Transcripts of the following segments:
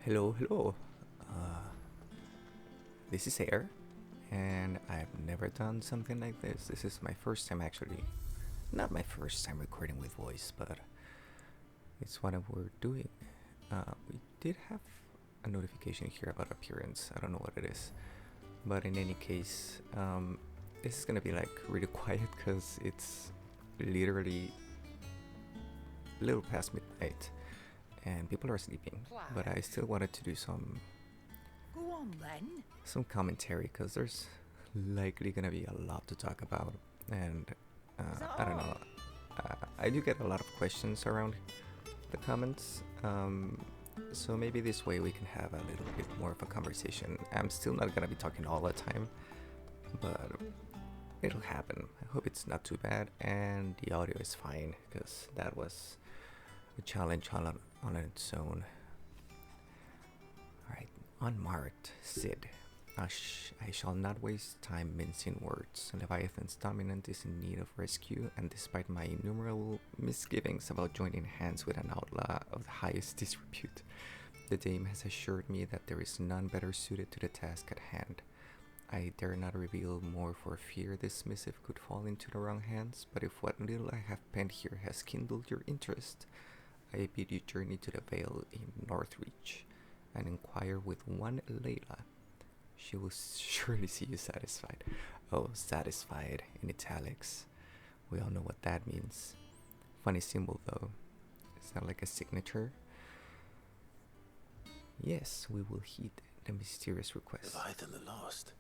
Hello, hello. Uh, this is Air, and I've never done something like this. This is my first time, actually. Not my first time recording with voice, but it's what we're doing. We did have a notification here about appearance. I don't know what it is, but in any case, this is gonna be like really quiet because it's literally a little past midnight and people are sleeping. But I still wanted to do some Go on then. commentary because there's likely gonna be a lot to talk about, and I don't know. I do get a lot of questions around the comments, so maybe this way we can have a little bit more of a conversation. I'm still not gonna be talking all the time, but it'll happen. I hope it's not too bad and the audio is fine, because that was a challenge on its own. Alright, unmarked, Sid. I shall not waste time mincing words. Leviathan's dominant is in need of rescue, and despite my innumerable misgivings about joining hands with an outlaw of the highest disrepute, the dame has assured me that there is none better suited to the task at hand. I dare not reveal more for fear this missive could fall into the wrong hands, but if what little I have penned here has kindled your interest, I bid you journey to the Vale in Northreach and inquire with one Layla. She will surely see you satisfied. Oh, satisfied in italics. We all know what that means. Funny symbol though. It's not like a signature. Yes, we will heed the mysterious request. Leviathan the Lost.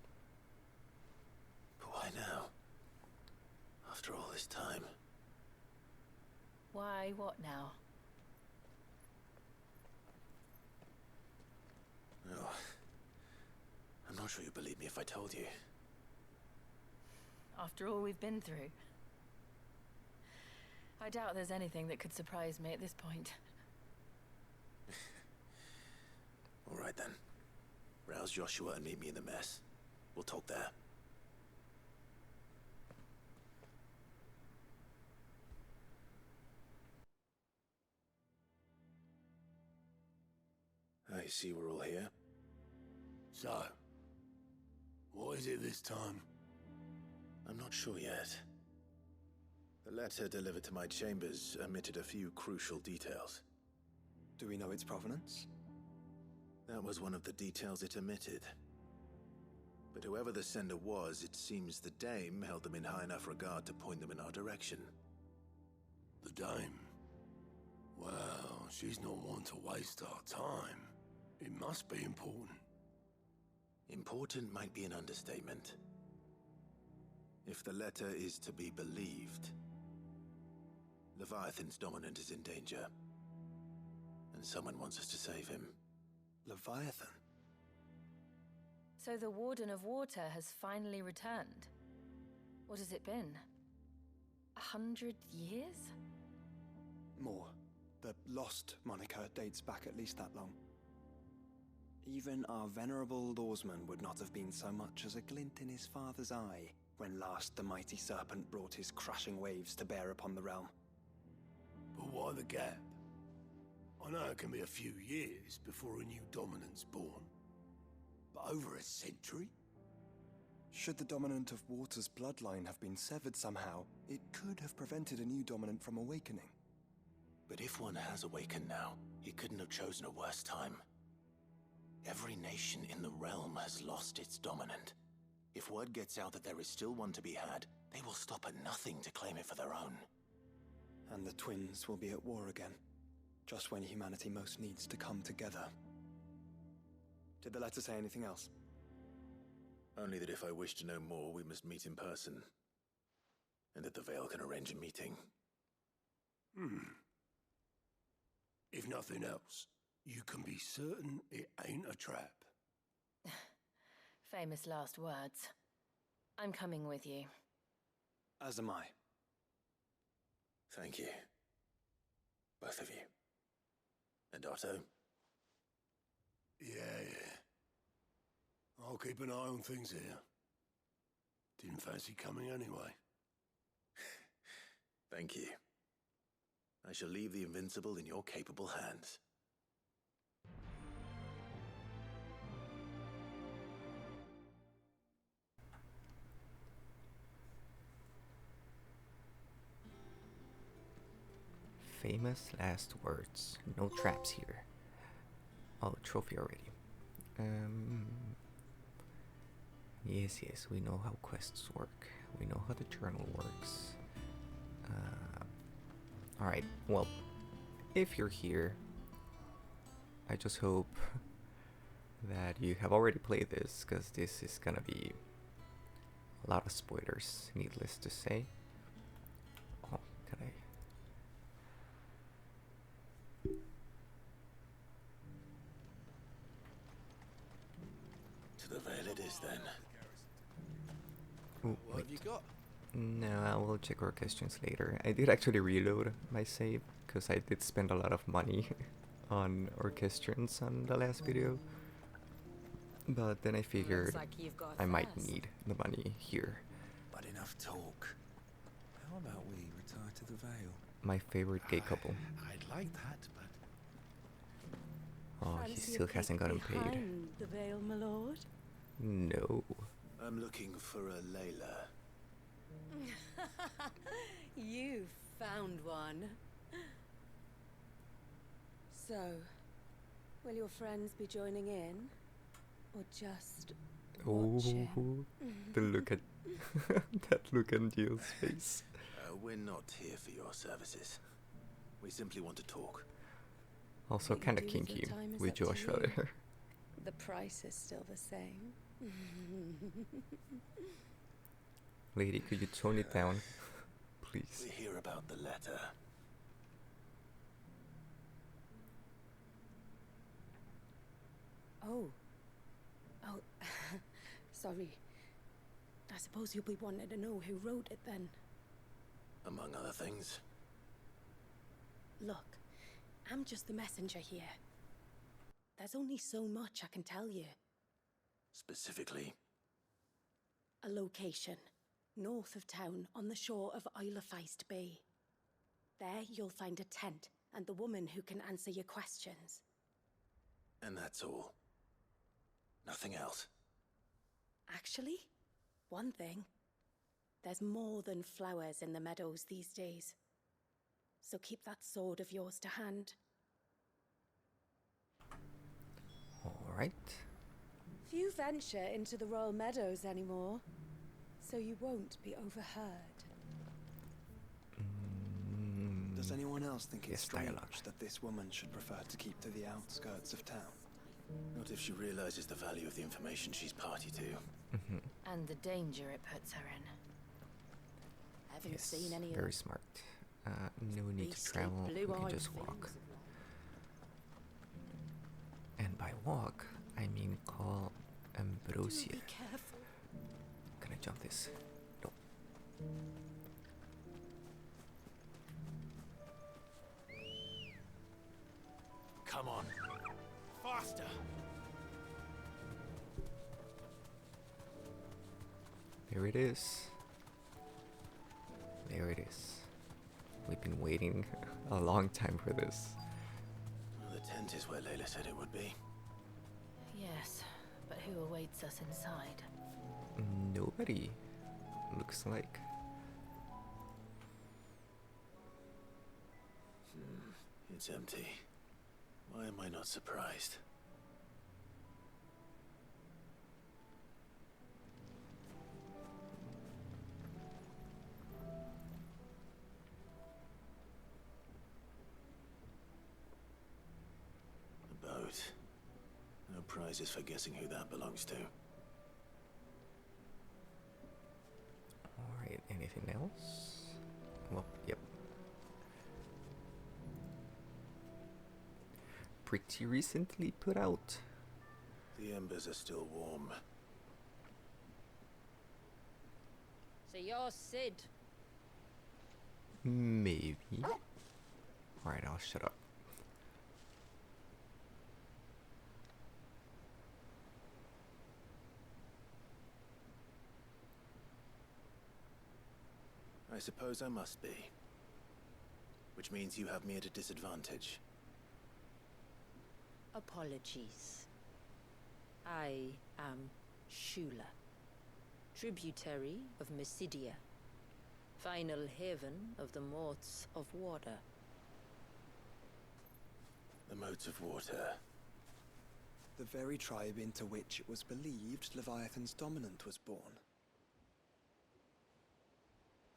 But why now? After all this time. Why, what now? Oh, I'm not sure you'd believe me if I told you. After all we've been through. I doubt there's anything that could surprise me at this point. All right then. Rouse Joshua and meet me in the mess. We'll talk there. I see we're all here. So, what is it this time? I'm not sure yet. The letter delivered to my chambers omitted a few crucial details. Do we know its provenance? That was one of the details it omitted. But whoever the sender was, it seems the dame held them in high enough regard to point them in our direction. The dame? Well, she's not one to waste our time. It must be important. Important might be an understatement. If the letter is to be believed, Leviathan's dominant is in danger, and someone wants us to save him. Leviathan? So the Warden of Water has finally returned. What has it been? 100 years? More. The Lost moniker dates back at least that long. Even our venerable lawsman would not have been so much as a glint in his father's eye when last the mighty serpent brought his crushing waves to bear upon the realm. But why the gap? I know it can be a few years before a new dominant's born. But over a century? Should the dominant of Water's bloodline have been severed somehow, it could have prevented a new dominant from awakening. But if one has awakened now, he couldn't have chosen a worse time. Every nation in the realm has lost its dominant. If word gets out that there is still one to be had, they will stop at nothing to claim it for their own. And the twins will be at war again, just when humanity most needs to come together. Did the letter say anything else? Only that if I wish to know more, we must meet in person. And that the Vale can arrange a meeting. If nothing else, you can be certain it ain't a trap. Famous last words. I'm coming with you. As am I. Thank you. Both of you. And Otto? Yeah. I'll keep an eye on things here. Didn't fancy coming anyway. Thank you. I shall leave the Invincible in your capable hands. Famous last words. No traps here. Oh, trophy already. Yes, we know how quests work. We know how the journal works. Alright, well, if you're here, I just hope that you have already played this, because this is gonna be a lot of spoilers, needless to say. Oh, can I? To the Vale it is then. Ooh, What have you got? No, I will check our questions later. I did actually reload my save, because I did spend a lot of money on orchestrons on the last video. But then I figured I might need the money here. But enough talk. How about we retire to the Vale? My favorite gay couple. I'd like that, but Oh, he still hasn't gotten paid. Behind the veil, my lord. No. I'm looking for a Layla. You found one. So, will your friends be joining in? Or just watching? Oh, the look at that look on Jill's face. We're not here for your services. We simply want to talk. Also What you kind of do with your kinky time is with up to Joshua you. there. The price is still the same. Lady, could you tone it down, please? We hear about the letter. Oh. Sorry. I suppose you'll be wanting to know who wrote it then. Among other things. Look, I'm just the messenger here. There's only so much I can tell you. Specifically, A location, north of town, on the shore of Isle of Feist Bay. There you'll find a tent and the woman who can answer your questions. and that's all. Nothing else. Actually, one thing. There's more than flowers in the meadows these days. So keep that sword of yours to hand. Alright. Few venture into the Royal Meadows anymore, so you won't be overheard. Does anyone else think it's Yes, strange dialogue. that this woman should prefer to keep to the outskirts of town? Not if she realizes the value of the information she's party to. And the danger it puts her in. Haven't Yes, seen any very of smart. No need to beastly travel, we can blue-eyed just walk. things. And by walk, I mean call Do Ambrosia. be careful. Can I jump this? No. come on. Faster. There it is. There it is. We've been waiting a long time for this. Well, the tent is where Layla said it would be. Yes, but who awaits us inside? Nobody, looks like. It's empty. Why am I not surprised? The boat. No prizes for guessing who that belongs to. Alright, anything else? Well, yep. Pretty recently put out. The embers are still warm. So you're Sid. Maybe. Alright, I'll shut up. I suppose I must be. Which means you have me at a disadvantage. Apologies. I am Shula, tributary of Mysidia, final haven of the Morts of Water. The modes of water. The very tribe into which it was believed Leviathan's dominant was born.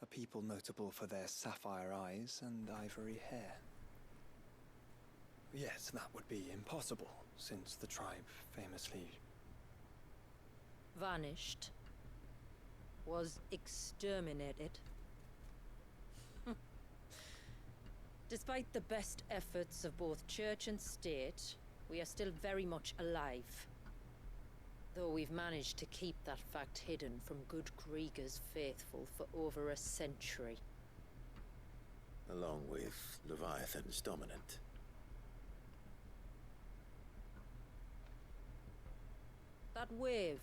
A people notable for their sapphire eyes and ivory hair. Yes, that would be impossible, since the tribe famously... vanished. Was exterminated. Despite the best efforts of both church and state, we are still very much alive. Though we've managed to keep that fact hidden from good Krieger's faithful for over a century. Along with Leviathan's dominant. That wave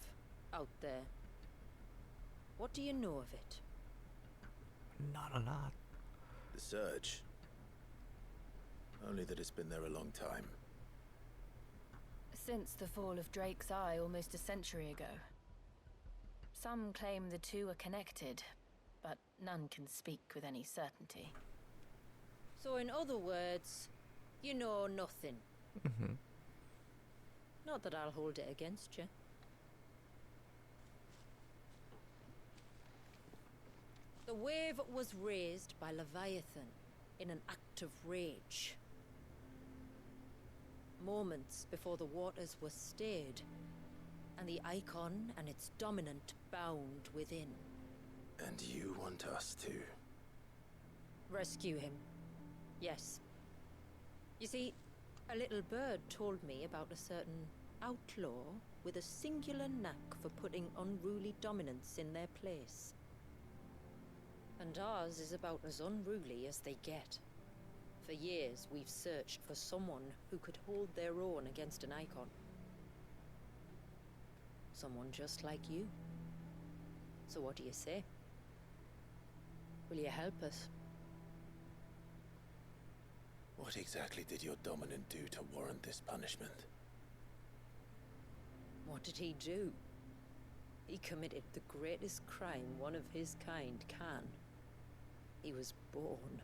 out there. What do you know of it? Not a lot. The surge. Only that it's been there a long time. Since the fall of Drake's Eye almost a century ago. Some claim the two are connected, but none can speak with any certainty. So in other words, you know nothing. Mm-hmm. Not that I'll hold it against you. The wave was raised by Leviathan in an act of rage. Moments before the waters were stayed, and the icon and its dominant bound within. And you want us to? Rescue him. Yes. You see, a little bird told me about a certain outlaw with a singular knack for putting unruly dominants in their place. And ours is about as unruly as they get. For years, we've searched for someone who could hold their own against an icon. Someone just like you. So what do you say? Will you help us? What exactly did your dominant do to warrant this punishment? What did he do? He committed the greatest crime one of his kind can. He was born.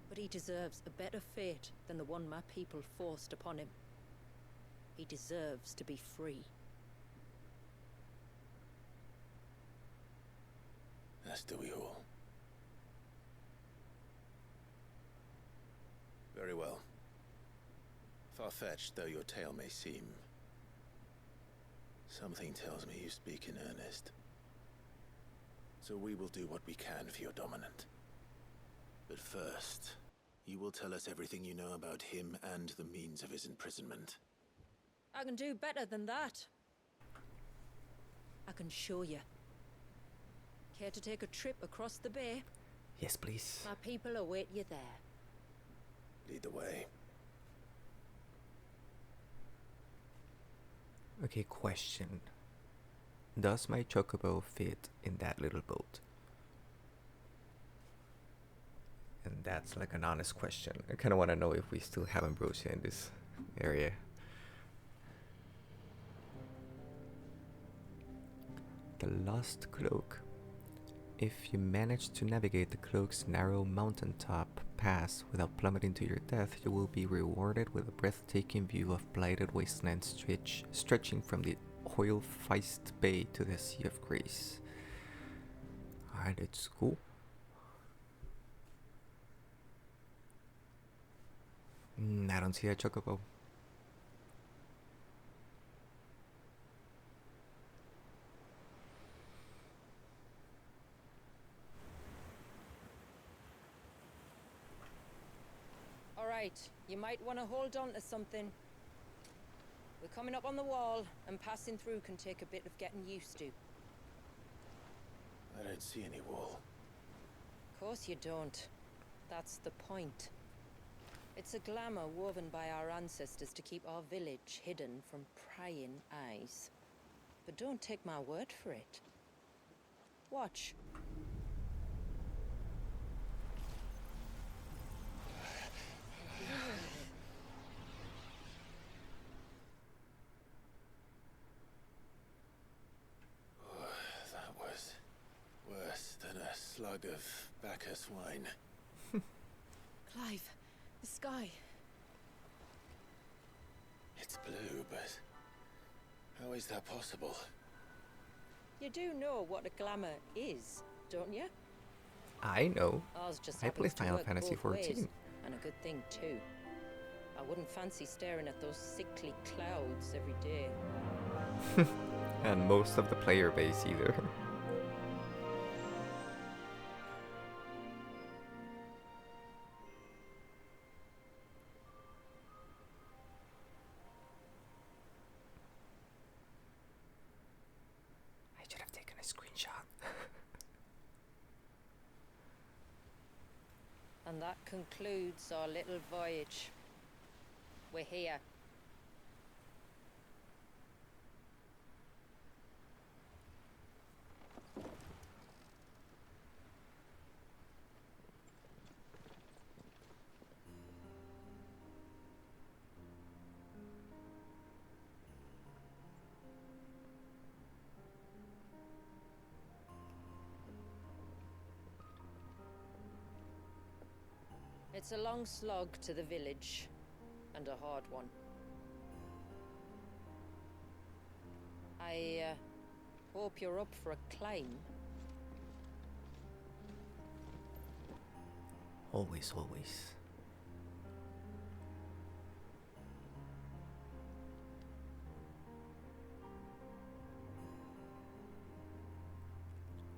But he deserves a better fate than the one my people forced upon him. He deserves to be free. As do we all. Very well. Far-fetched though your tale may seem, something tells me you speak in earnest. So we will do what we can for your dominant. But first, you will tell us everything you know about him and the means of his imprisonment. I can do better than that. I can show you. Care to take a trip across the bay? Yes, please. My people await you there. Lead the way. Okay, question. Does my Chocobo fit in that little boat? And that's like an honest question. I kind of want to know if we still have ambrosia in this area. The Lost Cloak. If you manage to navigate the cloak's narrow mountaintop pass without plummeting to your death, you will be rewarded with a breathtaking view of blighted wasteland stretching from the oil-feist bay to the Sea of Grace. Alright, it's cool. I don't see a Chocobo. Alright, you might want to hold on to something. We're coming up on the wall, and passing through can take a bit of getting used to. I don't see any wall. Of course you don't. That's the point. It's a glamour woven by our ancestors to keep our village hidden from prying eyes. But don't take my word for it. Watch. That was worse than a slug of Backer swine. Clive, the sky. It's blue, but how is that possible? You do know what a glamour is, don't you? I know. Ours just I play happens to Final work Fantasy both ways, XIV. and a good thing too. I wouldn't fancy staring at those sickly clouds every day. And most of the player base either. I should have taken a screenshot. And that concludes our little voyage. We're here. It's a long slog to the village, and a hard one. I hope you're up for a climb. Always, always.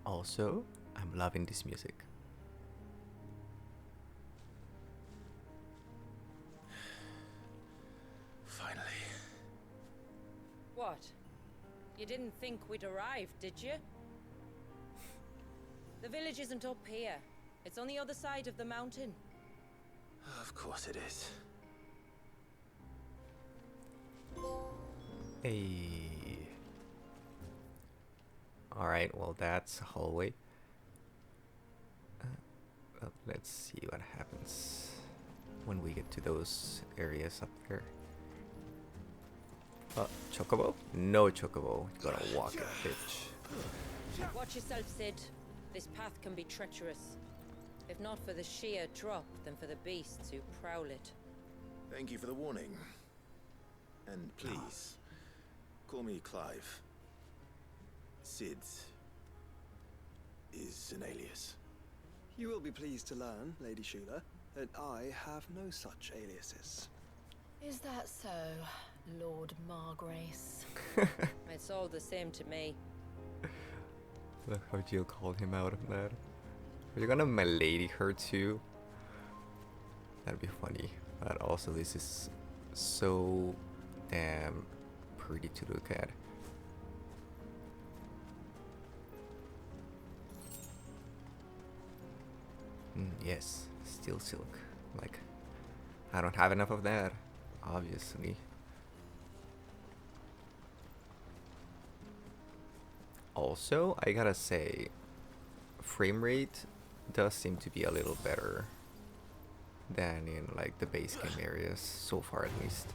Also, I'm loving this music. Finally. What? You didn't think we'd arrived, did you? The village isn't up here. It's on the other side of the mountain. Of course it is. Hey. Alright, well that's a hallway. Let's see what happens when we get to those areas up there. Chocobo? No Chocobo. You gotta walk it, bitch. Watch yourself, Sid. This path can be treacherous. If not for the sheer drop, then for the beasts who prowl it. Thank you for the warning. And please, call me Clive. Sid is an alias. You will be pleased to learn, Lady Shula, that I have no such aliases. Is that so, Lord Margrace? It's all the same to me. Look how Jill called him out on that. Are you gonna milady her too? That'd be funny. But also this is so damn pretty to look at. Yes, steel silk. Like, I don't have enough of that, obviously. Also, I gotta say, frame rate does seem to be a little better than in like the base game areas, so far at least.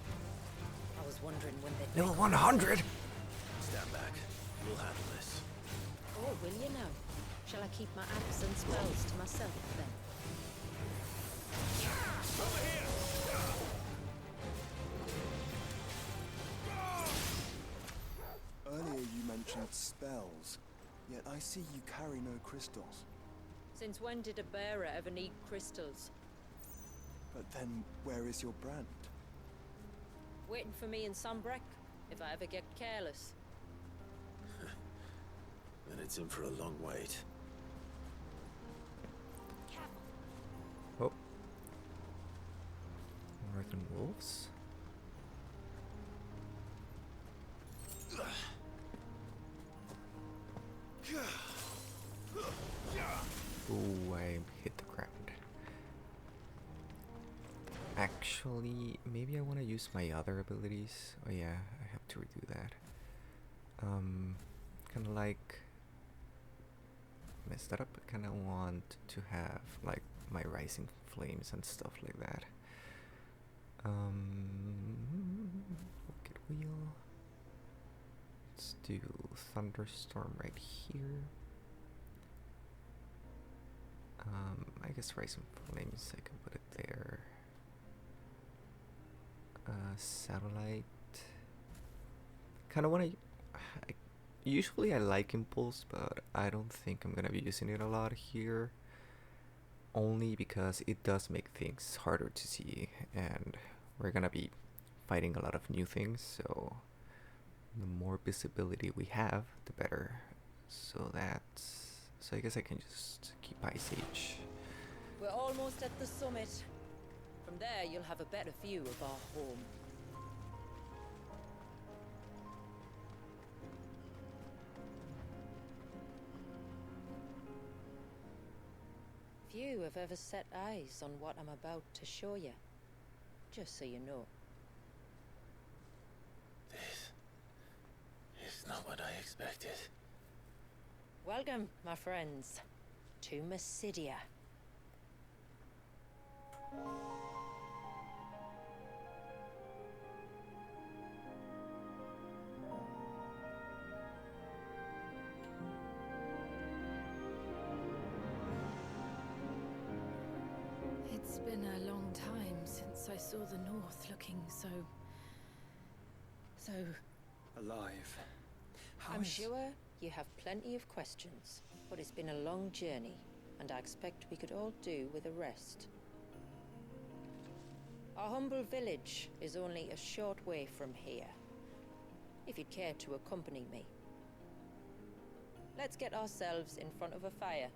I was wondering when they'd Level 100! Stand back. We'll handle this. Oh, will you now? Shall I keep my apps and spells to myself then? Earlier you mentioned spells, yet I see you carry no crystals. Since when did a bearer ever need crystals? But then, where is your brand? Waiting for me in Sunbreck, if I ever get careless. Then it's in for a long wait. Oh. Northern Wolves? Ooh, I hit the ground. Actually, maybe I want to use my other abilities. Oh yeah, I have to redo that. Kind of like messed that up. I kind of want to have like my rising flames and stuff like that. Rocket wheel. Let's do thunderstorm right here. guess Rising Flames, I can put it there. Satellite. Kind of want to. Usually I like Impulse, but I don't think I'm gonna be using it a lot here. Only because it does make things harder to see, and we're gonna be fighting a lot of new things, so the more visibility we have, the better. So I guess I can just keep Ice Age. We're almost at the summit. From there, you'll have a better view of our home. Few have ever set eyes on what I'm about to show you. Just so you know. This is not what I expected. Welcome, my friends, to Mysidia. It's been a long time since I saw the North looking so Alive. I'm sure you have plenty of questions, but it's been a long journey, and I expect we could all do with a rest. Our humble village is only a short way from here, if you'd care to accompany me. Let's get ourselves in front of a fire,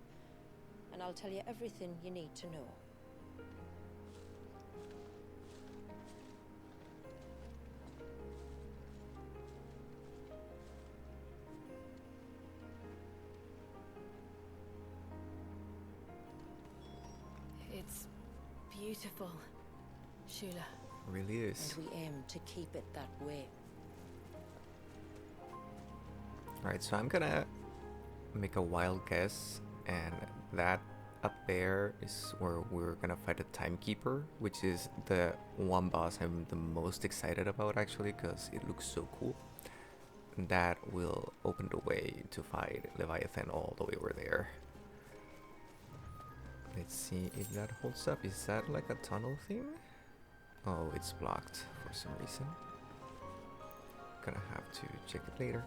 and I'll tell you everything you need to know. It's beautiful, Shula. Really is. And we aim to keep it that way. Alright, so I'm gonna make a wild guess, and that up there is where we're gonna fight a Timekeeper, which is the one boss I'm the most excited about, actually, because it looks so cool. That will open the way to fight Leviathan all the way over there. Let's see if that holds up. Is that like a tunnel thing? Oh, it's blocked for some reason. Gonna have to check it later.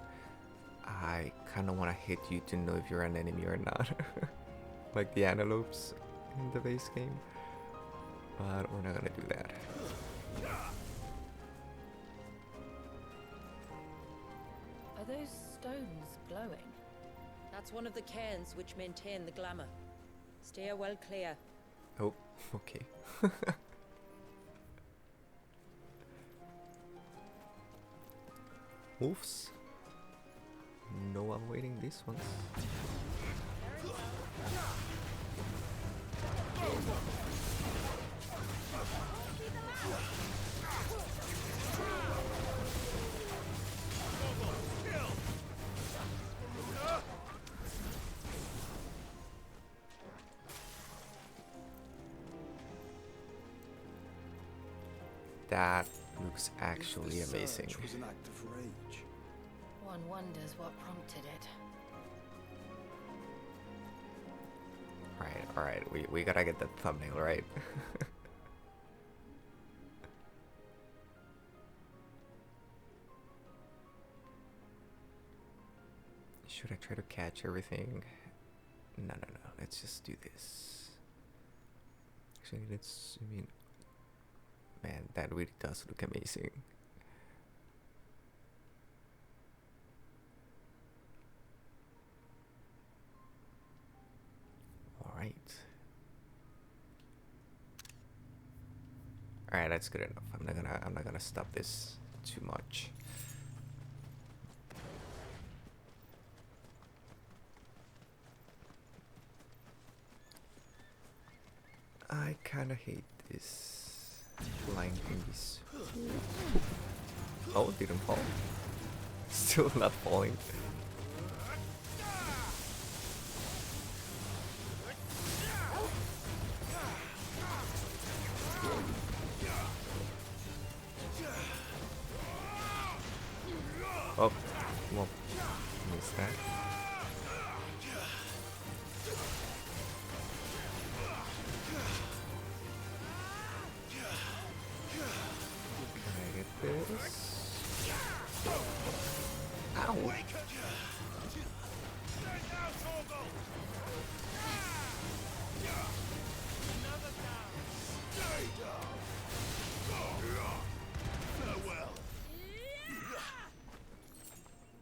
I kind of want to hit you to know if you're an enemy or not. Like the antelopes in the base game. But we're not gonna do that. Are those stones glowing? That's one of the cairns which maintain the glamour. Steer well clear. Oh, okay. Wolves? No avoiding these ones. That looks actually amazing. Search was an act of rage. One wonders what prompted it. Alright, we gotta get that thumbnail right. Should I try to catch everything? No, let's just do this. Actually, let's zoom in. Man, that really does look amazing. Alright, that's good enough. I'm not gonna stop this too much. I kinda hate this flying thingies. Oh, didn't fall. Still not falling. Oh, well, missed that. Jesus. Ow.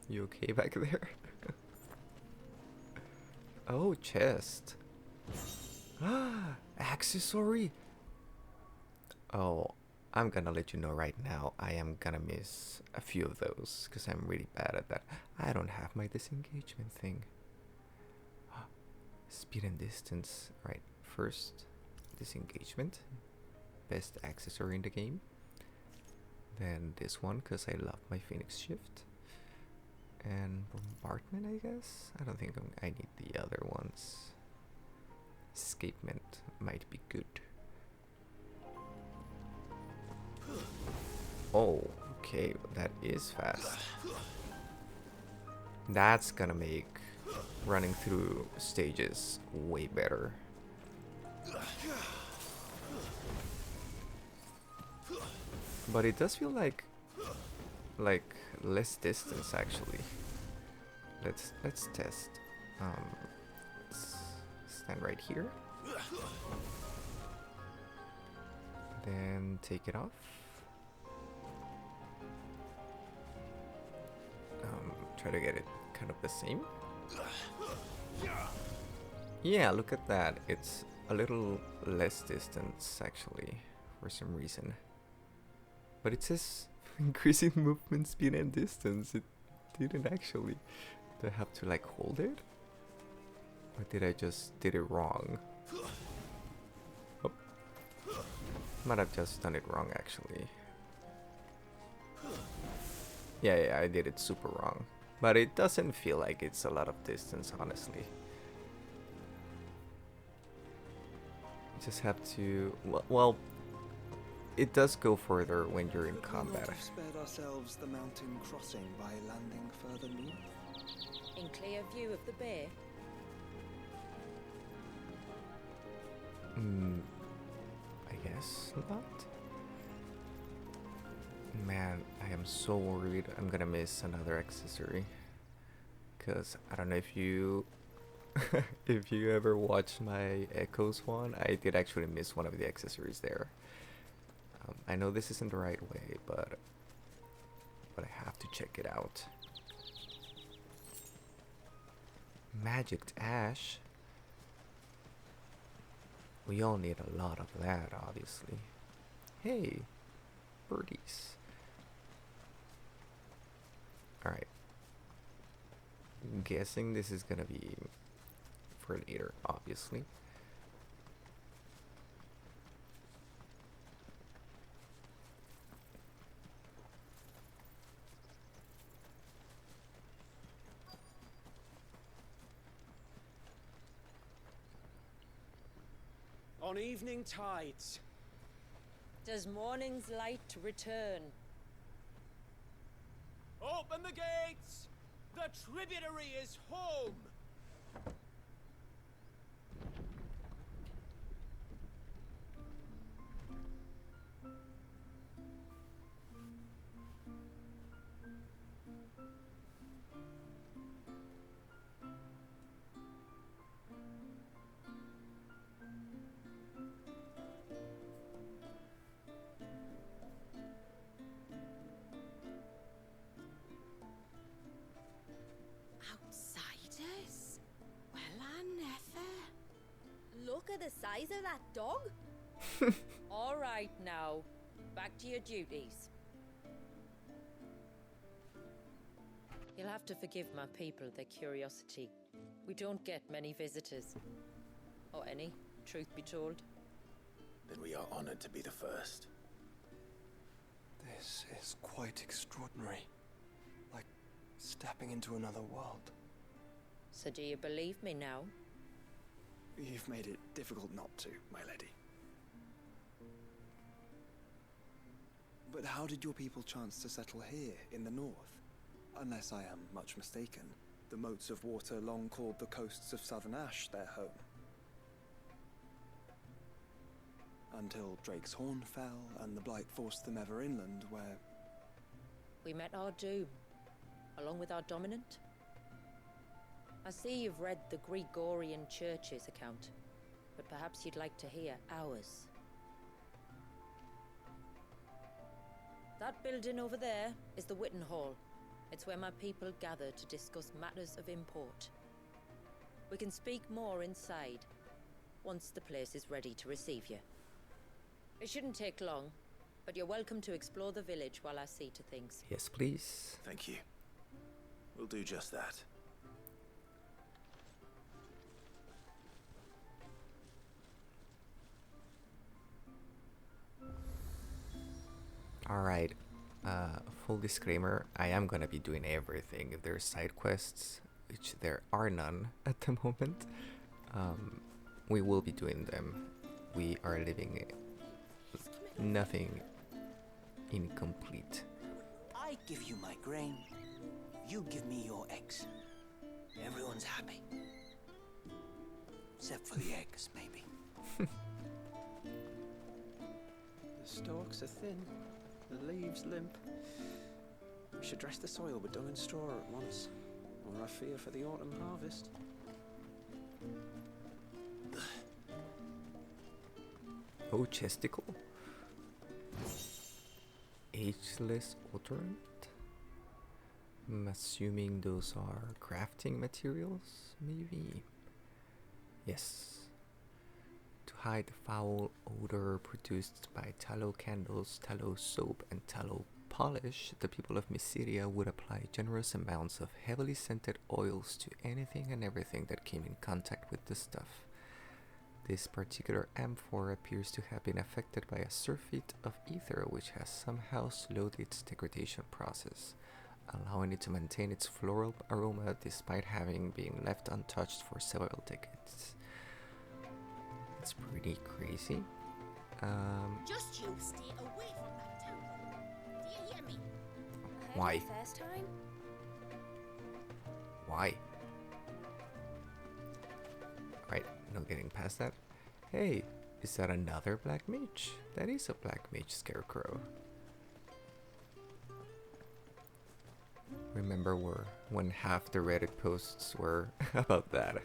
You okay back there? Oh, chest. Accessory. Oh, I'm gonna let you know right now, I am gonna miss a few of those because I'm really bad at that. I don't have my disengagement thing. Speed and distance. Right, first disengagement, best accessory in the game. Then this one because I love my Phoenix Shift. And bombardment, I guess? I don't think I need the other ones. Escapement might be good. Oh, okay, that is fast. That's gonna make running through stages way better. But it does feel like less distance actually. Let's test. Let's stand right here. Then take it off. Try to get it kind of the same. Yeah, look at that. It's a little less distance actually for some reason. But it says increasing movement speed and distance. It didn't actually. Do I have to like hold it? Or did I just did it wrong? Oh. Might have just done it wrong actually. Yeah, I did it super wrong. But it doesn't feel like it's a lot of distance, honestly. Just have to... Well, it does go further when you're in combat. Could we not have spared ourselves the mountain crossing by landing further north? In clear view of the bay? I guess not. Man, I am so worried I'm gonna miss another accessory. Cause I don't know if you if you ever watched my Echoes one, I did actually miss one of the accessories there. I know this isn't the right way, but I have to check it out. Magicked ash. We all need a lot of that, obviously. Hey, birdies. Alright. I'm guessing this is gonna be for later, obviously. On evening tides. Does morning's light return? Open the gates! The tributary is home! Outsiders? Well, I never. Look at the size of that dog. All right now, back to your duties. You'll have to forgive my people their curiosity. We don't get many visitors. Or any, truth be told. Then we are honored to be the first. This is quite extraordinary. Like stepping into another world. So do you believe me now? You've made it difficult not to, my lady. But how did your people chance to settle here in the north? Unless I am much mistaken, the moats of water long called the coasts of Southern Ash their home. Until Drake's Horn fell and the Blight forced them ever inland, where, We met our doom, along with our dominant. I see you've read the Gregorian Church's account, but perhaps you'd like to hear ours. That building over there is the Witten Hall. It's where my people gather to discuss matters of import. We can speak more inside, once the place is ready to receive you. It shouldn't take long, but you're welcome to explore the village while I see to things. Yes, please. Thank you. We'll do just that. Alright, full disclaimer, I am gonna be doing everything. If there's side quests, which there are none at the moment, we will be doing them. We are leaving nothing incomplete. I give you my grain, you give me your eggs. Everyone's happy. Except for the eggs, maybe. The stalks are thin, the leaves limp. We should dress the soil with dung and straw at once, or I fear for the autumn harvest. Oh, chesticle? Ageless odorant? I'm assuming those are crafting materials, maybe? Yes. To hide the foul odor produced by tallow candles, tallow soap, and tallow polish, the people of Mysidia would apply generous amounts of heavily scented oils to anything and everything that came in contact with the stuff. This particular amphor appears to have been affected by a surfeit of ether, which has somehow slowed its degradation process, allowing it to maintain its floral aroma despite having been left untouched for several decades. It's pretty crazy. Just you stay away from that temple. Do you hear me? Why? First time? Why? Right, no getting past that. Hey, is that another black mage? That is a black mage scarecrow. Remember when half the Reddit posts were about that.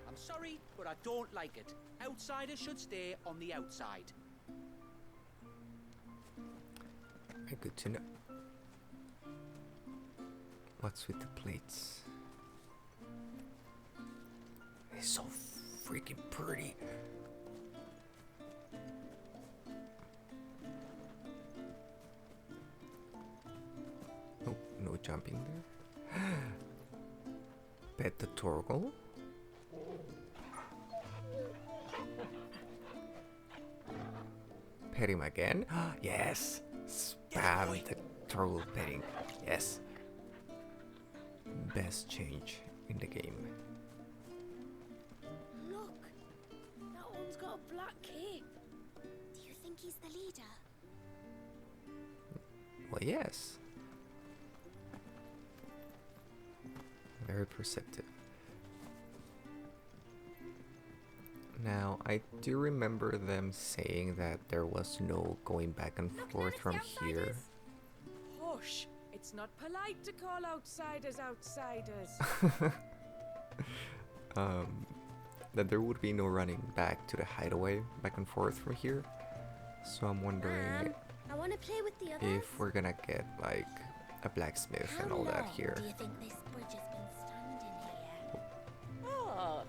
I'm sorry, but I don't like it. Outsiders should stay on the outside. Good to know. What's with the plates? It's so freaking pretty. Oh, no jumping there. Pet the Torgal. Pet him again. Yes. Spam the Torgal petting. Yes. Best change in the game. Look, that one's got a black cape. Do you think he's the leader? Well, yes. Very perceptive. Now, I do remember them saying that there was no going back and forth from here. Hush! It's not polite to call outsiders outsiders. That there would be no running back to the hideaway back and forth from here. So I'm wondering I want to play with the others. if we're gonna get like a blacksmith How and all that long here. do you think this bridge has been standing here? Oh,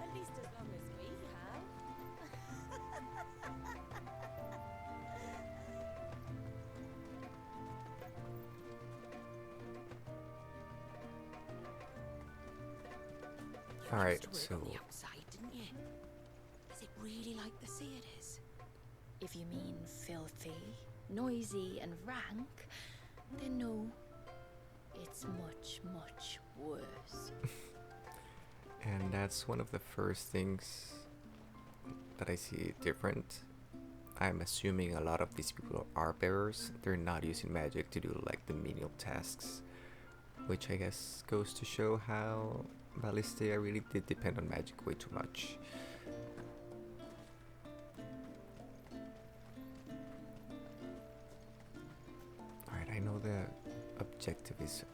at least as long as we have. Alright, used to so work on the outside, didn't you? Is it really like the say it is? If you mean filthy, noisy, and rank, then no. It's much, much worse. and that's one of the first things that I see different. I'm assuming a lot of these people are bearers. They're not using magic to do like the menial tasks, which I guess goes to show how Ballistea really did depend on magic way too much. Alright, the objective is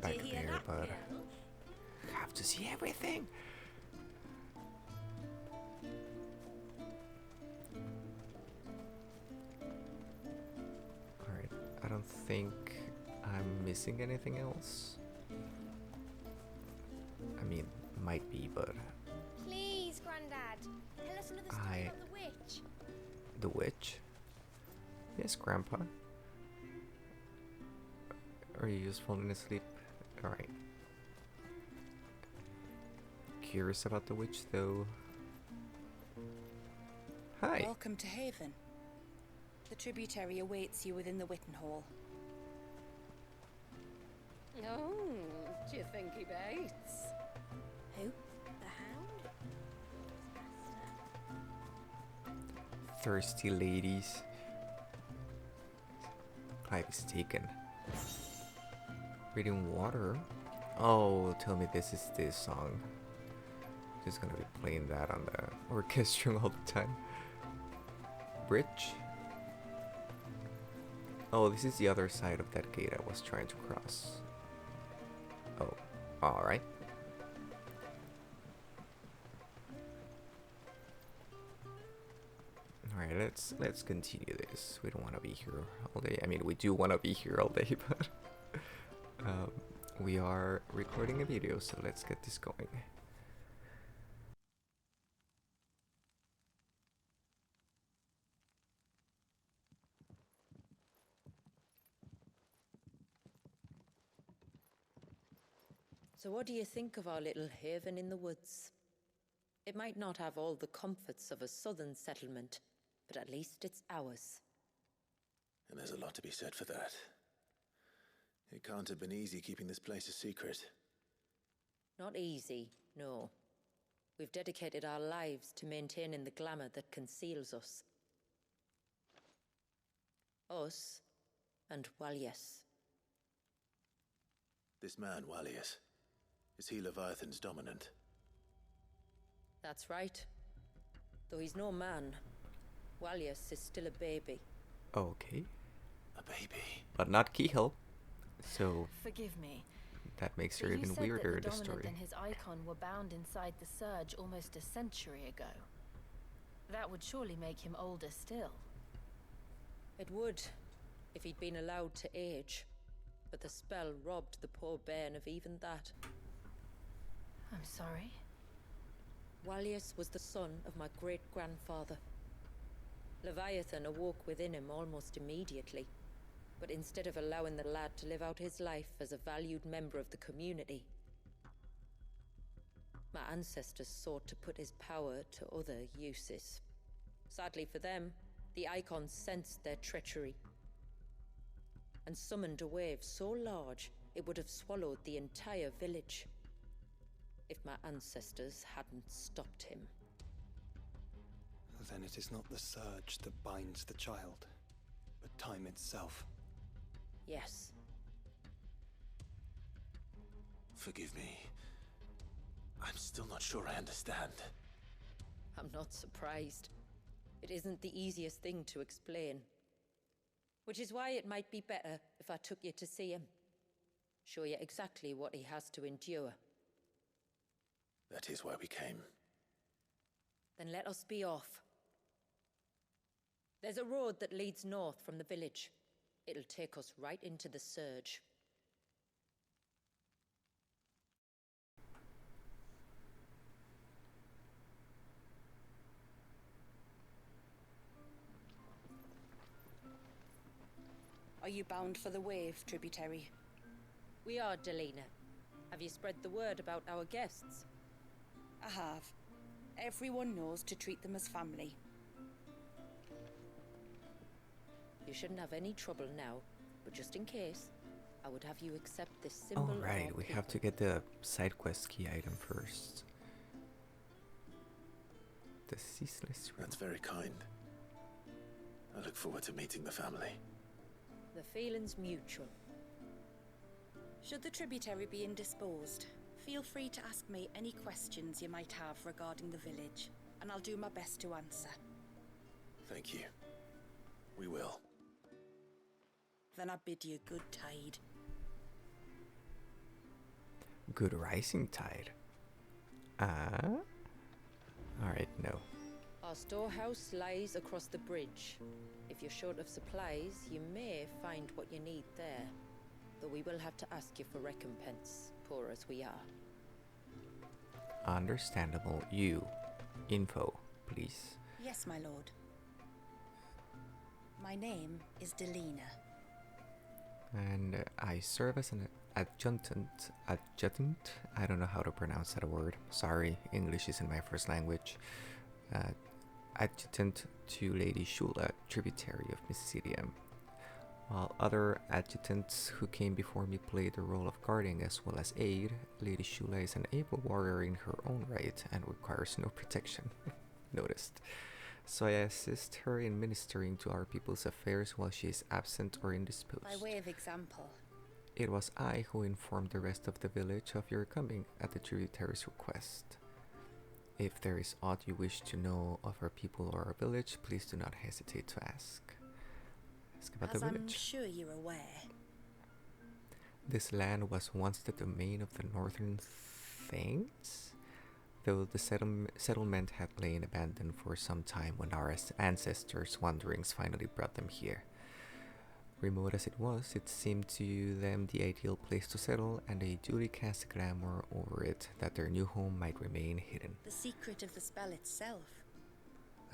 back there, but I have to see everything. Alright, I don't think I'm missing anything else. I mean, might be, but... Please, Grandad, tell us another story about the witch. The witch? Yes, Grandpa. Are you just falling asleep? Alright. Curious about the witch, though. Hi. Welcome to Haven. The tributary awaits you within the Witten Hall. Oh, do you think he bites? Who? The Hound? Thirsty ladies. Clive is taken. Reading water? Oh, tell me this is this song. Just gonna be playing that on the orchestra all the time. Bridge? Oh, this is the other side of that gate I was trying to cross. Oh, alright. Alright, let's continue this. We don't want to be here all day. I mean, we do want to be here all day, but we are recording a video, so let's get this going. So what do you think of our little haven in the woods? It might not have all the comforts of a southern settlement, but at least it's ours. And there's a lot to be said for that. It can't have been easy keeping this place a secret. Not easy, no. We've dedicated our lives to maintaining the glamour that conceals us. Us and Walyas. This man, Walyas, is he Leviathan's dominant? That's right. Though he's no man, Walyas is still a baby. Okay. A baby? But not Keyhill. So... Forgive me. That makes her But even you said weirder, that the story. Dominant and his icon were bound inside the Surge almost a century ago. That would surely make him older still. It would, if he'd been allowed to age. But the spell robbed the poor bairn of even that. I'm sorry. Walyas was the son of my great-grandfather. Leviathan awoke within him almost immediately. But instead of allowing the lad to live out his life as a valued member of the community, my ancestors sought to put his power to other uses. Sadly for them, the icons sensed their treachery and summoned a wave so large it would have swallowed the entire village if my ancestors hadn't stopped him. Then it is not the surge that binds the child, but time itself. Yes. Forgive me. I'm still not sure I understand. I'm not surprised. It isn't the easiest thing to explain. Which is why it might be better if I took you to see him. Show you exactly what he has to endure. That is why we came. Then let us be off. There's a road that leads north from the village. It'll take us right into the Surge. Are you bound for the Wave, tributary? We are, Delina. Have you spread the word about our guests? I have. Everyone knows to treat them as family. You shouldn't have any trouble now, but just in case, I would have you accept this symbol. Oh right, we have to get the side quest key item first. The ceaseless room. That's very kind. I look forward to meeting the family. The feeling's mutual. Should the tributary be indisposed, feel free to ask me any questions you might have regarding the village, and I'll do my best to answer. Thank you. We will. Then I bid you good tide. Good rising tide. Alright, no. Our storehouse lies across the bridge. If you're short of supplies, you may find what you need there. Though we will have to ask you for recompense, poor as we are. Understandable. Info, please. Yes, my lord. My name is Delina. And I serve as an adjutant. I don't know how to pronounce that word. Sorry, English isn't my first language. Adjutant to Lady Shula, tributary of Mysidia. While other adjutants who came before me played the role of guarding as well as aid, Lady Shula is an able warrior in her own right and requires no protection. Noticed. So I assist her in ministering to our people's affairs while she is absent or indisposed. By way of example. It was I who informed the rest of the village of your coming at the tributary's request. If there is aught you wish to know of our people or our village, please do not hesitate to ask. Ask about the village. I'm sure you're aware. This land was once the domain of the Northern Thanes, though the settlement had lain abandoned for some time when our ancestors' wanderings finally brought them here. Remote as it was, it seemed to them the ideal place to settle, and they duly cast a glamour over it that their new home might remain hidden. The secret of the spell itself.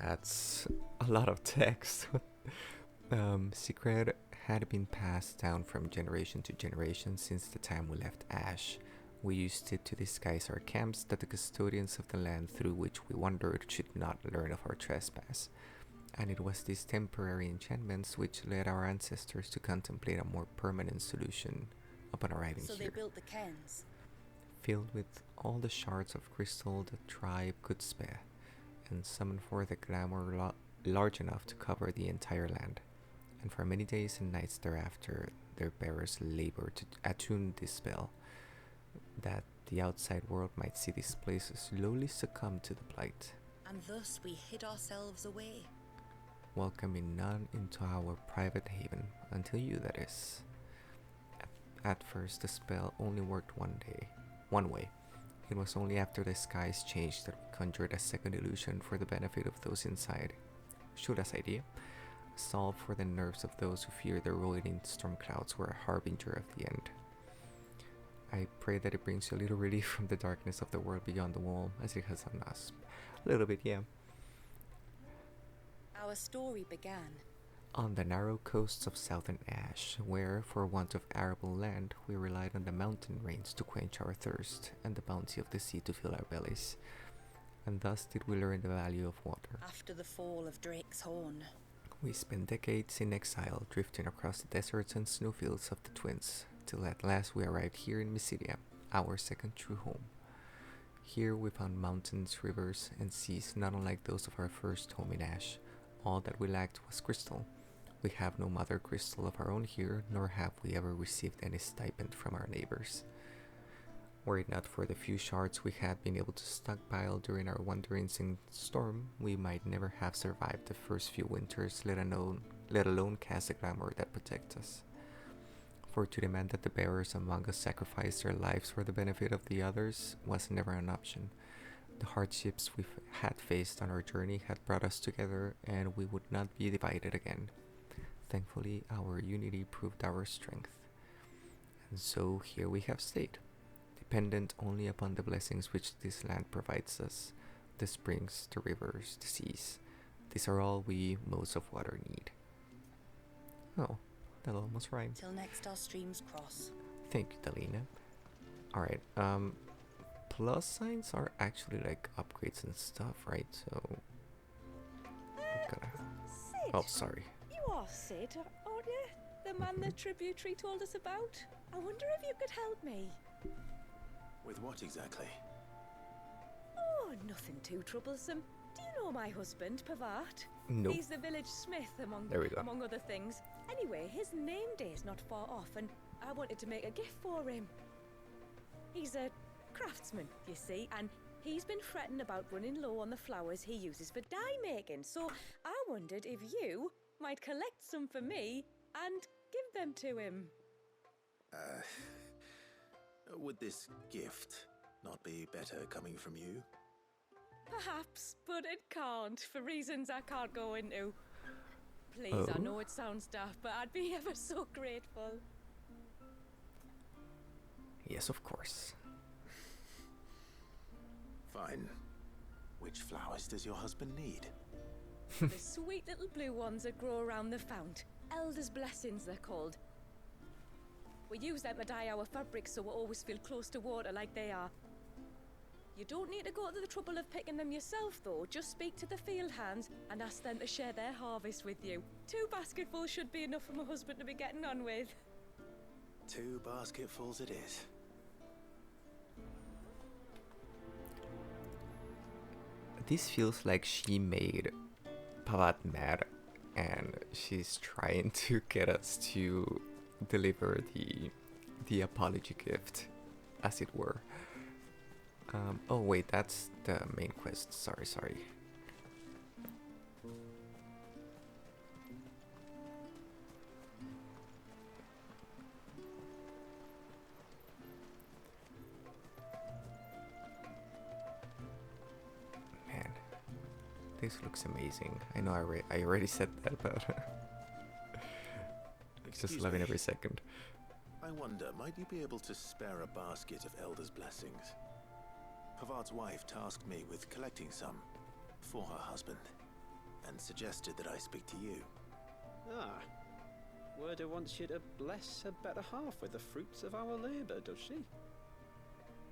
That's a lot of text. Secret had been passed down from generation to generation since the time we left Ash. We used it to disguise our camps that the custodians of the land through which we wandered should not learn of our trespass. And it was these temporary enchantments which led our ancestors to contemplate a more permanent solution upon arriving here. So they built the cairns, filled with all the shards of crystal the tribe could spare, and summoned forth a glamour large enough to cover the entire land. And for many days and nights thereafter, their bearers labored to attune this spell, that the outside world might see this place slowly succumb to the blight. And thus we hid ourselves away, welcoming none into our private haven, until you, that is. At first, the spell only worked one way. It was only after the skies changed that we conjured a second illusion for the benefit of those inside. Shula's idea, a salve for the nerves of those who fear the rolling storm clouds, were a harbinger of the end. I pray that it brings you a little relief from the darkness of the world beyond the wall, as it has on us. A little bit, yeah. Our story began on the narrow coasts of southern Ash, where, for want of arable land, we relied on the mountain rains to quench our thirst, and the bounty of the sea to fill our bellies. And thus did we learn the value of water. After the fall of Drake's Horn, we spent decades in exile, drifting across the deserts and snowfields of the Twins, till at last we arrived here in Mysidia, our second true home. Here we found mountains, rivers, and seas not unlike those of our first home in Ash. All that we lacked was crystal. We have no mother crystal of our own here, nor have we ever received any stipend from our neighbors. Were it not for the few shards we had been able to stockpile during our wanderings in storm, we might never have survived the first few winters, let alone cast a glamour that protects us. For to demand that the bearers among us sacrifice their lives for the benefit of the others was never an option. The hardships we had faced on our journey had brought us together, and we would not be divided again. Thankfully, our unity proved our strength. And so here we have stayed, dependent only upon the blessings which this land provides us, the springs, the rivers, the seas. These are all we, modes of water, need. Oh, that almost rhymed. Till next our streams cross. Thank you, Delina. Alright, plus signs are actually like upgrades and stuff, right? So Sid. Oh, sorry. You are Sid, aren't you? The man the tributary told us about? I wonder if you could help me. With what exactly? Oh, nothing too troublesome. Do you know my husband, Pavat? Nope. He's the village smith, among other things. Anyway, his name day's not far off, and I wanted to make a gift for him. He's a craftsman, you see, and he's been fretting about running low on the flowers he uses for dye making, so I wondered if you might collect some for me and give them to him. Would this gift not be better coming from you? Perhaps, but it can't, for reasons I can't go into. Please, I Oh. know it sounds daft, but I'd be ever so grateful. Yes, of course. Fine. Which flowers does your husband need? The sweet little blue ones that grow around the fount. Elder's blessings, they're called. We use them to dye our fabrics so we always feel close to water like they are. You don't need to go to the trouble of picking them yourself, though. Just speak to the field hands and ask them to share their harvest with you. 2 basketfuls should be enough for my husband to be getting on with. 2 basketfuls it is. This feels like she made Pavat mad, and she's trying to get us to deliver the apology gift, as it were. Oh wait, that's the main quest. Sorry. Man, this looks amazing. I know I already said that, but just Excuse loving me. every second. I wonder, might you be able to spare a basket of Elder's blessings? Pavart's wife tasked me with collecting some for her husband, and suggested that I speak to you. Ah, Werder wants you to bless her better half with the fruits of our labour, does she?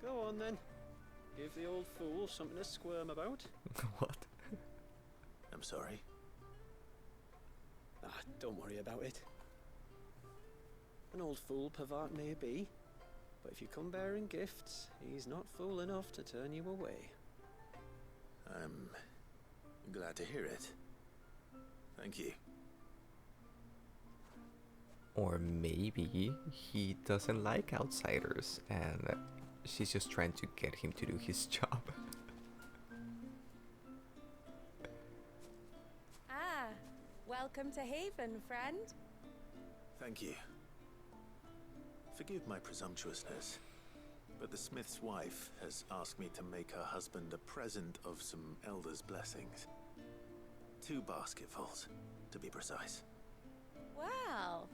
Go on then. Give the old fool something to squirm about. What? I'm sorry. Ah, don't worry about it. An old fool Pavart may be, but if you come bearing gifts, he's not fool enough to turn you away. I'm glad to hear it. Thank you. Or maybe he doesn't like outsiders and she's just trying to get him to do his job. Ah, welcome to Haven, friend. Thank you. Forgive my presumptuousness, but the smith's wife has asked me to make her husband a present of some Elder's blessings. 2 basketfuls, to be precise. Well,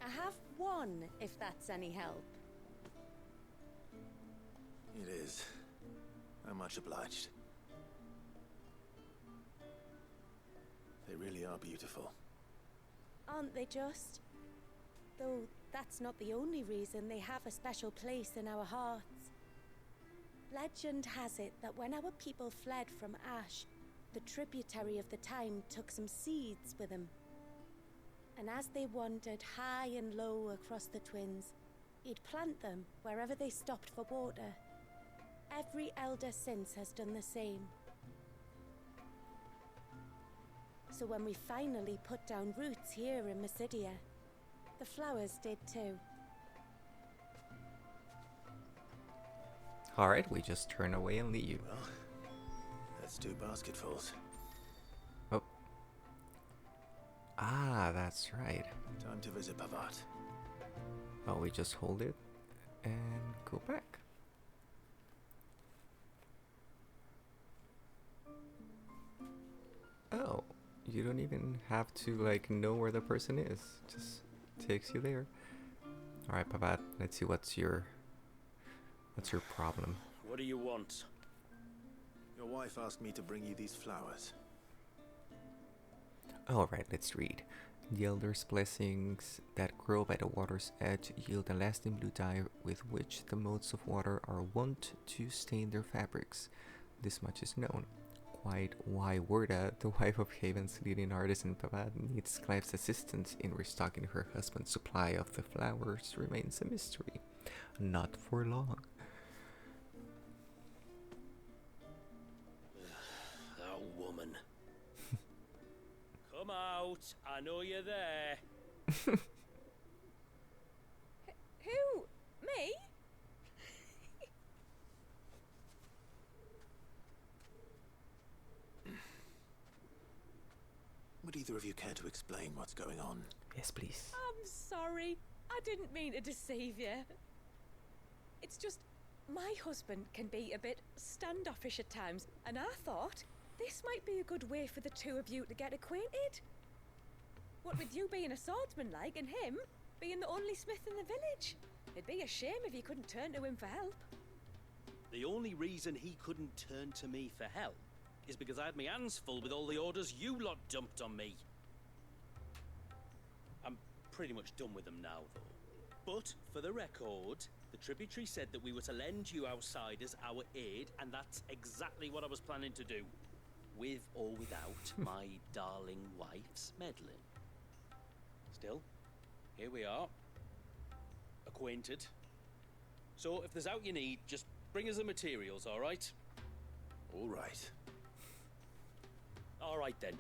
I have 1, if that's any help. It is. I'm much obliged. They really are beautiful. Aren't they just? Though that's not the only reason they have a special place in our hearts. Legend has it that when our people fled from Ash, the tributary of the time took some seeds with them. And as they wandered high and low across the Twins, he'd plant them wherever they stopped for water. Every elder since has done the same. So when we finally put down roots here in Mysidia, the flowers did too. Alright, we just turn away and leave. Well, that's 2 basketfuls. Oh. Ah, that's right. Time to visit Pavart. Oh, we just hold it and go back. Oh, you don't even have to like know where the person is. Just takes you there. All right, Pavat. Let's see what's your problem. What do you want? Your wife asked me to bring you these flowers. All right, let's read. The Elder's blessings that grow by the water's edge yield a lasting blue dye with which the motes of water are wont to stain their fabrics. This much is known. Quite why Werda, the wife of Haven's leading artisan Pavat, needs Clive's assistance in restocking her husband's supply of the flowers remains a mystery. Not for long. That woman. Come out, I know you're there. Who? Me? Would either of you care to explain what's going on? Yes, please. I'm sorry. I didn't mean to deceive you. It's just my husband can be a bit standoffish at times, and I thought this might be a good way for the two of you to get acquainted. What with you being a swordsman like, and him being the only smith in the village. It'd be a shame if you couldn't turn to him for help. The only reason he couldn't turn to me for help is because I had my hands full with all the orders you lot dumped on me. I'm pretty much done with them now, though. But, for the record, the tributary said that we were to lend you outsiders our aid, and that's exactly what I was planning to do. With or without my darling wife's meddling. Still, here we are. Acquainted. So, if there's out you need, just bring us the materials, alright? Alright. Alright then.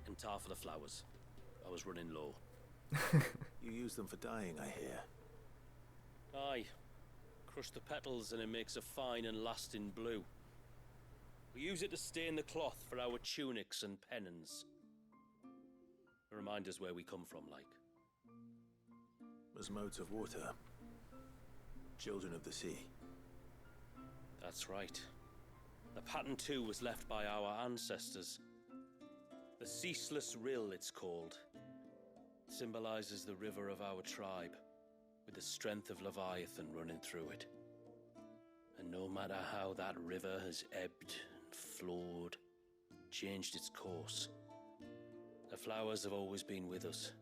And tar for the flowers. I was running low. You use them for dyeing, I hear. Aye. Crush the petals and it makes a fine and lasting blue. We use it to stain the cloth for our tunics and pennons. Remind us where we come from, like. As modes of water. Children of the sea. That's right. The pattern too was left by our ancestors. The Ceaseless Rill, it's called. It symbolizes the river of our tribe, with the strength of Leviathan running through it. And no matter how that river has ebbed and flowed, changed its course, the flowers have always been with us,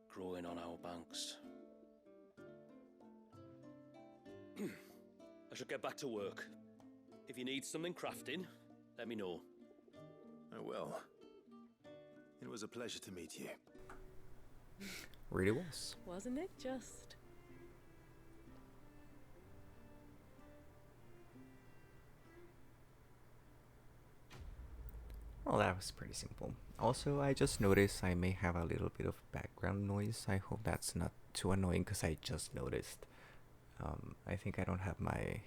growing on our banks. I should get back to work. If you need something crafting, let me know. I will. It was a pleasure to meet you. Really was. Wasn't it just? Well, that was pretty simple. Also, I just noticed I may have a little bit of background noise. I hope that's not too annoying because I just noticed. I think I don't have my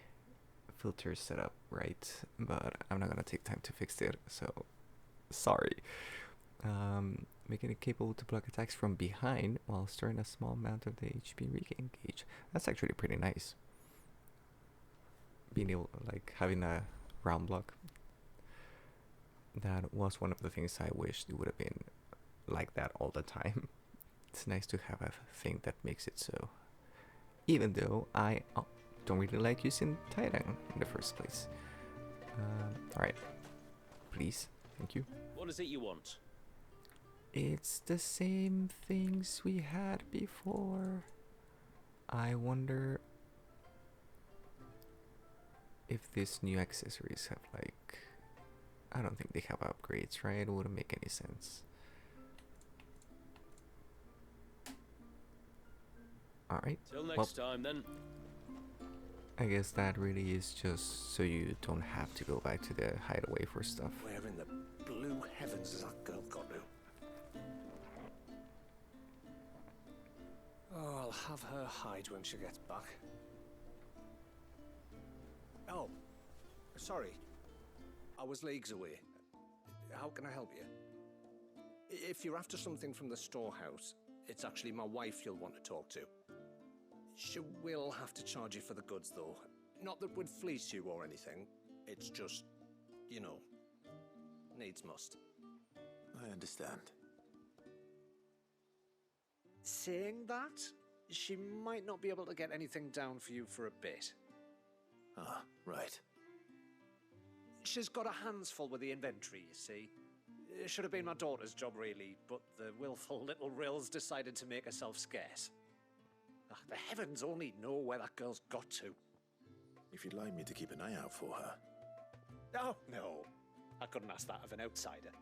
filter set up right, but I'm not gonna take time to fix it, so sorry. Making it capable to block attacks from behind while storing a small amount of the HP regain gauge. That's actually pretty nice. Being able, like, having a round block. That was one of the things I wished it would have been like that all the time. It's nice to have a thing that makes it so. Even though I don't really like using Titan in the first place. Alright. Please. Thank you. What is it you want? It's the same things we had before. I wonder if these new accessories have, like... I don't think they have upgrades, right? It wouldn't make any sense. Alright. Till next time, then. I guess that really is just so you don't have to go back to the hideaway for stuff. Where in the blue heavens has that girl got to? Oh, I'll have her hide when she gets back. Oh, sorry. I was leagues away. How can I help you? If you're after something from the storehouse, it's actually my wife you'll want to talk to. She will have to charge you for the goods, though. Not that we'd fleece you or anything. It's just, you know, needs must. I understand. Saying that, she might not be able to get anything down for you for a bit. Ah, right. She's got her hands full with the inventory, you see. It should have been my daughter's job, really, but the willful little Rills decided to make herself scarce. The heavens only know where that girl's got to. If you'd like me to keep an eye out for her. Oh, no. I couldn't ask that of an outsider.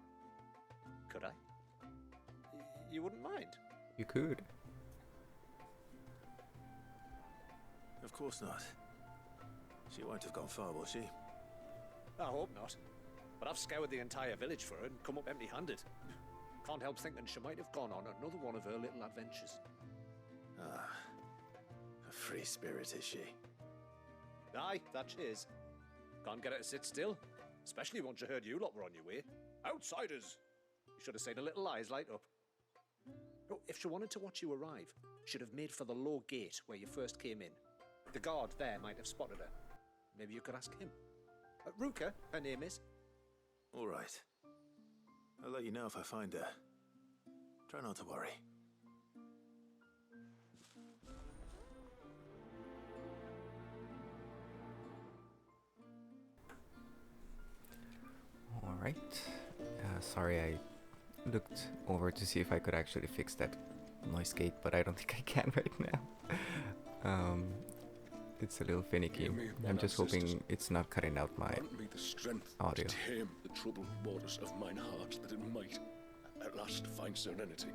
Could I? You wouldn't mind? You could. Of course not. She won't have gone far, will she? I hope not. But I've scoured the entire village for her and come up empty-handed. Can't help thinking she might have gone on another one of her little adventures. Ah, a free spirit is she? Aye, that she is. Can't get her to sit still. Especially once you heard you lot were on your way. Outsiders! You should have seen her little eyes light up. Oh, if she wanted to watch you arrive, she'd have made for the low gate where you first came in. The guard there might have spotted her. Maybe you could ask him. Ruka, her name is. All right. I'll let you know if I find her. Try not to worry. Alright. Sorry, I looked over to see if I could actually fix that noise gate, but I don't think I can right now. It's a little finicky. I'm just hoping it's not cutting out my Grant me the strength audio. to tame the troubled waters of mine heart, that it might at last find serenity.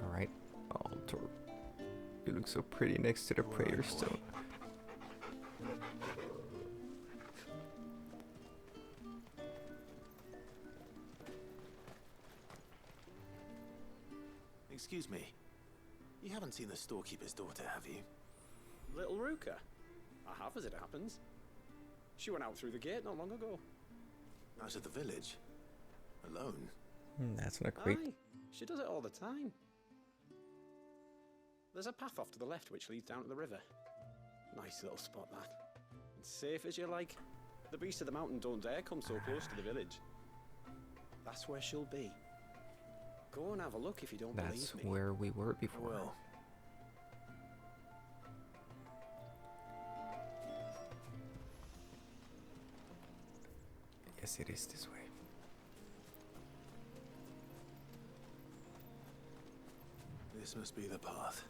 Alright, altar. You look so pretty next to the prayer stone. Excuse me. You haven't seen the storekeeper's daughter, have you? Little Ruka? I have, as it happens. She went out through the gate not long ago. Out of the village? Alone? That's not great. Aye, she does it all the time. There's a path off to the left which leads down to the river. Nice little spot, that. And safe as you like. The beasts of the mountain don't dare come so close to the village. That's where she'll be. Go and have a look if you don't believe me. That's where we were before. Well. Yes, it is this way. This must be the path.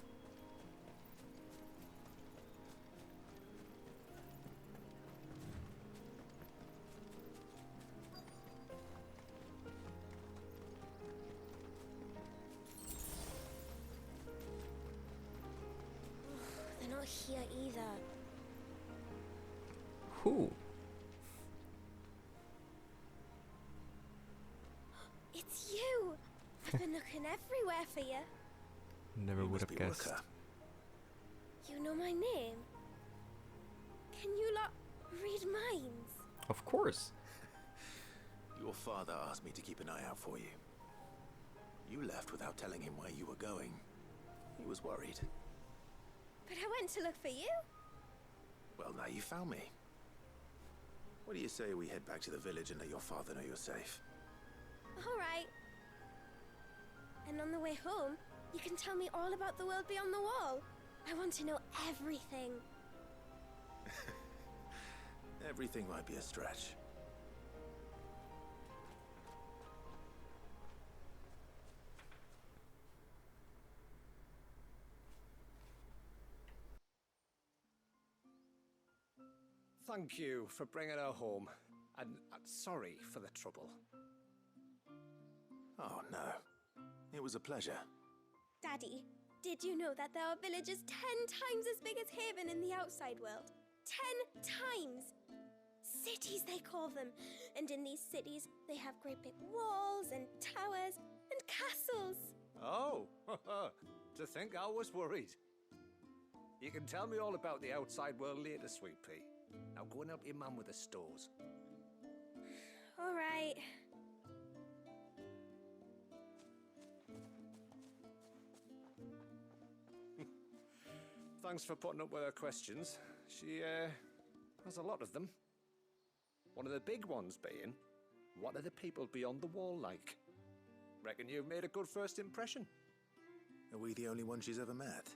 They're not here either. Who? It's you! I've been looking everywhere for you. Never would have guessed. You know my name? Can you lot read minds? Of course. Your father asked me to keep an eye out for you. You left without telling him where you were going. He was worried. But I went to look for you. Well, now you found me. What do you say we head back to the village and let your father know you're safe? All right. And on the way home, you can tell me all about the world beyond the wall. I want to know everything. Everything might be a stretch. Thank you for bringing her home. And sorry for the trouble. Oh, no. It was a pleasure. Daddy, did you know that there are villages 10 times as big as Haven in the outside world? 10 times! Cities, they call them. And in these cities, they have great big walls and towers and castles. Oh, to think I was worried. You can tell me all about the outside world later, Sweet Pea. Now go and help your mum with the stores. All right. Thanks for putting up with her questions. She, has a lot of them. One of the big ones being, what are the people beyond the wall like? Reckon you've made a good first impression. Are we the only ones she's ever met?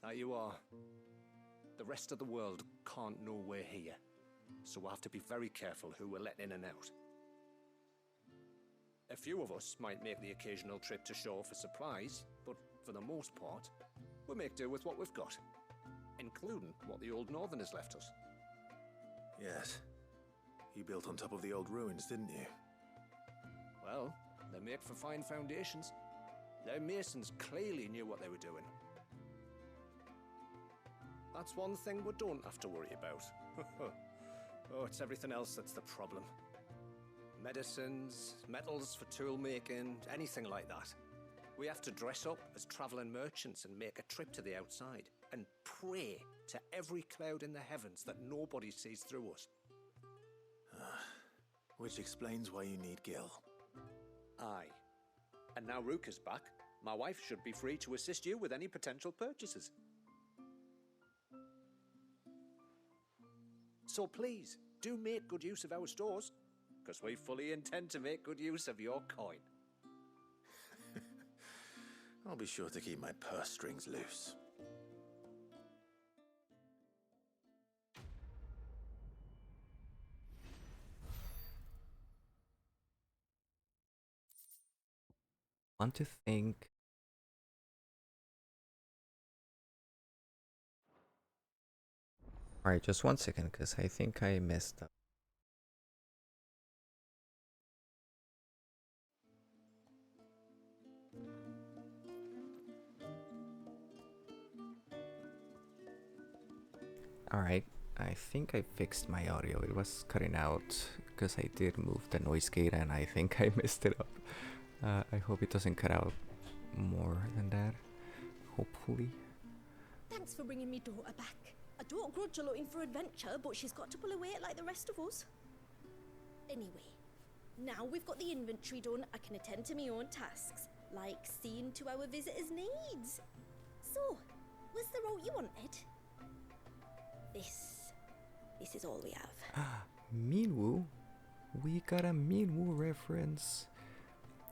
Now you are. The rest of the world can't know we're here, so we'll have to be very careful who we're letting in and out. A few of us might make the occasional trip to shore for supplies, but for the most part, we'll make do with what we've got, including what the old Northerners left us. Yes. You built on top of the old ruins, didn't you? Well, they're made for fine foundations. Their masons clearly knew what they were doing. That's one thing we don't have to worry about. Oh, it's everything else that's the problem. Medicines, metals for tool making, anything like that. We have to dress up as traveling merchants and make a trip to the outside and pray to every cloud in the heavens that nobody sees through us. Which explains why you need Gil. Aye. And now Ruka's back, my wife should be free to assist you with any potential purchases. So please, do make good use of our stores, because we fully intend to make good use of your coin. I'll be sure to keep my purse strings loose. Want to think. Alright, just 1 second, because I think I messed up. Alright, I think I fixed my audio. It was cutting out because I did move the noise gate and I think I messed it up. I hope it doesn't cut out more than that. Hopefully. Thanks for bringing me daughter back. I don't grudge her looking for adventure, but she's got to pull her weight like the rest of us. Anyway, now we've got the inventory done, I can attend to my own tasks, like seeing to our visitors' needs. So, was the route you wanted? This is all we have. Minwu? We got a Minwu reference.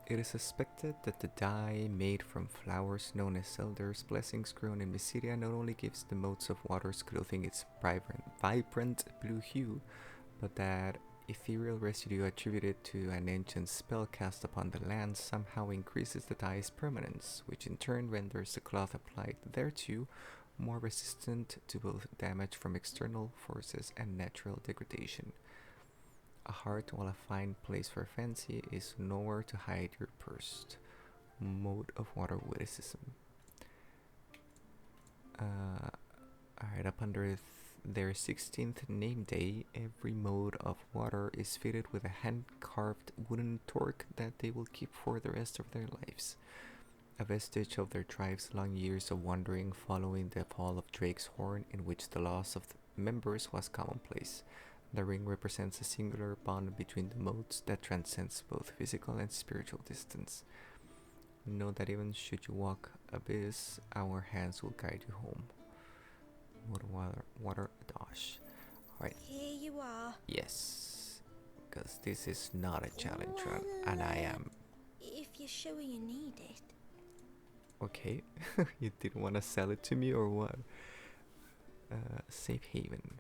It is suspected that the dye made from flowers known as elders' blessings grown in Mysidia not only gives the motes of water's clothing its vibrant blue hue, but that ethereal residue attributed to an ancient spell cast upon the land somehow increases the dye's permanence, which in turn renders the cloth applied thereto more resistant to both damage from external forces and natural degradation. A heart, while a fine place for fancy, is nowhere to hide your purse. Mode of water witticism. Alright, up under their 16th name day, every mode of water is fitted with a hand-carved wooden torque that they will keep for the rest of their lives. A vestige of their tribe's long years of wandering following the fall of Drake's Horn, in which the loss of the members was commonplace. The ring represents a singular bond between the modes that transcends both physical and spiritual distance. Know that even should you walk abyss, our hands will guide you home. Water dash. Alright. Here you are. Yes. Because this is not a challenge run, and I am. If you're sure you need it. Okay. You didn't want to sell it to me or what? Safe haven.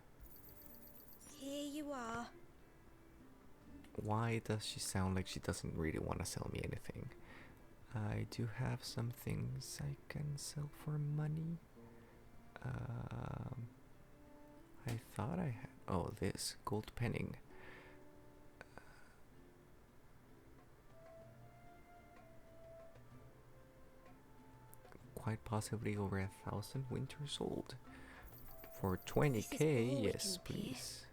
Here you are. Why does she sound like she doesn't really want to sell me anything? I do have some things I can sell for money. I thought I had. Oh, this gold penning. Quite possibly over 1,000 winters old. For 20k, yes, please.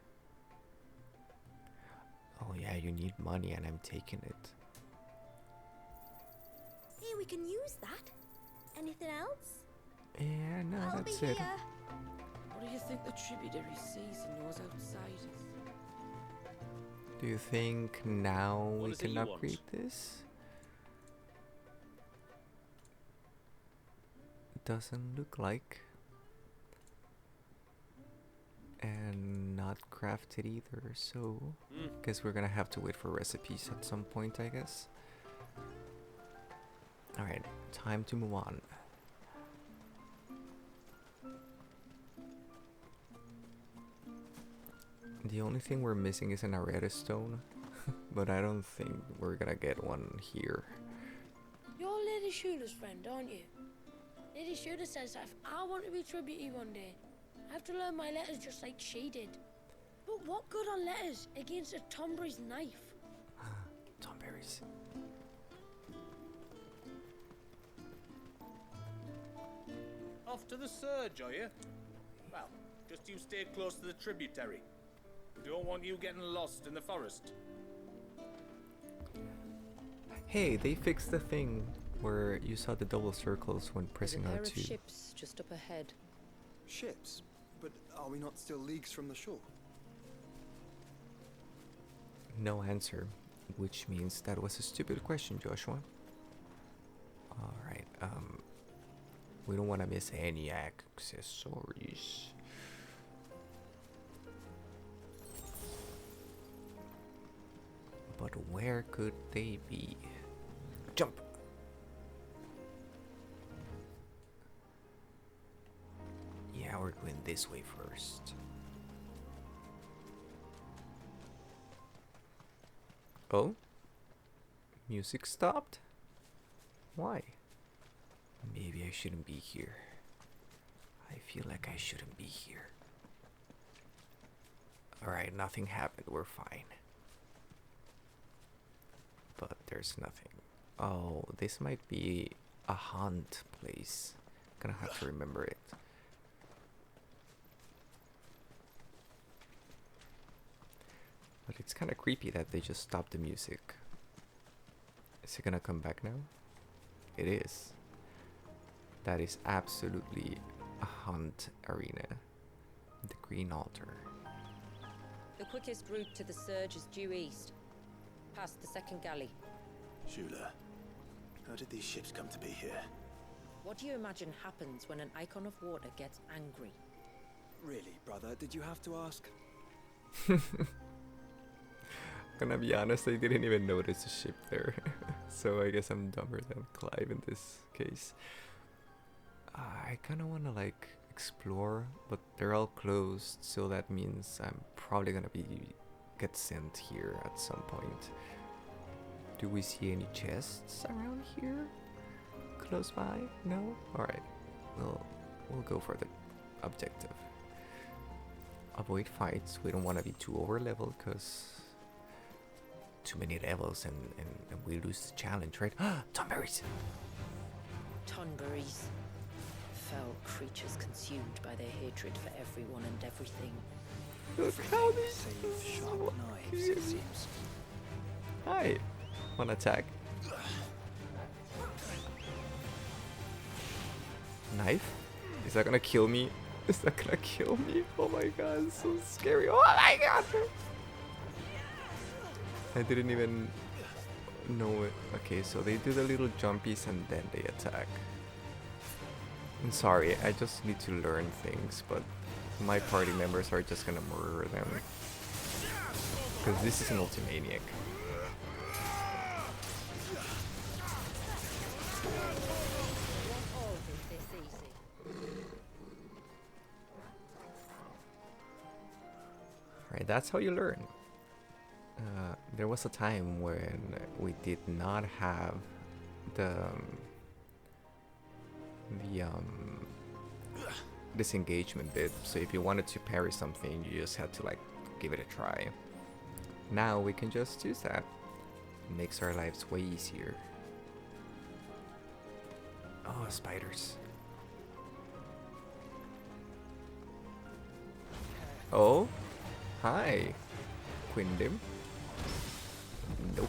Oh yeah, you need money and I'm taking it. Hey, we can use that. Anything else? Yeah, no, I'll that's be it. Here. What do you think the tributary sees and knows outsiders? Do you think now What we is it can you upgrade want? this? Doesn't look like. And not crafted either, so guess we're gonna have to wait for recipes at some point, I guess. Alright, time to move on. The only thing we're missing is an Areta stone, but I don't think we're gonna get one here. You're Lady Shula's friend, aren't you? Lady Shula says that if I want to be tributary one day, I have to learn my letters just like she did. But what good are letters against a Tomberry's knife? Tomberry's. Off to the surge, are you? Well, just you stay close to the tributary. We don't want you getting lost in the forest. Hey, they fixed the thing where you saw the double circles when pressing There's a pair R2. of ships just up ahead. Ships? But are we not still leagues from the shore? No answer, which means that was a stupid question, Joshua. Alright, we don't want to miss any accessories. But where could they be? Jump! Yeah, we're going this way first. Oh? Music stopped? Why? Maybe I shouldn't be here. I feel like I shouldn't be here. Alright, nothing happened. We're fine. But there's nothing. Oh, this might be a hunt place. Gonna have to remember it. But it's kind of creepy that they just stopped the music. Is it gonna come back now? It is. That is absolutely a hunt arena. The Green Altar. The quickest route to the surge is due east, past the second galley. Shula, how did these ships come to be here? What do you imagine happens when an icon of water gets angry? Really, brother, did you have to ask? Gonna be honest, I didn't even notice a ship there. So I guess I'm dumber than Clive in this case. I kinda wanna like explore, but they're all closed, so that means I'm probably gonna get sent here at some point. Do we see any chests around here? Close by? No? Alright. We'll go for the objective. Avoid fights. We don't want to be too over leveled because too many levels and we lose the challenge, right? Tonberries! Tonberries. Foul creatures consumed by their hatred for everyone and everything. Look how they save sharp knives, it seems. Hi! One attack. Knife? Is that gonna kill me? Is that gonna kill me? Oh my god, it's so scary. Oh my god! I didn't even know it. Okay, so they do the little jumpies and then they attack. I'm sorry, I just need to learn things, but my party members are just gonna murder them. Because this is an Ultimaniac. Right, that's how you learn. There was a time when we did not have the disengagement bit, so if you wanted to parry something, you just had to like give it a try. Now we can just use that. It makes our lives way easier. Oh, spiders. Oh, hi, Quindim. Nope.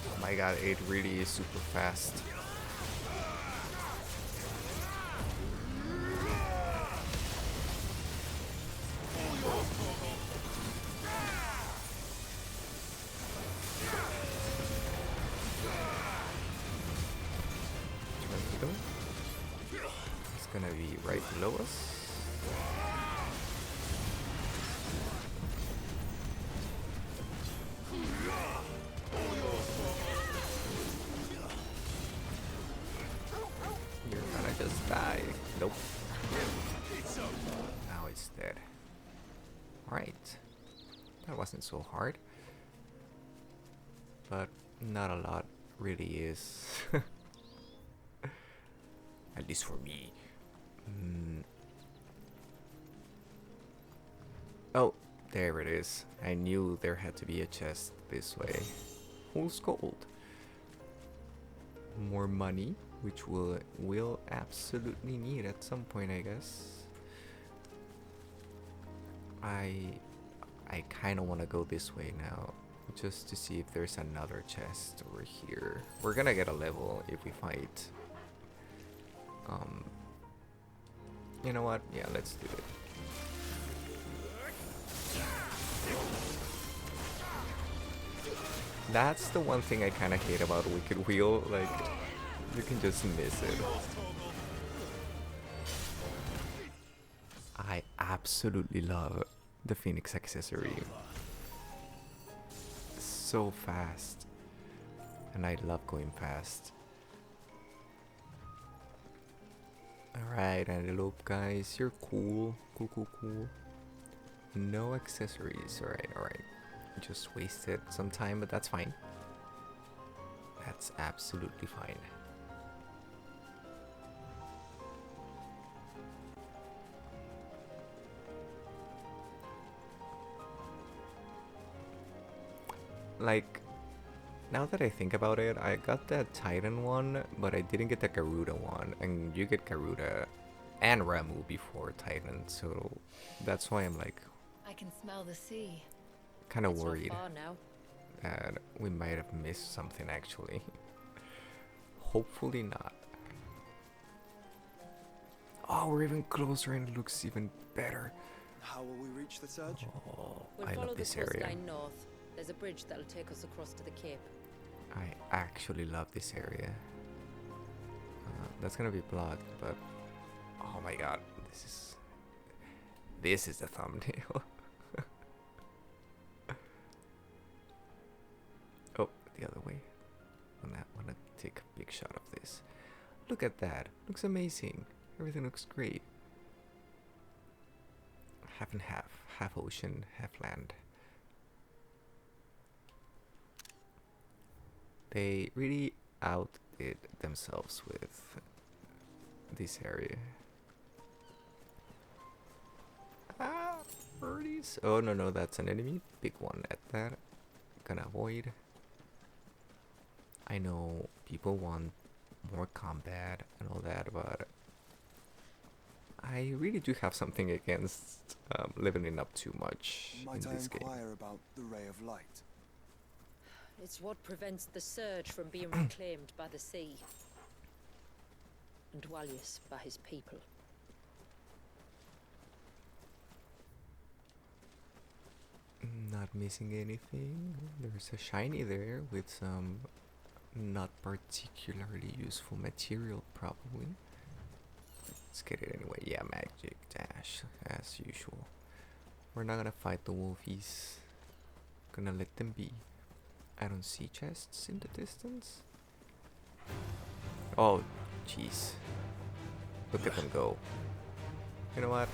Oh my god, it really is super fast. It's gonna be right below us. You're gonna just die. Nope. Now it's dead. Alright. That wasn't so hard. But not a lot really is. At least for me. Oh, there it is. I knew there had to be a chest this way. Who's gold? More money, which we'll absolutely need at some point, I guess. I kind of want to go this way now, just to see if there's another chest over here. We're gonna get a level if we fight. You know what? Yeah, let's do it. That's the one thing I kind of hate about Wicked Wheel, like, you can just miss it. I absolutely love the Phoenix accessory. So fast. And I love going fast. Alright, Antelope guys, you're cool. Cool. No accessories. Alright. Just wasted some time, but that's fine. That's absolutely fine. Like, now that I think about it, I got the Titan one, but I didn't get the Garuda one, and you get Garuda and Ramu before Titan, so that's why I'm like, I can smell the sea. kind of worried Not far now. that we might have missed something actually. Hopefully not. Oh, we're even closer and it looks even better. How will we reach the surge? Oh, We'll I follow love the this area. coastline north. There's a bridge that'll take us across to the cape. I actually love this area. That's gonna be blocked, but oh my god, this is the thumbnail. Oh, the other way. Wanna take a big shot of this. Look at that. Looks amazing. Everything looks great. Half and half ocean, half land. They really outdid themselves with this area. Ah, birdies. Oh, no, that's an enemy. Big one at that. Gonna avoid. I know people want more combat and all that, but I really do have something against leveling up too much Might in I this game. inquire about the ray of light? It's what prevents the surge from being reclaimed by the sea. And Dwalius by his people. Not missing anything. There's a shiny there with some not particularly useful material, probably. Let's get it anyway. Yeah, magic dash, as usual. We're not gonna fight the wolfies. Gonna let them be. I don't see chests in the distance. Oh, jeez. Look at them go. You know what?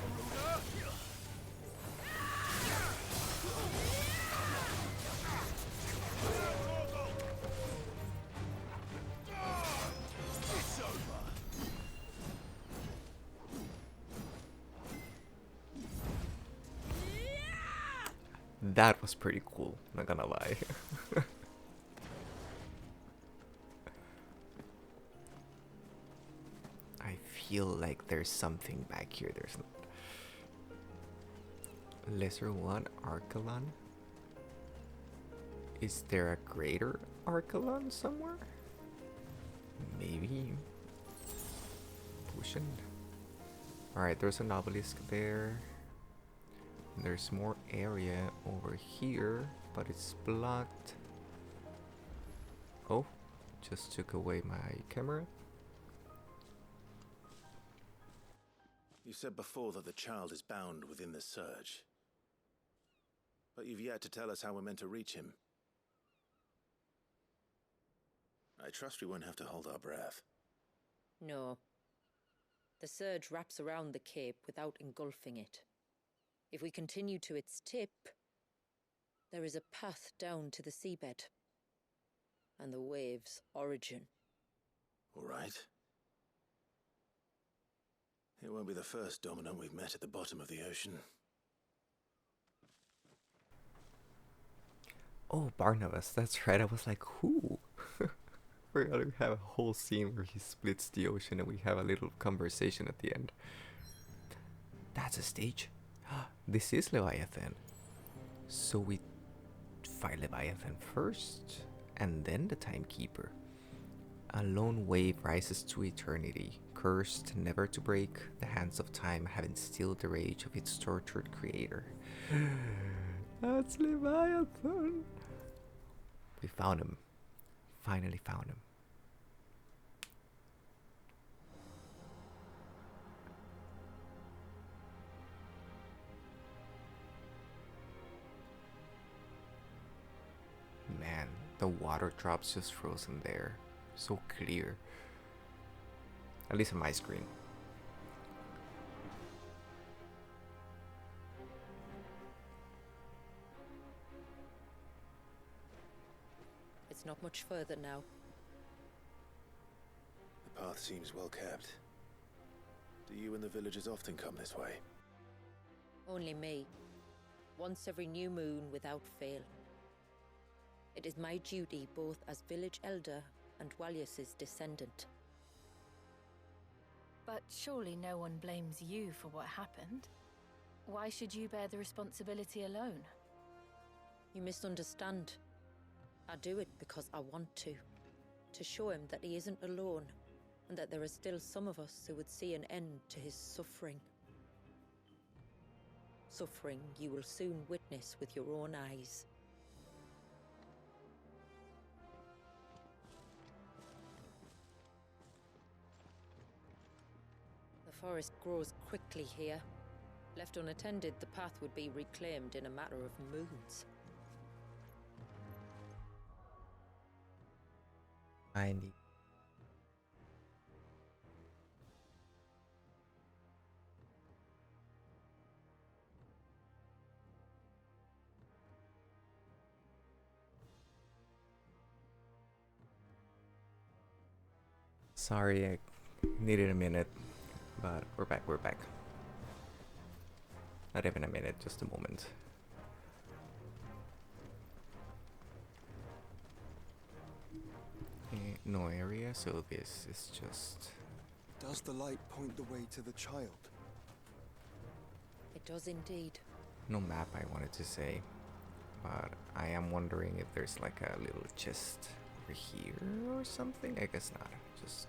That was pretty cool, not gonna lie. I feel like there's something back here. There's not. Lesser one, Archelon. Is there a greater Archelon somewhere? Maybe. Pushing. Alright, there's an obelisk there. There's more area over here, but it's blocked. Oh, just took away my camera. You said before that the child is bound within the surge. But you've yet to tell us how we're meant to reach him. I trust we won't have to hold our breath. No. The surge wraps around the cape without engulfing it. If we continue to its tip, there is a path down to the seabed and the wave's origin. All right. It won't be the first dominant we've met at the bottom of the ocean. Oh, Barnabas, that's right. I was like, who? We're gonna have a whole scene where he splits the ocean and we have a little conversation at the end. That's a stage. This is Leviathan. So we fight Leviathan first, and then the Timekeeper. A lone wave rises to eternity, cursed never to break, the hands of time having stilled the rage of its tortured creator. That's Leviathan. We found him. Finally found him. Man, the water drops just frozen there. So clear. At least on my screen. It's not much further now. The path seems well kept. Do you and the villagers often come this way? Only me. Once every new moon without fail. It is my duty both as village elder and Walius's descendant. But surely no one blames you for what happened. Why should you bear the responsibility alone? You misunderstand. I do it because I want to. To show him that he isn't alone, and that there are still some of us who would see an end to his suffering. Suffering you will soon witness with your own eyes. The forest grows quickly here. Left unattended, the path would be reclaimed in a matter of moons. I need. Sorry, I needed a minute, but we're back. Not even a minute, just a moment. No area, so this is just... Does the light point the way to the child? It does indeed. No map, I wanted to say, but I am wondering if there's like a little chest over here or something. I guess not. Just...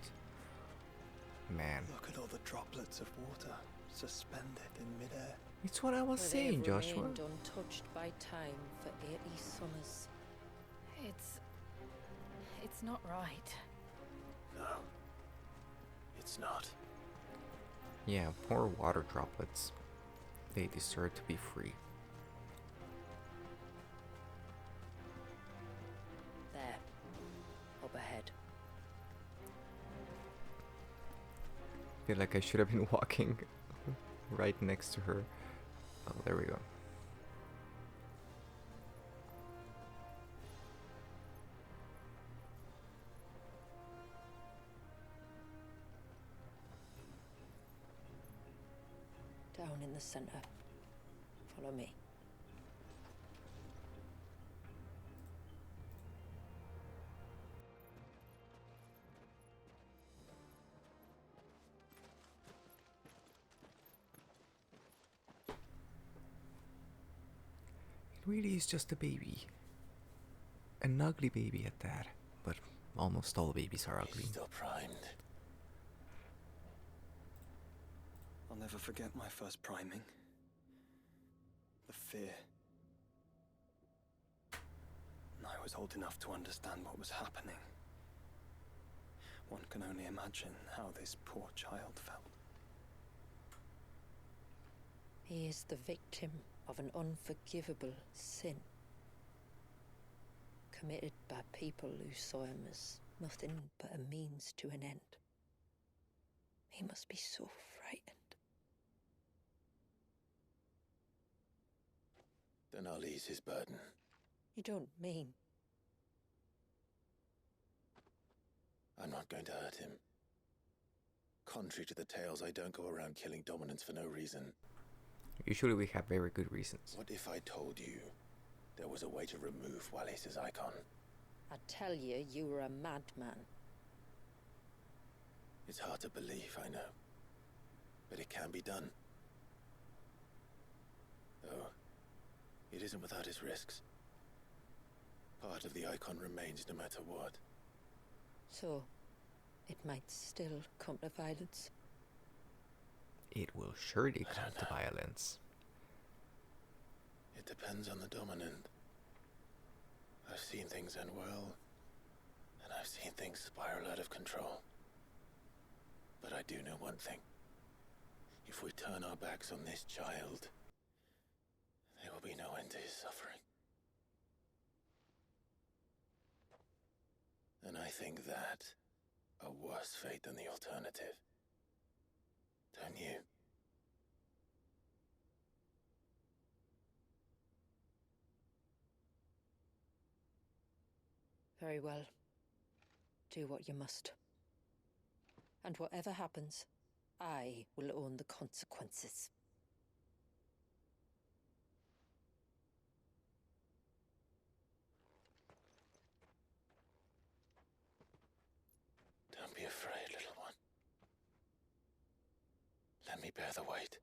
Man. Look at all the droplets of water suspended in midair. It's what I was saying, Joshua. Remained untouched by time for 80 summers. It's not right. No. It's not. Yeah, poor water droplets. They deserve to be free. There. Up ahead. I feel like I should have been walking right next to her. Oh, there we go. Down in the center. Follow me. It really is just a baby. An ugly baby at that. But almost all babies are ugly. He's still primed. I'll never forget my first priming. The fear. I was old enough to understand what was happening. One can only imagine how this poor child felt. He is the victim of an unforgivable sin. Committed by people who saw him as nothing but a means to an end. He must be so frightened. Then I'll ease his burden. You don't mean? I'm not going to hurt him. Contrary to the tales, I don't go around killing dominants for no reason. Usually we have very good reasons. What if I told you there was a way to remove Walius's icon? I tell you, you were a madman. It's hard to believe, I know. But it can be done. Though, it isn't without its risks. Part of the icon remains no matter what. So, it might still come to violence. It will surely come to violence. It depends on the dominant. I've seen things end well, and I've seen things spiral out of control. But I do know one thing. If we turn our backs on this child, there will be no end to his suffering. And I think that a worse fate than the alternative. Don't you? Very well. Do what you must. And whatever happens, I will own the consequences. Don't be afraid, little one. Let me bear the weight.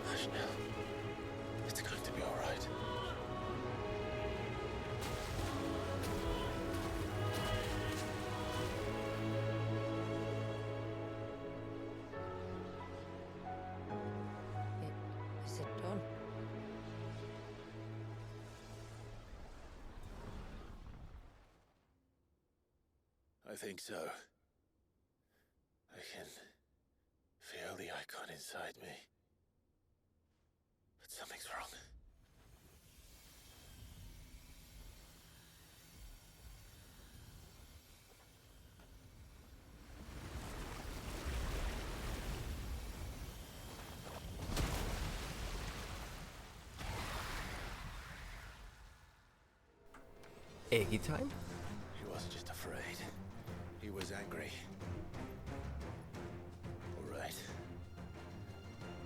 Hush now. It's going to be all right. Is it done? I think so. I can feel the icon inside me. But something's wrong. Eggy time? He wasn't just afraid. He was angry. All right.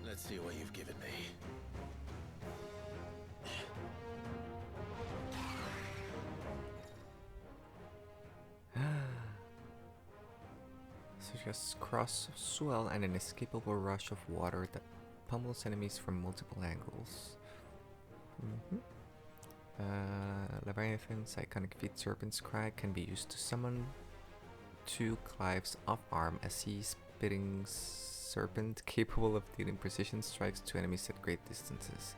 Let's see what you've given me. Such as cross swell and an inescapable rush of water that pummels enemies from multiple angles. Leviathan's iconic feat Serpent's Cry can be used to summon 2 Clive's off-arm, a sea-spitting serpent capable of dealing precision strikes to enemies at great distances.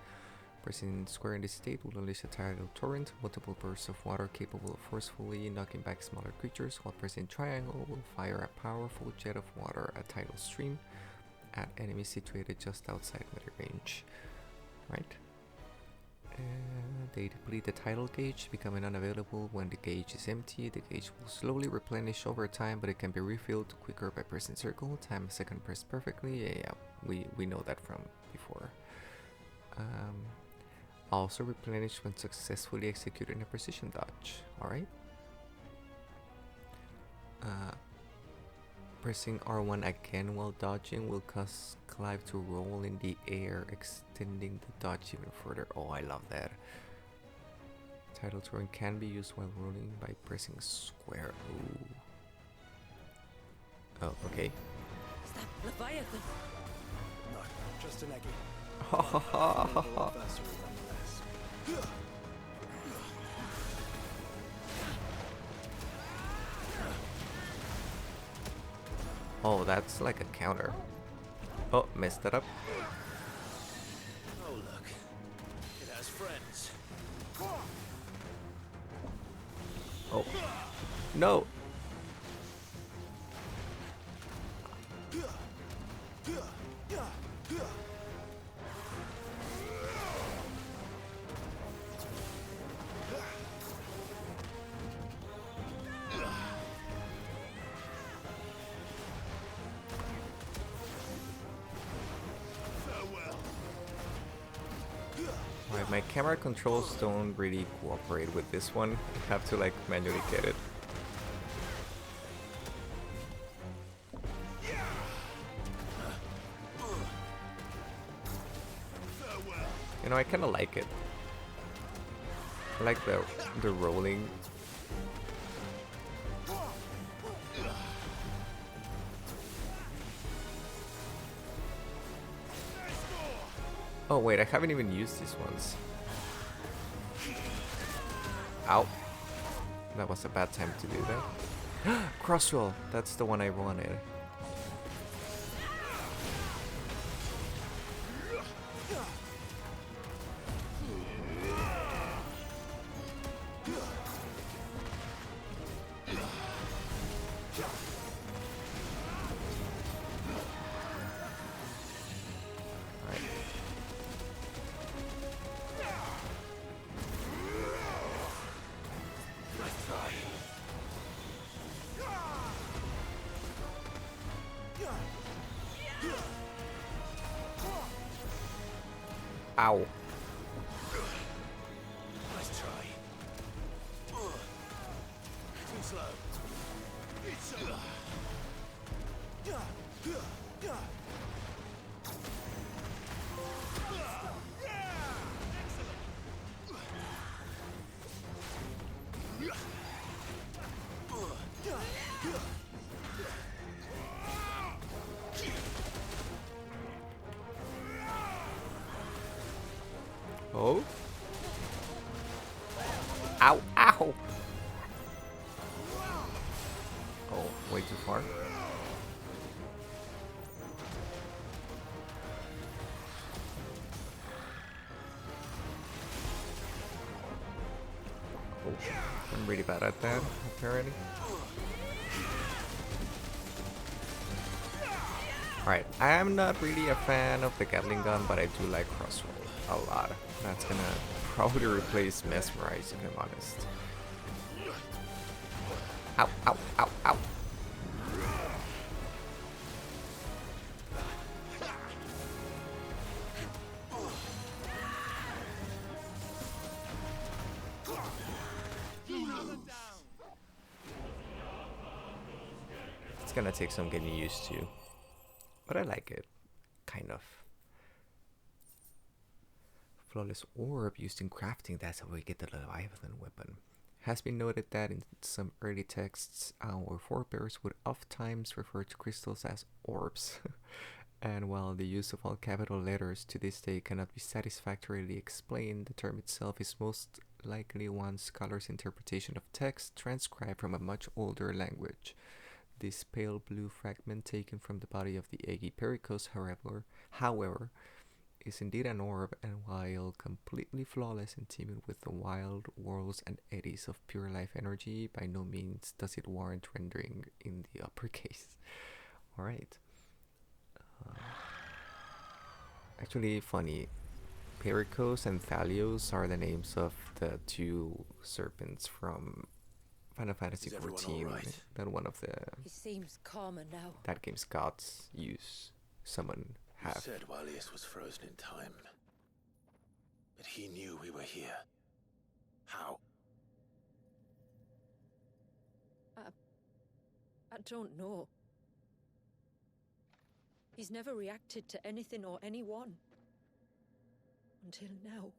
Pressing square in this state will unleash a tidal torrent, multiple bursts of water capable of forcefully knocking back smaller creatures, while pressing triangle will fire a powerful jet of water, a tidal stream, at enemies situated just outside melee range. Right? They deplete the tidal gauge, becoming unavailable when the gauge is empty. The gauge will slowly replenish over time, but it can be refilled quicker by pressing circle. Time a second pressed perfectly. Yeah, we know that from before. Also replenish when successfully executing a precision dodge. Alright. Pressing R1 again while dodging will cause Clive to roll in the air, extending the dodge even further. Oh, I love that. Tidal torrent can be used while rolling by pressing square. Ooh. Oh, okay. Is that Leviathan? No, just an eggy. Ha ha ha ha ha. Oh, that's like a counter. Oh, messed it up. Oh, look. It has friends. Oh. No! Farewell. Alright, my camera controls don't really cooperate with this one. I have to like manually get it. You know, I kinda like it. I like the rolling. Oh wait, I haven't even used these ones. Ow. That was a bad time to do that. Crossroll, that's the one I wanted. Ow. Nice try. Too slow. Oh. Ow, ow. Oh, way too far. Oh, I'm really bad at that, apparently. Alright, I am not really a fan of the Gatling gun, but I do like Crossroll a lot. That's gonna probably replace Mesmerize, if I'm honest. Ow, ow, ow, ow. It's gonna take some getting used to, but I like it, kind of. Flawless orb used in crafting, that's how we get the Leviathan weapon. Has been noted that in some early texts, our forebears would oftentimes refer to crystals as orbs. And while the use of all capital letters to this day cannot be satisfactorily explained, the term itself is most likely one scholar's interpretation of text transcribed from a much older language. This pale blue fragment taken from the body of the Aegis Pericos, however, is indeed an orb, and while completely flawless and teeming with the wild whirls and eddies of pure life energy, by no means does it warrant rendering in the uppercase. Alright. Actually, funny. Pericos and Thalios are the names of the two serpents from Final Fantasy XIV. Right? That one of the... He seems calmer now. That game's gods use, summon, have. You said Walius was frozen in time. But he knew we were here. How? I don't know. He's never reacted to anything or anyone. Until now.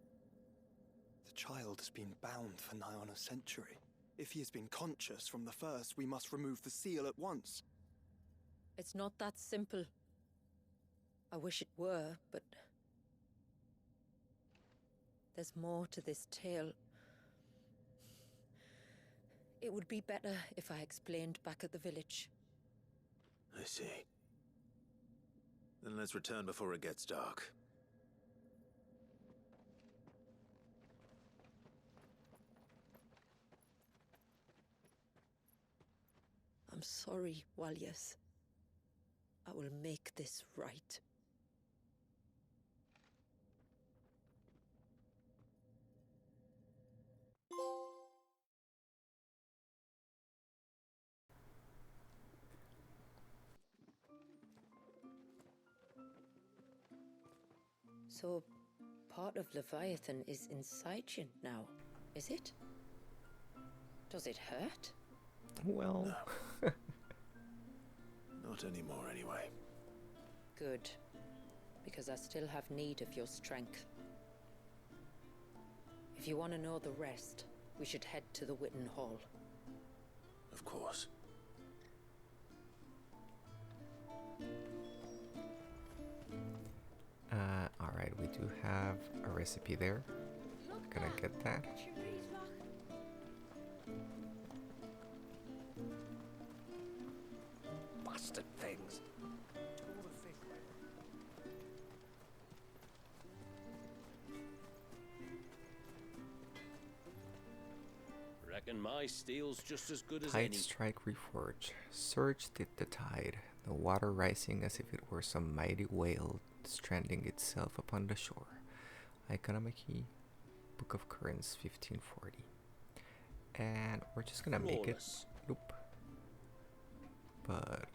The child has been bound for nigh on a century. If he has been conscious from the first, we must remove the seal at once. It's not that simple. I wish it were, but... there's more to this tale. It would be better if I explained back at the village. I see. Then let's return before it gets dark. I'm sorry, Walius. I will make this right. So, part of Leviathan is inside you now, is it? Does it hurt? Well... No. Not anymore, anyway. Good. Because I still have need of your strength. If you want to know the rest, we should head to the Witten Hall. Of course. Alright, we do have a recipe there. Gonna get that. Bastard things. Reckon my steel's just as good as Tide any. strike reforge. Surge did the tide, the water rising as if it were some mighty whale stranding itself upon the shore. Economy, Book of Currents, 1540. And we're just gonna make it. Nope. But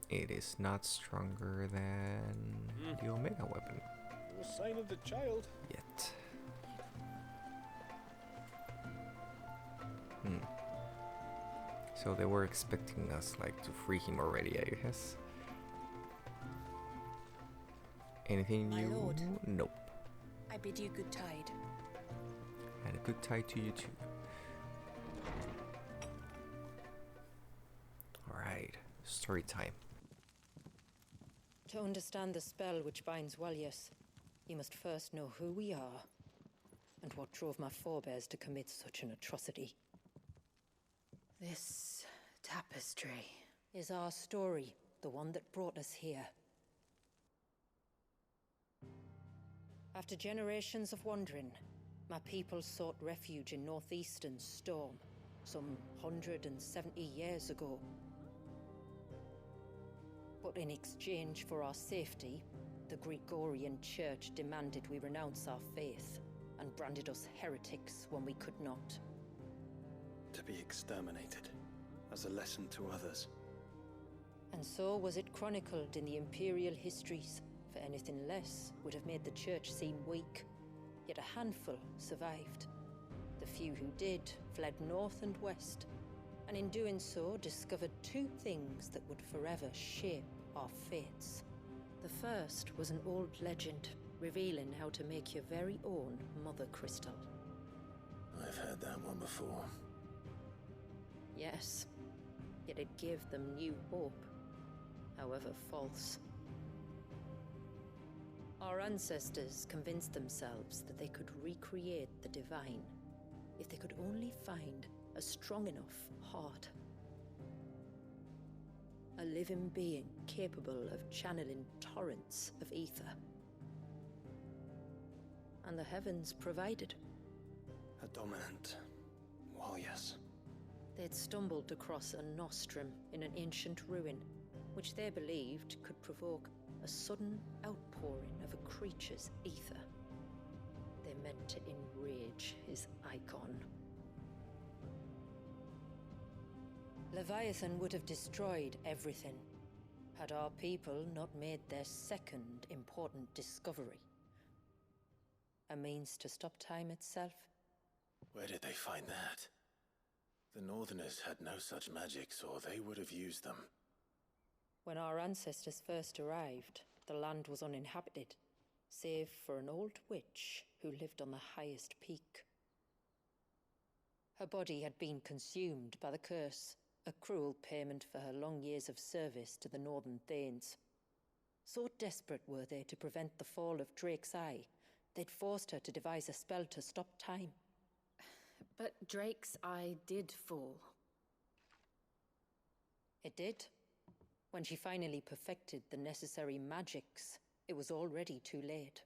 it is not stronger than the Omega weapon. No sign of the child. Yet. So they were expecting us, like, to free him already, I guess. Anything My new? lord. Nope. I bid you good tide. And a good tide to you too. Alright, story time. To understand the spell which binds Walyas, you must first know who we are, and what drove my forebears to commit such an atrocity. This tapestry is our story, the one that brought us here. After generations of wandering, my people sought refuge in northeastern Storm, some 170 years ago. But in exchange for our safety, the Gregorian Church demanded we renounce our faith, and branded us heretics when we could not. To be exterminated, as a lesson to others. And so was it chronicled in the imperial histories, for anything less would have made the church seem weak. Yet a handful survived. The few who did fled north and west, and in doing so discovered two things that would forever shape our fates. The first was an old legend, revealing how to make your very own mother crystal. I've heard that one before. Yes, yet it gave them new hope, however false. Our ancestors convinced themselves that they could recreate the divine if they could only find a strong enough heart. A living being capable of channeling torrents of ether. And the heavens provided. A dominant Walyas. They'd stumbled across a nostrum in an ancient ruin, which they believed could provoke a sudden outpouring of a creature's ether. They meant to enrage his icon. Leviathan would have destroyed everything, had our people not made their second important discovery. A means to stop time itself. Where did they find that? The Northerners had no such magics, or they would have used them. When our ancestors first arrived, the land was uninhabited, save for an old witch who lived on the highest peak. Her body had been consumed by the curse, a cruel payment for her long years of service to the Northern Thanes. So desperate were they to prevent the fall of Drake's Eye, they'd forced her to devise a spell to stop time. But Drake's Eye did fall. It did. When she finally perfected the necessary magics, it was already too late.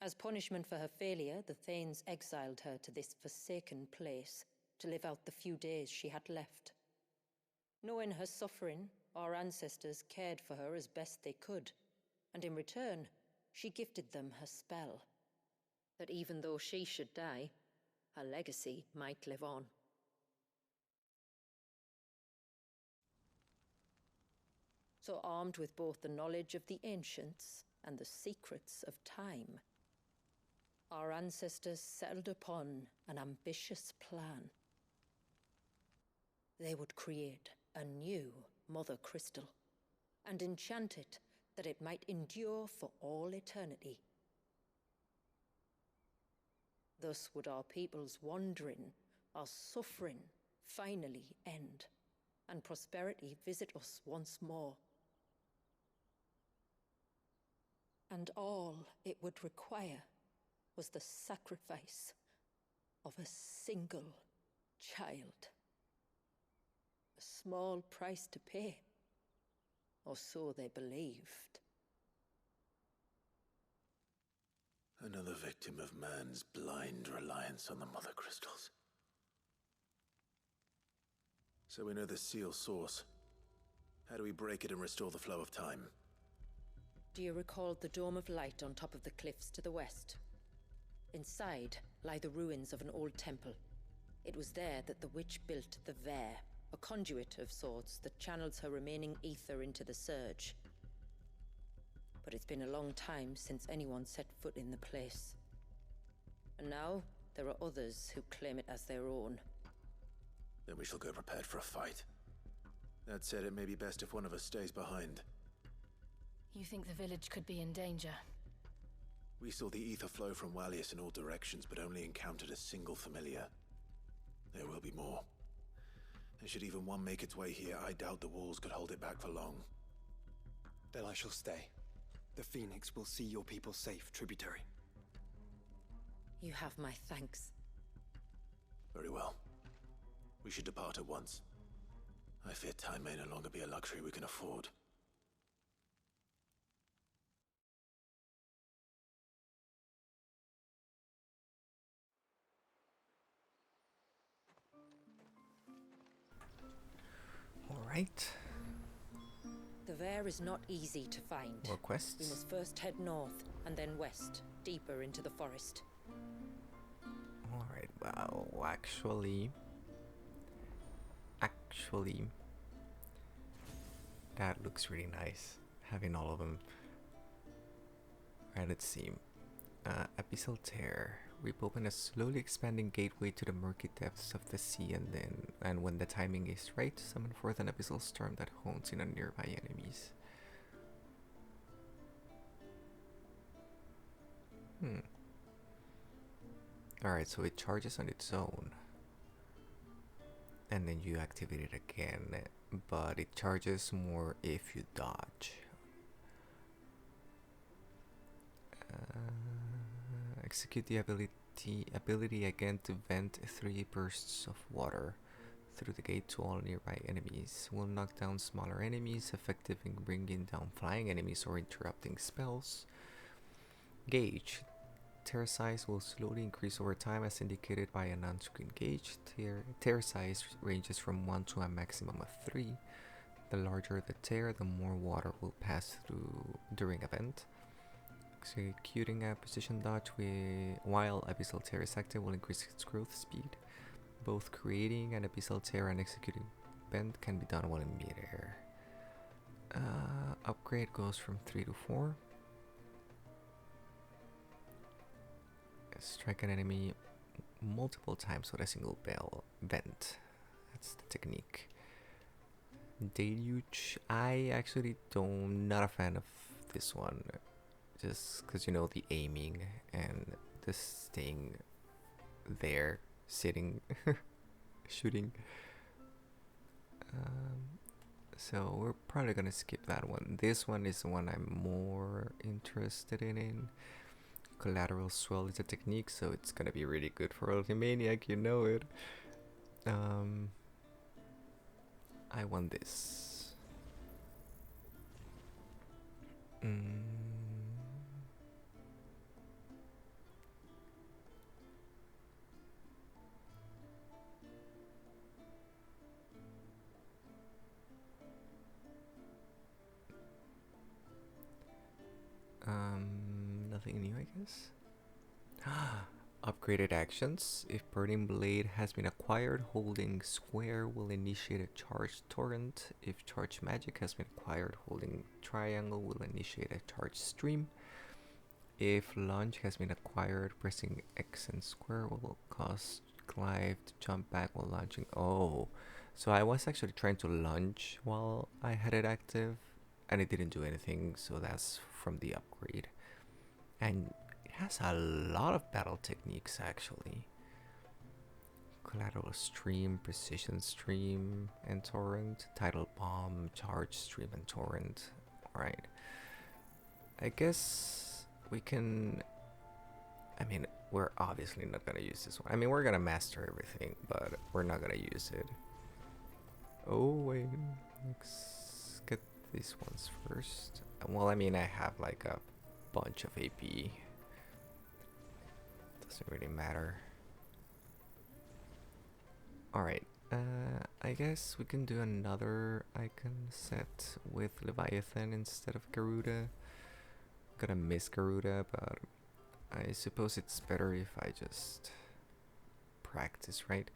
As punishment for her failure, the Thanes exiled her to this forsaken place to live out the few days she had left. Knowing her suffering, our ancestors cared for her as best they could, and in return, she gifted them her spell. That even though she should die, her legacy might live on. So armed with both the knowledge of the ancients and the secrets of time, our ancestors settled upon an ambitious plan. They would create a new Mother Crystal and enchant it that it might endure for all eternity. Thus would our people's wandering, our suffering, finally end, and prosperity visit us once more. And all it would require was the sacrifice of a single child. A small price to pay, or so they believed. Another victim of man's blind reliance on the Mother Crystals. So we know the seal source. How do we break it and restore the flow of time? Do you recall the Dome of Light on top of the cliffs to the west? Inside lie the ruins of an old temple. It was there that the witch built the Vare, a conduit of sorts that channels her remaining ether into the Surge. But it's been a long time since anyone set foot in the place. And now, there are others who claim it as their own. Then we shall go prepared for a fight. That said, it may be best if one of us stays behind. You think the village could be in danger? We saw the ether flow from Wallius in all directions, but only encountered a single familiar. There will be more. And should even one make its way here, I doubt the walls could hold it back for long. Then I shall stay. The Phoenix will see your people safe, tributary. You have my thanks. Very well. We should depart at once. I fear time may no longer be a luxury we can afford. Alright. The Vare is not easy to find. More quests? We must first head north, and then west, deeper into the forest. Alright, well, actually, that looks really nice, having all of them. Alright, let's see. Abyssal Tear. Rip open a slowly expanding gateway to the murky depths of the sea, and when the timing is right, summon forth an abyssal storm that hones in on nearby enemies. Alright, so it charges on its own. And then you activate it again, but it charges more if you dodge. Execute the ability again to vent 3 bursts of water through the gate to all nearby enemies. Will knock down smaller enemies, effective in bringing down flying enemies or interrupting spells. Gauge. Tear size will slowly increase over time as indicated by an on-screen gauge. Tear size ranges from 1 to a maximum of 3. The larger the tear, the more water will pass through during event. Executing a precision dodge while Abyssal Tear is active will increase its growth speed. Both creating an Abyssal Tear and executing bend can be done while in midair. Upgrade goes from 3 to 4. Strike an enemy multiple times with a single bend. That's the technique. Deluge. I actually not a fan of this one. Just because, you know, the aiming and the staying there, sitting, shooting. So we're probably gonna skip that one. This one is the one I'm more interested in. Collateral Swell is a technique, so it's gonna be really good for Ultimaniac, you know it. I want this. Nothing new, I guess. Upgraded actions. If Burning Blade has been acquired, holding square will initiate a charged torrent. If Charged Magic has been acquired, holding triangle will initiate a charged stream. If launch has been acquired, pressing X and square will cause Clive to jump back while launching. Oh, so I was actually trying to launch while I had it active, and it didn't do anything, so that's from the upgrade. And it has a lot of battle techniques actually. Collateral stream, precision stream, and torrent, tidal bomb, charge stream, and torrent. Alright. I guess we can. I mean, we're obviously not gonna use this one. I mean, we're gonna master everything, but we're not gonna use it. Oh, wait. Let's get these ones first. Well, I mean, I have like a bunch of AP. Doesn't really matter. Alright, I guess we can do another icon set with Leviathan instead of Garuda. I'm gonna miss Garuda, but I suppose it's better if I just practice, right?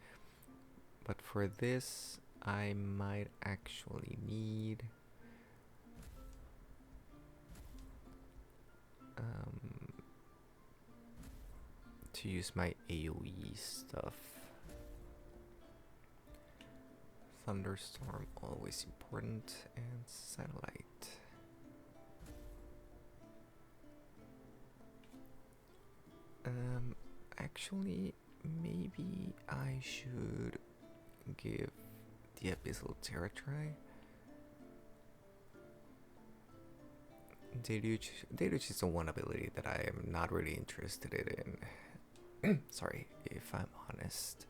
But for this, I might actually need to use my AoE stuff. Thunderstorm, always important, and satellite. Actually, maybe I should give the Abyssal Terra try. Deluge is the one ability that I am not really interested in. Sorry, if I'm honest.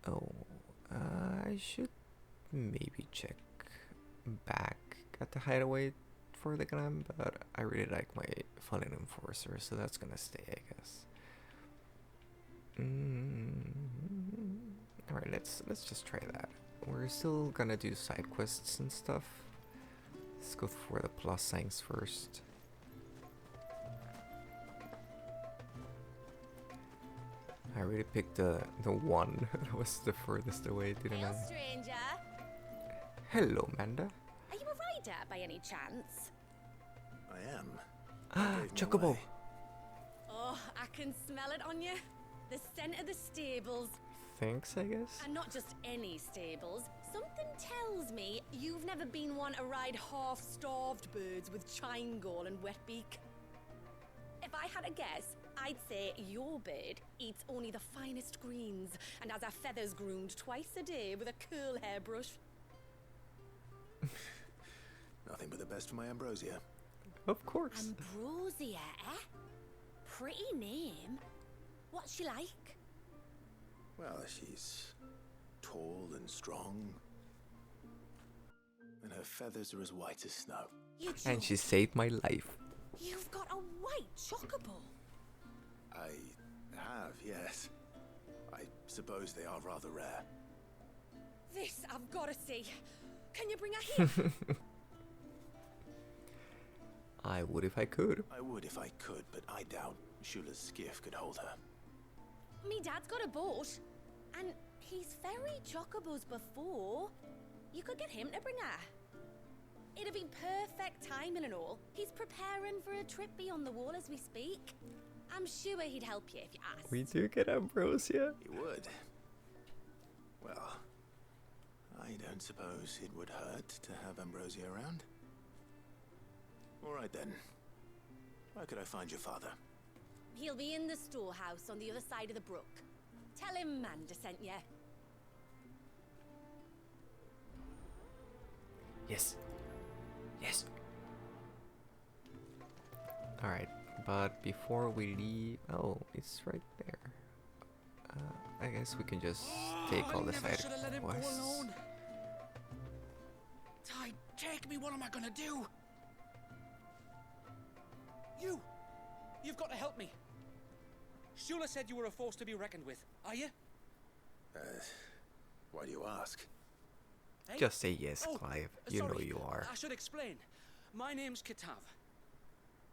Oh, I should maybe check back at the hideaway for the glam, but I really like my Fallen Enforcer, so that's gonna stay, I guess. Alright, let's just try that. We're still gonna do side quests and stuff. Let's go for the plus signs first. I really picked the one that was the furthest away, didn't I? Stranger. Hello, Manda. Are you a rider by any chance? I am. Chocobo. Oh, I can smell it on you. The scent of the stables. Thanks, I guess. And not just any stables. Something tells me you've never been one to ride half-starved birds with chine gall and wet beak. If I had a guess, I'd say your bird eats only the finest greens and has her feathers groomed twice a day with a curl hairbrush. Nothing but the best for my Ambrosia. Of course. Ambrosia, eh? Pretty name. What's she like? Well, she's tall and strong. And her feathers are as white as snow. And she saved my life. You've got a white chocobo. I have, yes. I suppose they are rather rare. This I've got to see. Can you bring her here? I would if I could. I would if I could, but I doubt Shula's skiff could hold her. Me dad's got a boat, and he's ferried chocobos before. You could get him to bring her. It'd be perfect timing and all. He's preparing for a trip beyond the wall as we speak. I'm sure he'd help you if you asked. We do get Ambrosia. He would. Well, I don't suppose it would hurt to have Ambrosia around. All right then. Where could I find your father? He'll be in the storehouse on the other side of the brook. Tell him Manda sent you. Yes. Yes. Alright, but before we leave... Oh, it's right there. I guess we can just take all the side quests. Ty, take me, what am I gonna do? You've got to help me. Shula said you were a force to be reckoned with. Are you? Why do you ask? Hey? Just say yes, Clive. You Sorry, know you are. I should explain. My name's Kitav.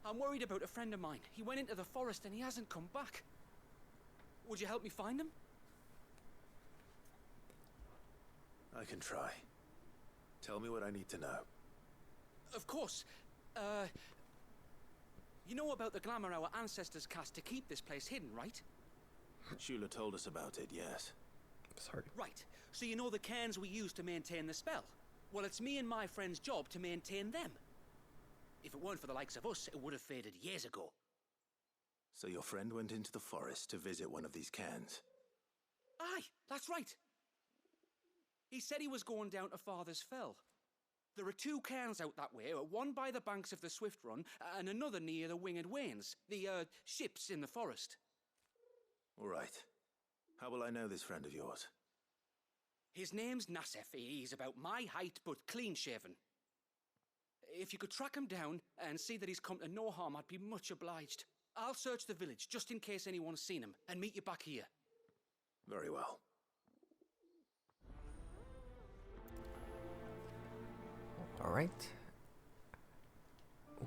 I'm worried about a friend of mine. He went into the forest and he hasn't come back. Would you help me find him? I can try. Tell me what I need to know. Of course. know about the glamour our ancestors cast to keep this place hidden, right? Shula told us about it, yes. Sorry. Right. So you know the cairns we use to maintain the spell? Well, it's me and my friend's job to maintain them. If it weren't for the likes of us, it would have faded years ago. So your friend went into the forest to visit one of these cairns? Aye, that's right. He said he was going down to Father's Fell. There are 2 cairns out that way, one by the banks of the Swift Run, and another near the Winged Wains, the, ships in the forest. All right. How will I know this friend of yours? His name's Nassef. He's about my height, but clean-shaven. If you could track him down and see that he's come to no harm, I'd be much obliged. I'll search the village, just in case anyone's seen him, and meet you back here. Very well. Alright.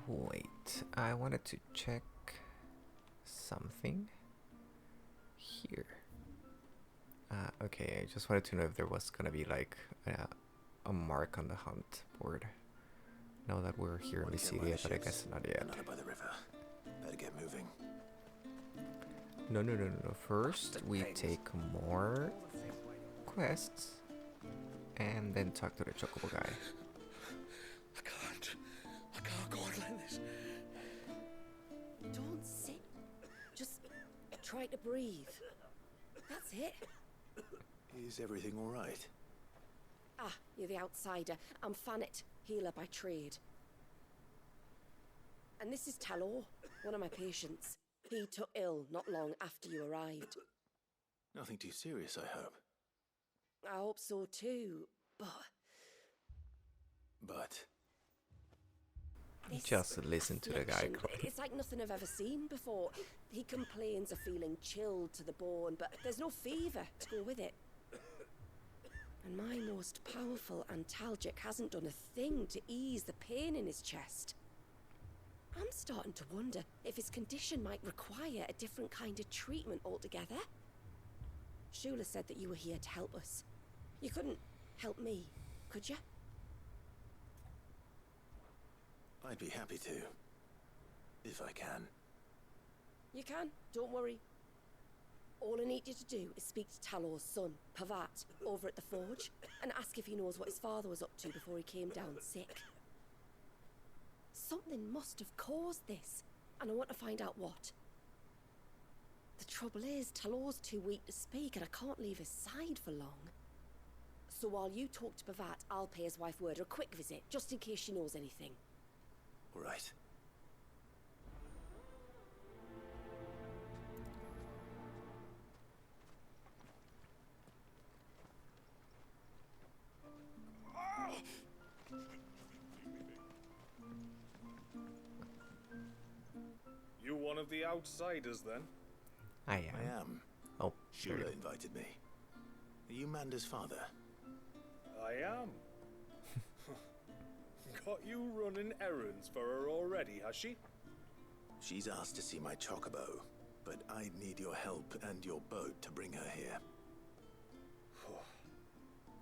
Wait, I wanted to check something here. Okay, I just wanted to know if there was gonna be like a mark on the hunt board. Now that we're here in the city, but I guess not yet. Another by the river. Better get moving. No. First, we take more quests and then talk to the Chocobo guy. I can't go on like this. Don't sit. Just try to breathe. That's it. Is everything all right? Ah, you're the outsider. I'm Fanit, healer by trade. And this is Talor, one of my patients. He took ill not long after you arrived. Nothing too serious, I hope. I hope so too, but... Just listen to the guy. It's like nothing I've ever seen before. He complains of feeling chilled to the bone, but there's no fever to go with it. And my most powerful antalgic hasn't done a thing to ease the pain in his chest. I'm starting to wonder if his condition might require a different kind of treatment altogether. Shula said that you were here to help us. You couldn't help me, could you? I'd be happy to. If I can. You can, don't worry. All I need you to do is speak to Talor's son, Pavat, over at the forge, and ask if he knows what his father was up to before he came down sick. Something must have caused this, and I want to find out what. The trouble is, Talor's too weak to speak, and I can't leave his side for long. So while you talk to Pavat, I'll pay his wife word a quick visit, just in case she knows anything. All right. You one of the outsiders, then? I am. I am. Oh, Shula invited me. Are you Manda's father? I am. Got you running errands for her already, has she? She's asked to see my Chocobo, but I need your help and your boat to bring her here.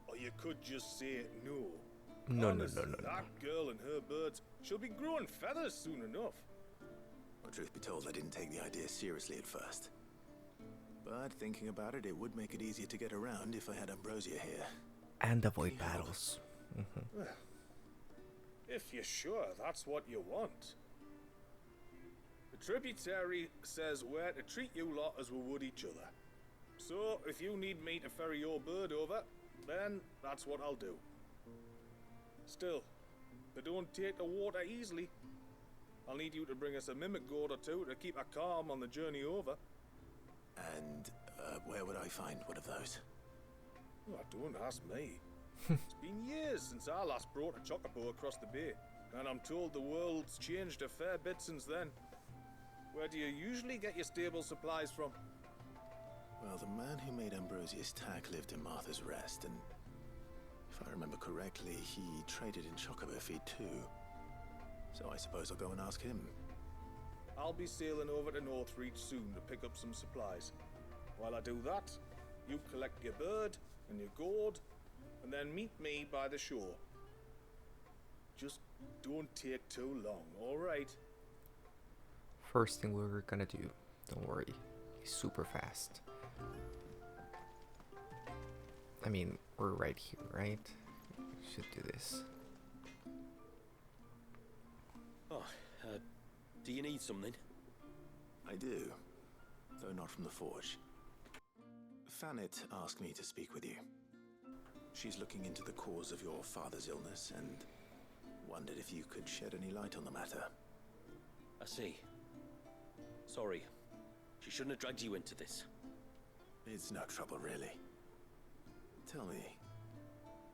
Or you could just say no. No. That girl and her birds, she'll be growing feathers soon enough. Well, truth be told, I didn't take the idea seriously at first. But thinking about it, it would make it easier to get around if I had Ambrosia here. And avoid battles. Well, if you're sure that's what you want. The tributary says we're to treat you lot as we would each other. So, if you need me to ferry your bird over, then that's what I'll do. Still, they don't take the water easily. I'll need you to bring us a mimic gourd or two to keep her calm on the journey over. And where would I find one of those? Oh, don't ask me. It's been years since I last brought a Chocobo across the bay, and I'm told the world's changed a fair bit since then. Where do you usually get your stable supplies from? Well, the man who made Ambrosia's tack lived in Martha's Rest, and if I remember correctly, he traded in Chocobo feed too. So I suppose I'll go and ask him. I'll be sailing over to Northreach soon to pick up some supplies. While I do that, you collect your bird and your gourd, and then meet me by the shore. Just don't take too long, all right? First thing we're gonna do, don't worry, is super fast. I mean, we're right here, right? Should do this. Oh, do you need something? I do, though not from the forge. Fanit asked me to speak with you. She's looking into the cause of your father's illness and wondered if you could shed any light on the matter. I see. Sorry. She shouldn't have dragged you into this. It's no trouble, really. Tell me,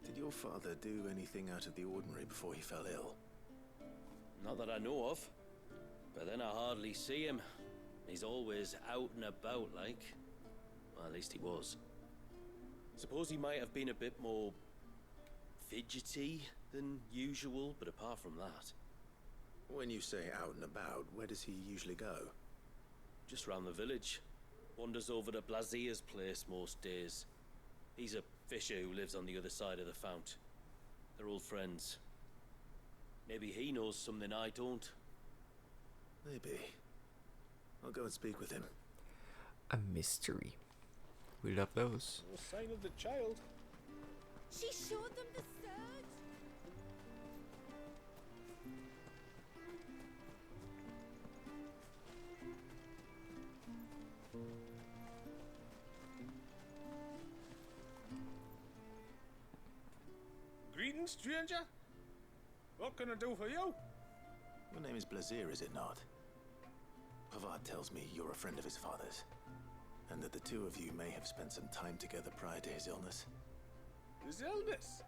did your father do anything out of the ordinary before he fell ill? Not that I know of. But then I hardly see him. He's always out and about, like. Well, at least he was. Suppose he might have been a bit more fidgety than usual, but apart from that... When you say out and about, where does he usually go? Just round the village. Wanders over to Blazier's place most days. He's a fisher who lives on the other side of the fount. They're old friends. Maybe he knows something I don't. Maybe. I'll go and speak with him. A mystery. We love those. No sign of the child. She showed them the surge. Greetings, stranger. What can I do for you? Your name is Blazier, is it not? Pavard tells me you're a friend of his father's, and that the two of you may have spent some time together prior to his illness. His illness?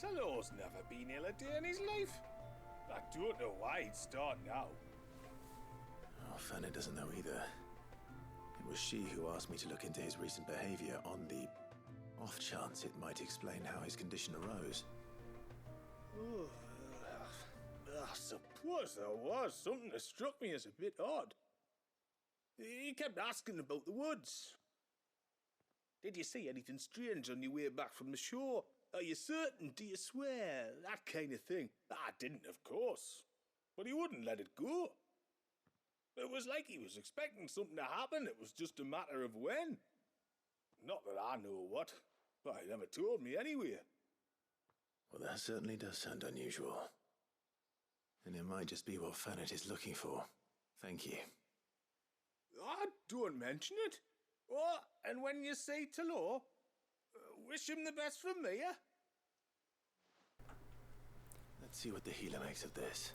Talor's never been ill a day in his life. I don't know why he'd start now. Oh, Fanny doesn't know either. It was she who asked me to look into his recent behavior on the off chance it might explain how his condition arose. Oh, I suppose there was something that struck me as a bit odd. He kept asking about the woods. Did you see anything strange on your way back from the shore? Are you certain? Do you swear? That kind of thing. I didn't, of course. But he wouldn't let it go. It was like he was expecting something to happen. It was just a matter of when. Not that I know what, but he never told me anyway. Well, that certainly does sound unusual. And it might just be what Fanit is looking for. Thank you. Don't mention it. Oh, and when you say Talor, wish him the best from me, yeah? Let's see what the healer makes of this.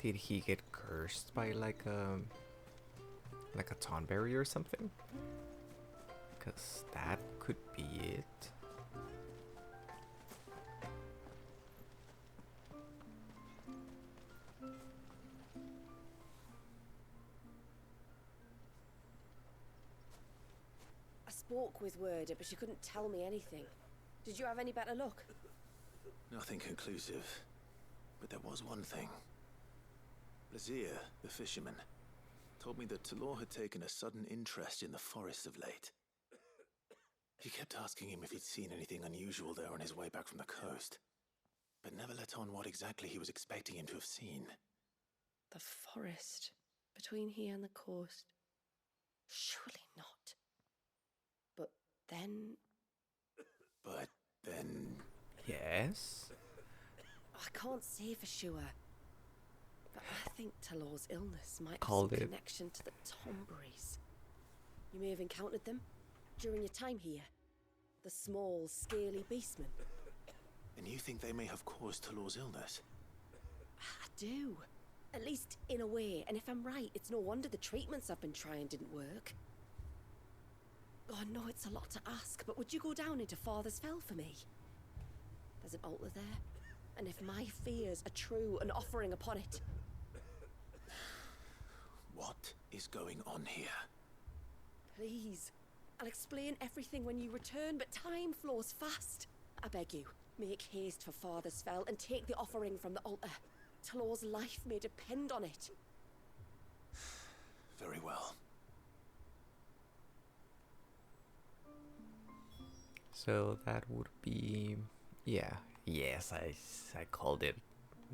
Did he get cursed by like a Tonberry or something? Because that could be it. I spoke with Werder, but she couldn't tell me anything. Did you have any better luck? Nothing conclusive. But there was one thing. Blazier, the fisherman, told me that Talor had taken a sudden interest in the forest of late. He kept asking him if he'd seen anything unusual there on his way back from the coast, but never let on what exactly he was expecting him to have seen. The forest between here and the coast. Surely not. But then... Yes? I can't say for sure. But I think Talor's illness might have Called some it. connection to the Tomberries. You may have encountered them during your time here. The small, scaly beastmen. And you think they may have caused Talor's illness? I do. At least in a way. And if I'm right, it's no wonder the treatments I've been trying didn't work. Oh, I know it's a lot to ask, but would you go down into Father's Fell for me? There's an altar there. And if my fears are true, an offering upon it. What is going on here? Please. I'll explain everything when you return, but time flows fast. I beg you, make haste for Father's Fell and take the offering from the altar. Talor's life may depend on it. Very well. So that would be... yeah. Yes, I called it.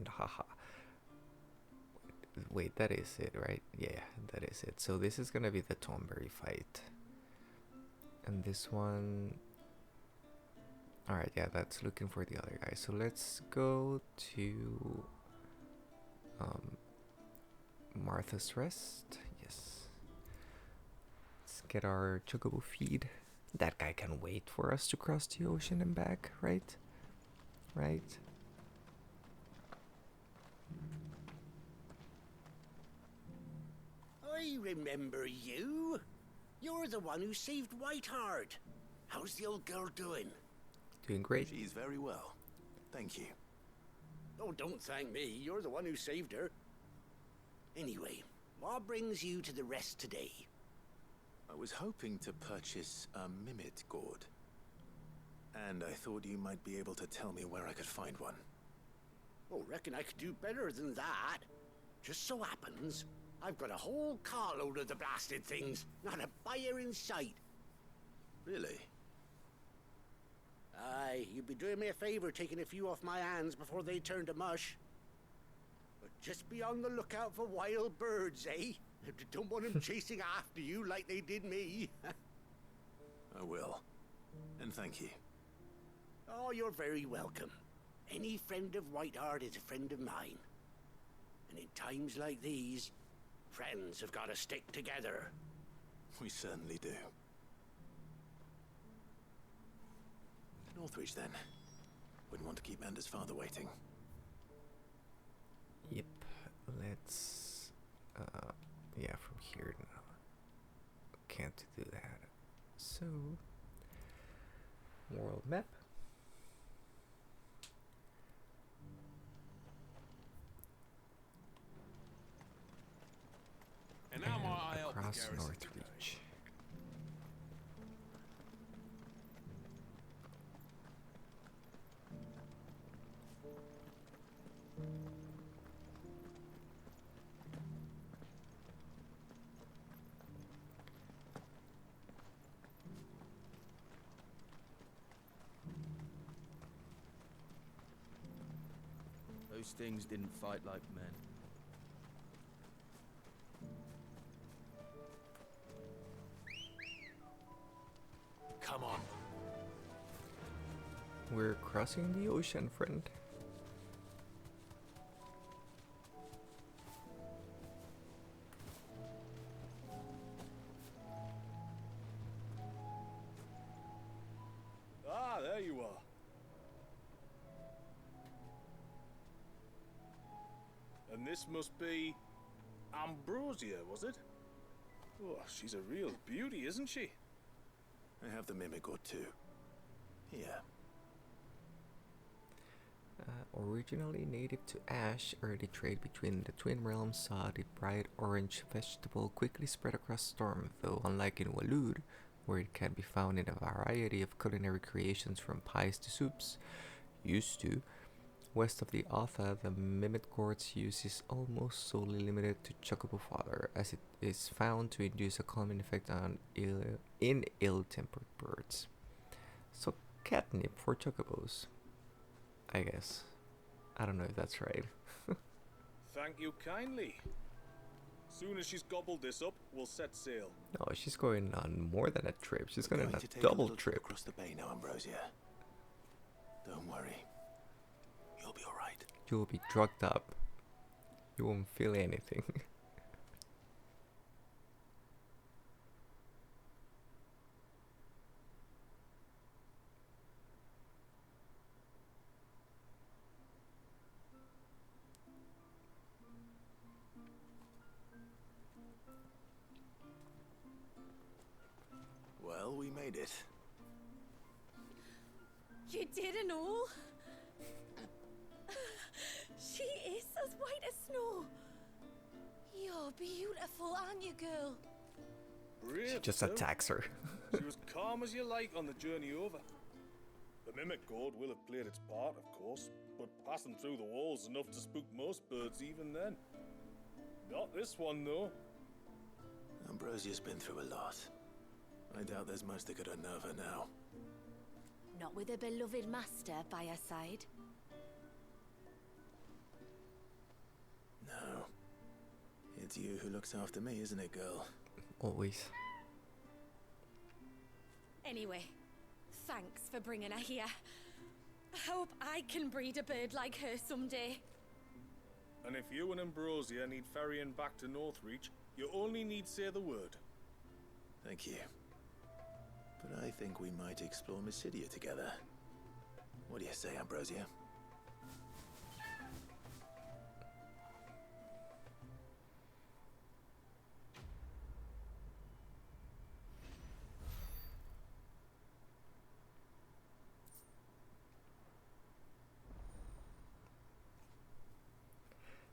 Haha. wait, that is it, right? Yeah, that is it. So this is gonna be the Tomberry fight. And this one... Alright, yeah, that's looking for the other guy. So let's go to... Martha's Rest. Yes. Let's get our Chocobo feed. That guy can wait for us to cross the ocean and back, right? Right? I remember you. You're the one who saved Whiteheart. How's the old girl doing? Doing great. She's very well. Thank you. Oh, don't thank me. You're the one who saved her. Anyway, what brings you to the rest today? I was hoping to purchase a Mimit gourd. And I thought you might be able to tell me where I could find one. Oh, reckon I could do better than that. Just so happens, I've got a whole carload of the blasted things. Not a buyer in sight. Really? Aye, you'd be doing me a favor taking a few off my hands before they turn to mush. But just be on the lookout for wild birds, eh? Don't want them chasing after you like they did me. I will. And thank you. Oh, you're very welcome. Any friend of Whiteheart is a friend of mine. And in times like these, friends have got to stick together. We certainly do. Northreach, then. Wouldn't want to keep Mander's father waiting. Yep. Let's... yeah, from here now. Can't do that. So... World map. And now my eye out across Northreach. Those things didn't fight like men. Come on. We're crossing the ocean, friend. Ah, there you are. And this must be Ambrosia, was it? Oh, she's a real beauty, isn't she? I have the Mimic gourd too. Here. Originally native to Ash, early trade between the Twin Realms saw the bright orange vegetable quickly spread across Storm, though unlike in Waloed, where it can be found in a variety of culinary creations from pies to soups, used to, west of the Otha, the Mimit gourd's use is almost solely limited to Chocobo fodder, as it is found to induce a calming effect on ill-tempered birds. So catnip for Chocobos, I guess. I don't know if that's right. Thank you kindly. Soon as she's gobbled this up, we'll set sail. No, she's going on more than a trip. She's going on to a take double little trip. Across the bay now, Ambrosia. Don't worry. You'll be alright. You will be drugged up. You won't feel anything. Well, we made it. You didn't all? She is as white as snow. You're beautiful, aren't you, girl? Brave, She just too. attacks her. She was calm as you like on the journey over. The Mimic gourd will have played its part, of course, but passing through the walls enough to spook most birds even then. Not this one, though. Ambrosia's been through a lot. I doubt there's much that could unnerve her now. Not with a beloved master by her side. No. It's you who looks after me, isn't it, girl? Always. Anyway, thanks for bringing her here. I hope I can breed a bird like her someday. And if you and Ambrosia need ferrying back to Northreach, you only need say the word. Thank you. But I think we might explore Mysidia together. What do you say, Ambrosia?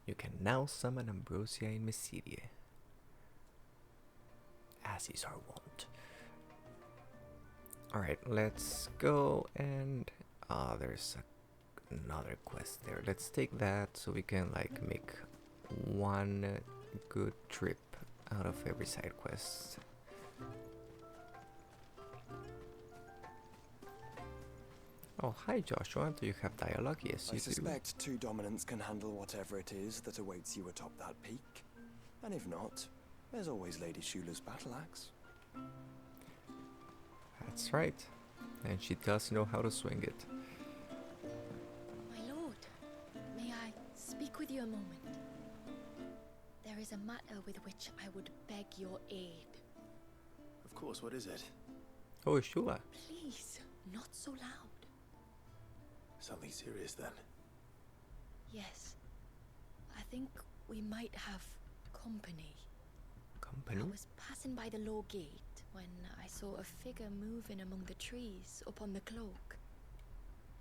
You can now summon Ambrosia in Mysidia, as is our wont. Alright, let's go and... there's another quest there. Let's take that so we can like make one good trip out of every side quest. Oh, hi Joshua, do you have dialogue? Yes, you I do. suspect two dominants can handle whatever it is that awaits you atop that peak. And if not, there's always Lady Shula's battle axe. That's right. And she does know how to swing it. My lord, may I speak with you a moment? There is a matter with which I would beg your aid. Of course, what is it? Oh, Shula. Please, not so loud. Something serious then? Yes. I think we might have company. Company? I was passing by the low gate when I saw a figure moving among the trees up on the cloak.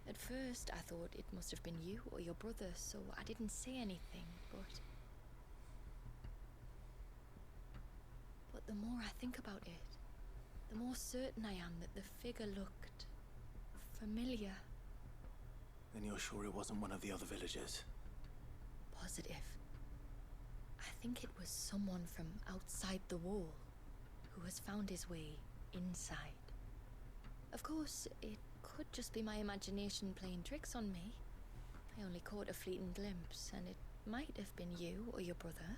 At first I thought it must have been you or your brother, so I didn't say anything, but the more I think about it, the more certain I am that the figure looked familiar. Then you're sure it wasn't one of the other villagers? Positive. I think it was someone from outside the wall who has found his way inside. Of course, it could just be my imagination playing tricks on me. I only caught a fleeting glimpse, and it might have been you or your brother.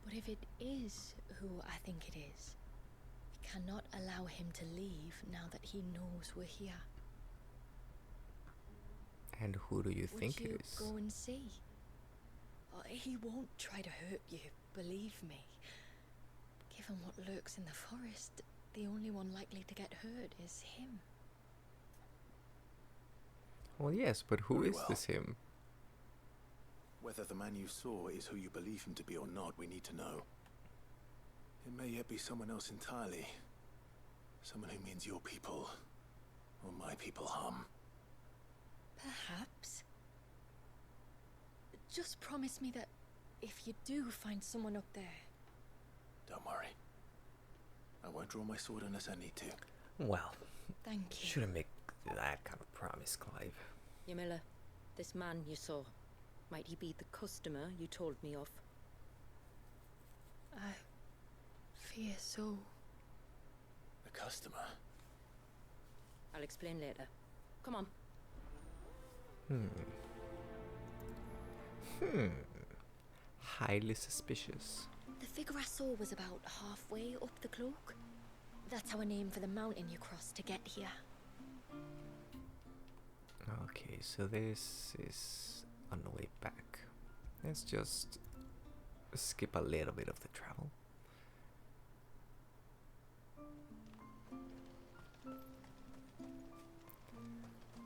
But if it is who I think it is, we cannot allow him to leave now that he knows we're here. And who do you think Would you it is? go and see? He won't try to hurt you, believe me. Given what lurks in the forest, the only one likely to get hurt is him. Well, yes, but who Very is well. this him? Whether the man you saw is who you believe him to be or not, we need to know. It may yet be someone else entirely. Someone who means your people, or my people, harm. Perhaps. Just promise me that if you do find someone up there... Don't worry. I won't draw my sword unless I need to. Well, thank you. Shouldn't make that kind of promise, Clive. Yamila, this man you saw, might he be the customer you told me of? I fear so. The customer? I'll explain later. Come on. Highly suspicious. The figure I saw was about halfway up the cloak. That's our name for the mountain you cross to get here. Okay, so this is on the way back. Let's just skip a little bit of the travel.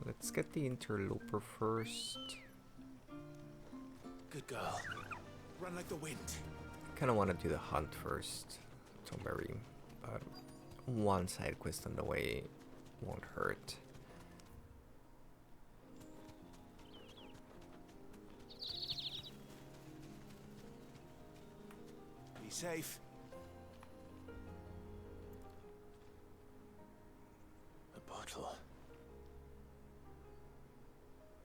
Let's get the interloper first. Good girl. Run like the wind. Kinda wanna do the hunt first, don't worry, but one side quest on the way won't hurt. Be safe. A bottle.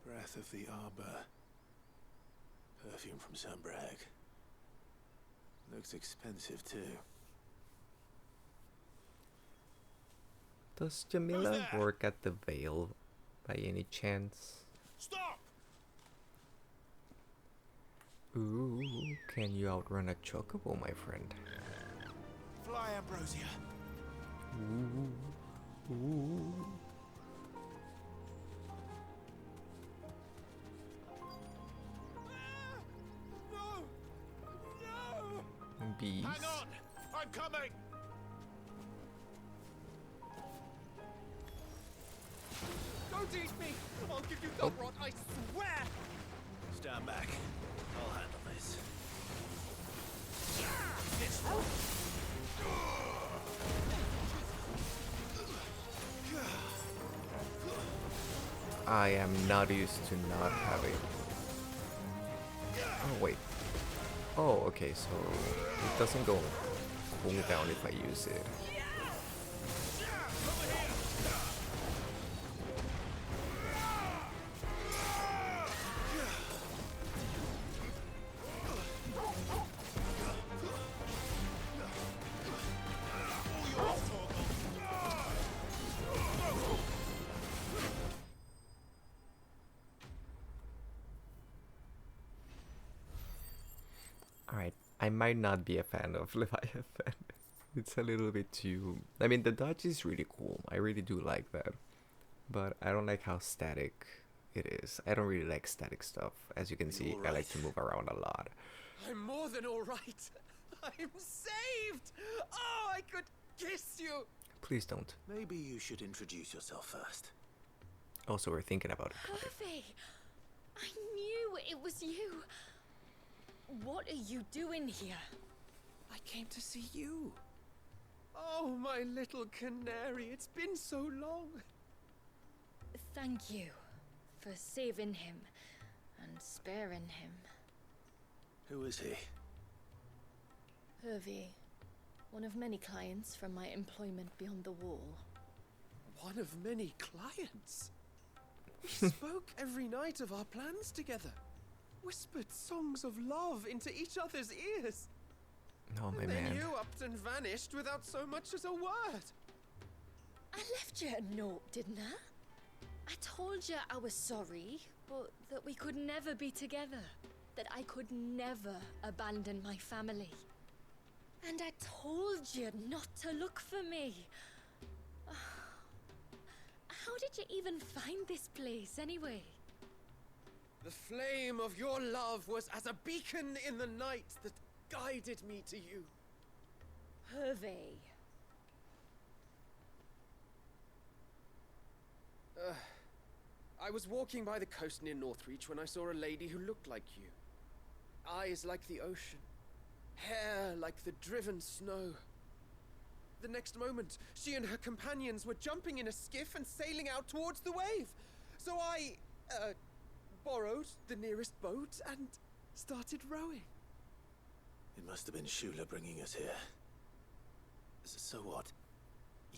Breath of the arbor. Perfume from Sunbrag. Looks expensive too. Does Jamila work at the Vale by any chance? Stop! Ooh, can you outrun a Chocobo, my friend? Fly, Ambrosia. Ooh. Ooh. No! No! Bees. Hang on! I'm coming! Don't eat me! I'll give you gut rot, I swear! Stand back. I'll handle this. This I am not used to not having. Oh wait. Oh, okay. So it doesn't go cool down if I use it. Alright, I might not be a fan of Leviathan. It's a little bit too... I mean, the dodge is really cool. I really do like that. But I don't like how static it is. I don't really like static stuff. As you can see, I like to move around a lot. I'm more than alright. I'm saved! Oh, I could kiss you! Please don't. Maybe you should introduce yourself first. Also, we're thinking about it. Hervey! I knew it was you! What are you doing here? I came to see you. Oh, my little canary, it's been so long. Thank you for saving him and sparing him. Who is he? Hervey, one of many clients from my employment beyond the wall. One of many clients? We spoke every night of our plans together. Whispered songs of love into each other's ears. Oh, my and then man. you upped and vanished without so much as a word. I left you a note, didn't I? I told you I was sorry, but that we could never be together. That I could never abandon my family. And I told you not to look for me. How did you even find this place, anyway? The flame of your love was as a beacon in the night that guided me to you. Hervey. I was walking by the coast near Northreach when I saw a lady who looked like you. Eyes like the ocean. Hair like the driven snow. The next moment, she and her companions were jumping in a skiff and sailing out towards the wave. So I, borrowed the nearest boat and started rowing. It must have been Shula bringing us here. So what?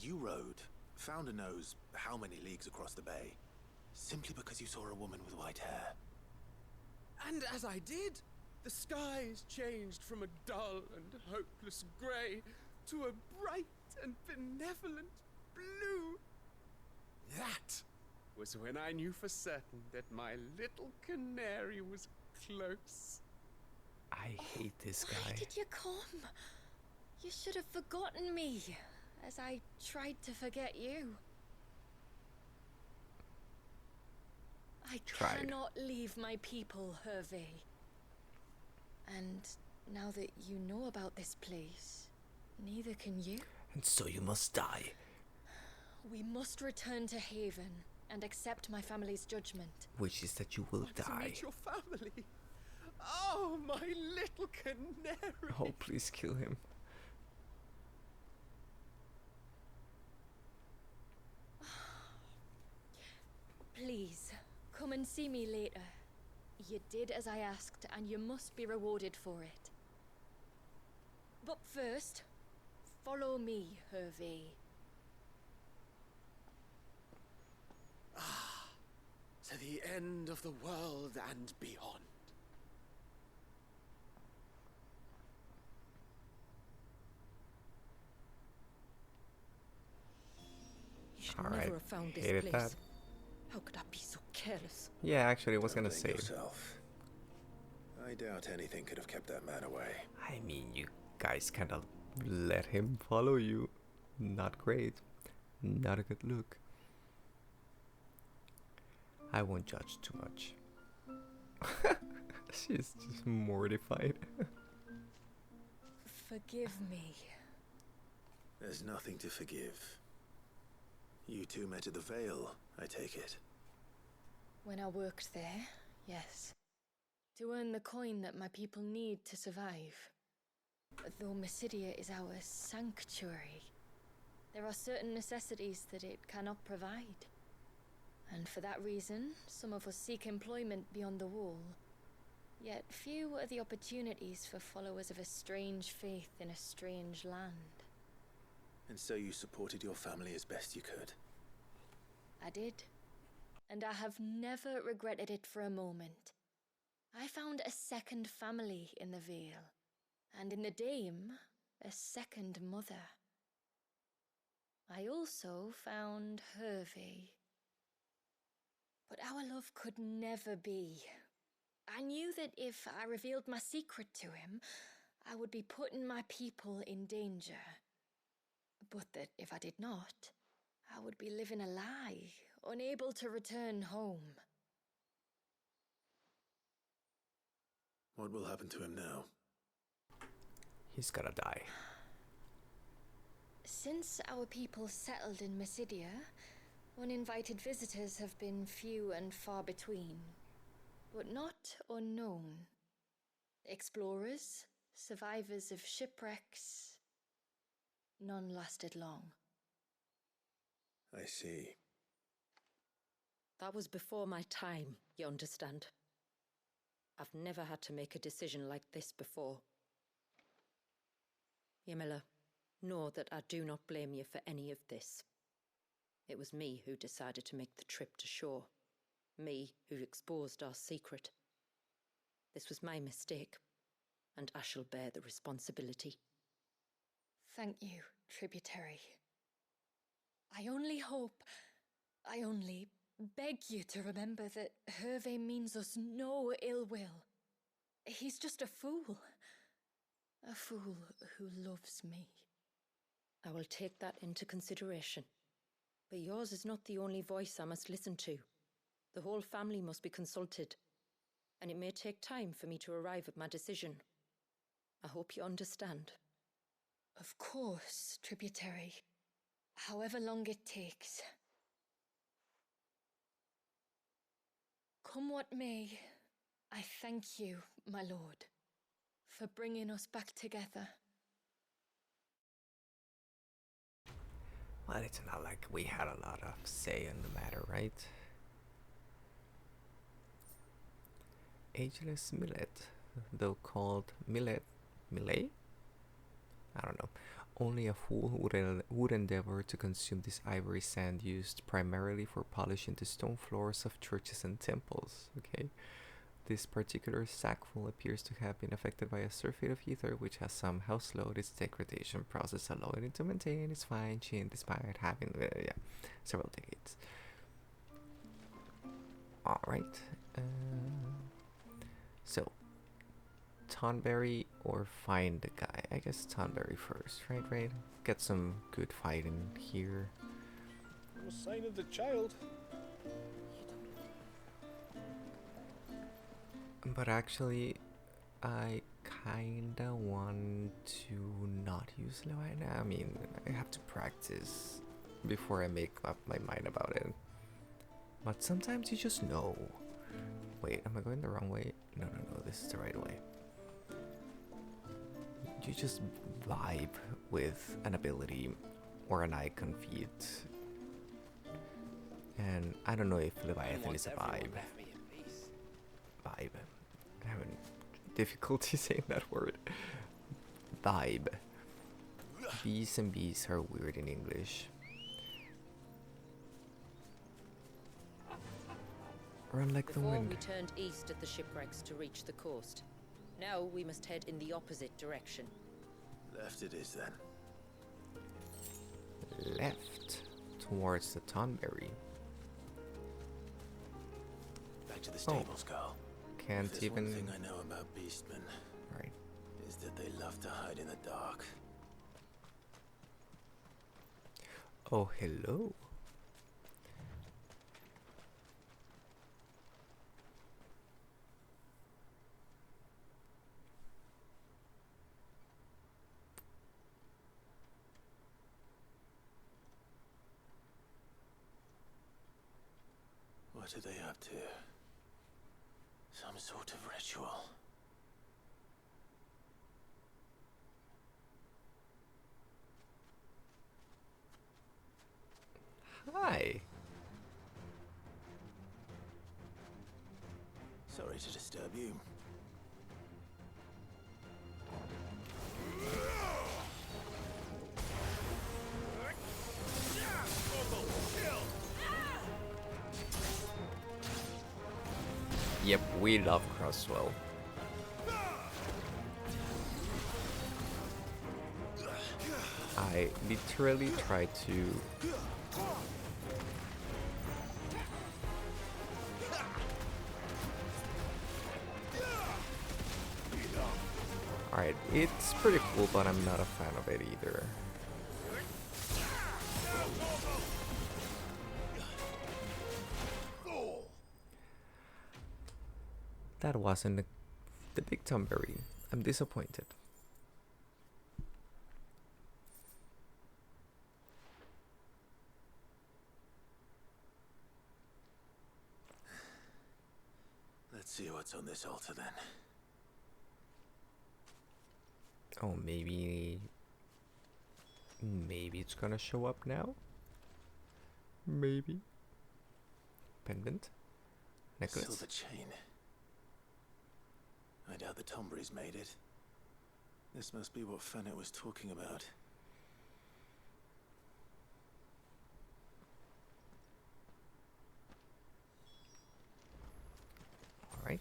You rowed, found a nose how many leagues across the bay, simply because you saw a woman with white hair. And as I did, the skies changed from a dull and hopeless grey to a bright and benevolent blue. That was when I knew for certain that my little canary was close. I hate this guy. Why did you come? You should have forgotten me, as I tried to forget you. I cannot leave my people, Hervey. And now that you know about this place, neither can you. And so you must die. We must return to Haven and accept my family's judgment. Which is that you will To die. meet your family. Oh, my little canary. Oh, please kill him. Please, come and see me later. You did as I asked, and you must be rewarded for it. But first, follow me, Hervey. Ah, to the end of the world and beyond. You should Alright, never have found this hated place. that. How could I be so careless? Yeah, actually, I was gonna Don't say. blame yourself. I doubt anything could have kept that man away. I mean, you guys kind of let him follow you. Not great. Not a good look. I won't judge too much. She's just mortified. Forgive me. There's nothing to forgive. You two met at the Vale, I take it. When I worked there, yes. To earn the coin that my people need to survive. Though Mysidia is our sanctuary, there are certain necessities that it cannot provide. And for that reason, some of us seek employment beyond the wall. Yet few are the opportunities for followers of a strange faith in a strange land. And so you supported your family as best you could? I did. And I have never regretted it for a moment. I found a second family in the Vale, and in the Dame, a second mother. I also found Hervey. But our love could never be. I knew that if I revealed my secret to him, I would be putting my people in danger. But that if I did not, I would be living a lie, unable to return home. What will happen to him now? He's gotta die. Since our people settled in Mysidia, uninvited visitors have been few and far between, but not unknown. Explorers, survivors of shipwrecks, none lasted long. I see. That was before my time, you understand? I've never had to make a decision like this before. Yamila, know that I do not blame you for any of this. It was me who decided to make the trip to shore. Me who exposed our secret. This was my mistake, and I shall bear the responsibility. Thank you, tributary. I only beg you to remember that Hervey means us no ill will. He's just a fool. A fool who loves me. I will take that into consideration. But yours is not the only voice I must listen to. The whole family must be consulted, and it may take time for me to arrive at my decision. I hope you understand. Of course, tributary. However long it takes. Come what may, I thank you, my lord, for bringing us back together. Well, it's not like we had a lot of say in the matter, right? Ageless millet, though called millet, millet? I don't know. Only a fool would endeavor to consume this ivory sand used primarily for polishing the stone floors of churches and temples, okay? This particular sackful appears to have been affected by a sulfate of ether, which has somehow slowed its degradation process, allowing it to maintain its fine sheen despite having several decades. Alright. So, Tonberry or find the guy? I guess Tonberry first, right? Get some good fighting here. No sign of the child. But actually, I kinda want to not use Leviathan. I mean, I have to practice before I make up my mind about it. But sometimes you just know. Wait, am I going the wrong way? No, this is the right way. You just vibe with an ability or an icon feed. And I don't know if Leviathan is a vibe. Vibe. I'm having difficulty saying that word. Vibe. B's and B's are weird in English. Run like the wind. Before we turned east at the shipwrecks to reach the coast. Now we must head in the opposite direction. Left it is then. Left towards the Tonberry. Back to the stables, girl. can't There's even. One thing I know about beastmen, right, is that they love to hide in the dark. Oh, hello. What are they up to? Some sort of ritual. Hi. Sorry to disturb you. Yep, we love Crosswell. I literally tried to Alright, it's pretty cool, but I'm not a fan of it either. That wasn't the big Tomberry. I'm disappointed. Let's see what's on this altar then. Oh, maybe it's gonna show up now? Maybe. Pendant? Necklace? Silver chain. I doubt the Tomberry's made it. This must be what Fennec was talking about. Alright.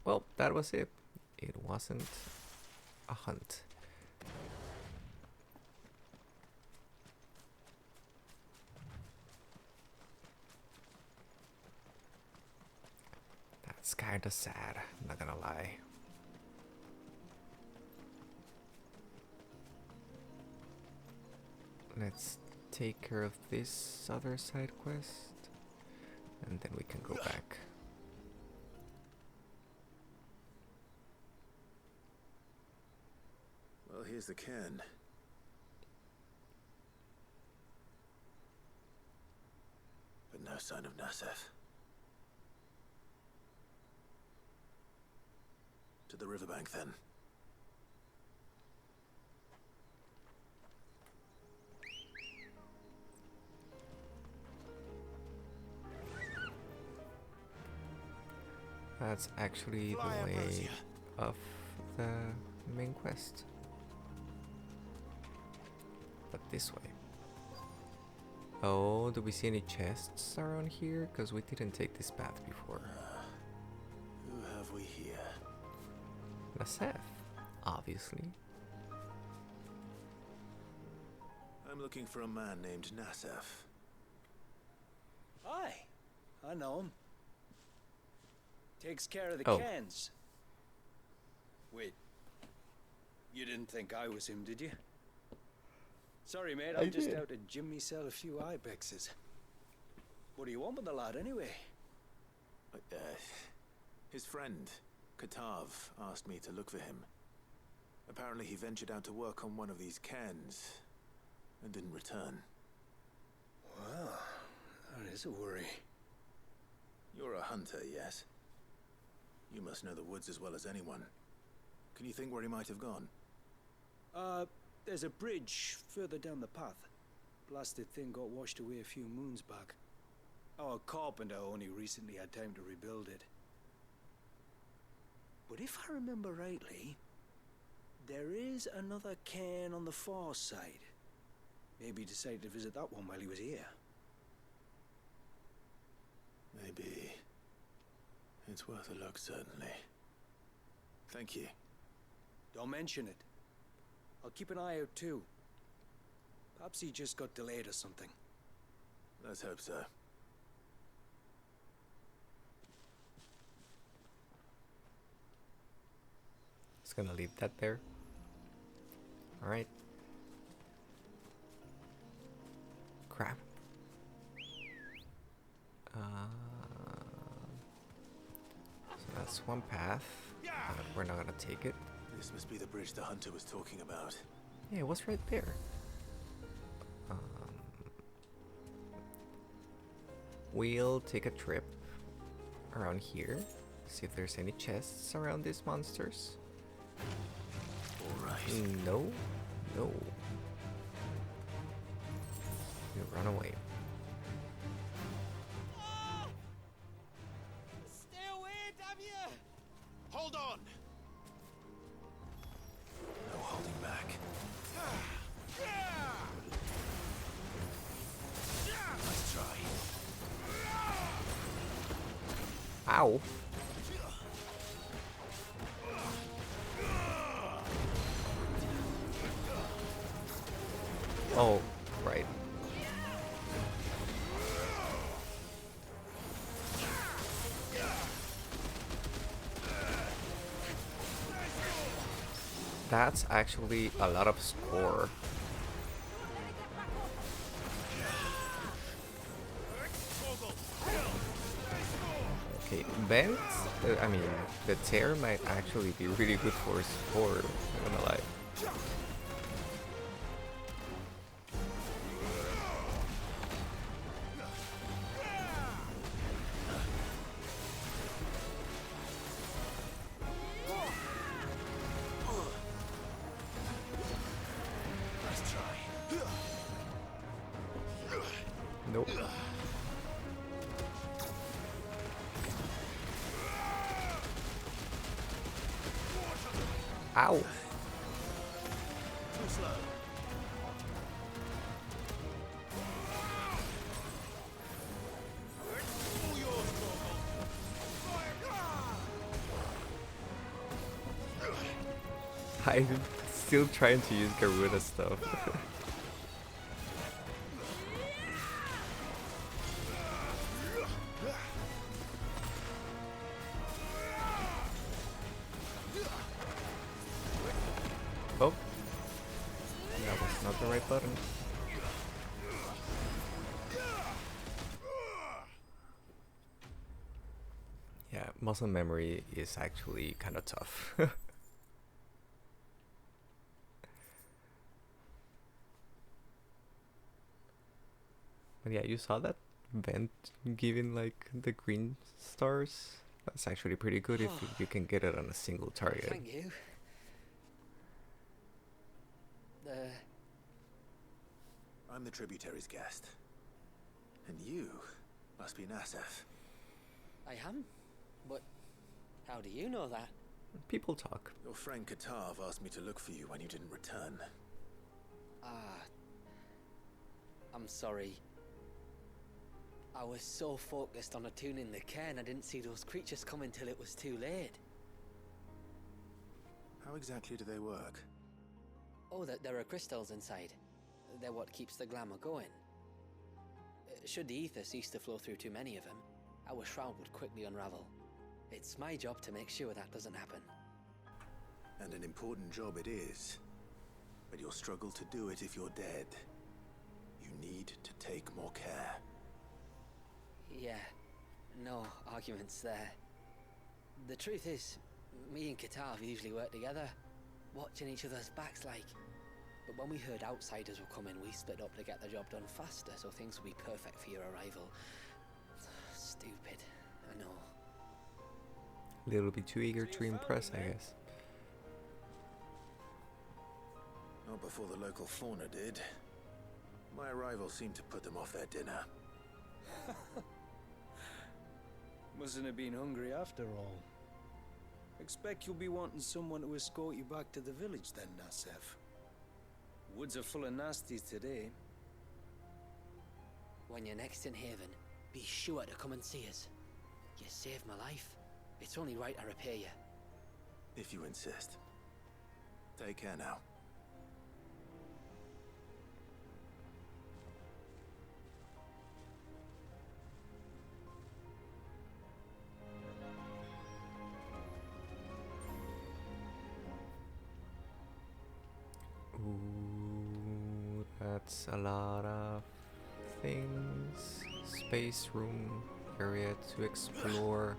Well, that was it. It wasn't a hunt. That's kinda sad, not gonna lie. Let's take care of this other side quest, and then we can go back. Well, here's the cairn. But no sign of Nasef. To the riverbank, then. That's actually the way of the main quest. But this way. Oh, do we see any chests around here? Because we didn't take this path before. Who have we here? Nasef, obviously. I'm looking for a man named Nasef. Aye, I know him. Takes care of the Oh. cans. Wait, you didn't think I was him, did you? Sorry, mate, I'm just out to gym myself a few ibexes. What do you want with the lad, anyway? His friend, Katav, asked me to look for him. Apparently he ventured out to work on one of these cairns and didn't return. Well, that is a worry. You're a hunter, yes? You must know the woods as well as anyone. Can you think where he might have gone? There's a bridge further down the path. Blasted thing got washed away a few moons back. Our carpenter only recently had time to rebuild it. But if I remember rightly, there is another cairn on the far side. Maybe he decided to visit that one while he was here. Maybe. It's worth a look, certainly. Thank you. Don't mention it. I'll keep an eye out too. Perhaps he just got delayed or something. Let's hope so. Just gonna leave that there. Alright. Crap. So that's one path. We're not gonna take it. This must be the bridge the hunter was talking about. Yeah, it was right there. We'll take a trip around here. See if there's any chests around these monsters. Alright. No. No. You run away. Stay away, damn you! Hold on! No holding back. Let's try. Ow. Oh, right. That's actually a lot of score. Okay, vents, I mean, the tear might actually be really good for score, I'm gonna lie. Nope. Ow. Too slow. I'm still trying to use Garuda stuff. Oh, that was not the right button. Yeah, muscle memory is actually kind of tough. But yeah, you saw that vent giving like the green stars? That's actually pretty good if you can get it on a single target. Thank you. I'm the tributary's guest. And you must be Nasef. I am? But how do you know that? People talk. Your friend Katav asked me to look for you when you didn't return. I'm sorry. I was so focused on attuning the cairn I didn't see those creatures coming till it was too late. How exactly do they work? Oh, there are crystals inside. They're what keeps the glamour going. Should the ether cease to flow through too many of them, our shroud would quickly unravel. It's my job to make sure that doesn't happen. And an important job it is. But you'll struggle to do it if you're dead. You need to take more care. Yeah, no arguments there. The truth is, me and Katav usually work together, watching each other's backs like. But when we heard outsiders were coming, we split up to get the job done faster so things would be perfect for your arrival. Stupid, I know. A little bit too eager to impress, I guess. Not before the local fauna did. My arrival seemed to put them off their dinner. Mustn't have been hungry after all. Expect you'll be wanting someone to escort you back to the village then, Nasef. Woods are full of nasties today. When you're next in Haven, be sure to come and see us. You saved my life. It's only right I repay you. If you insist. Take care now. Ooh, that's a lot of things. Space room area to explore.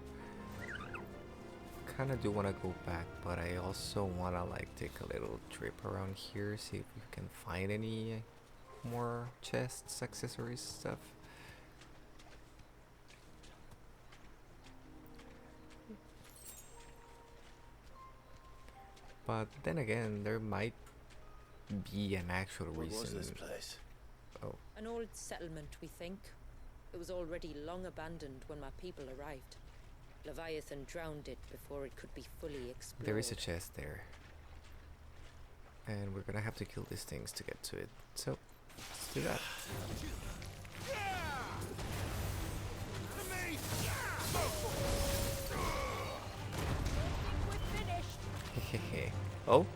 Kinda do wanna go back, but I also wanna like take a little trip around here, see if we can find any more chests, accessories, stuff. But then again, there might be an actual reason. What was this place? Oh. An old settlement, we think. It was already long abandoned when my people arrived. Leviathan drowned it before it could be fully explored. There is a chest there. And we're gonna have to kill these things to get to it. So, let's do that. Hehehe. Oh.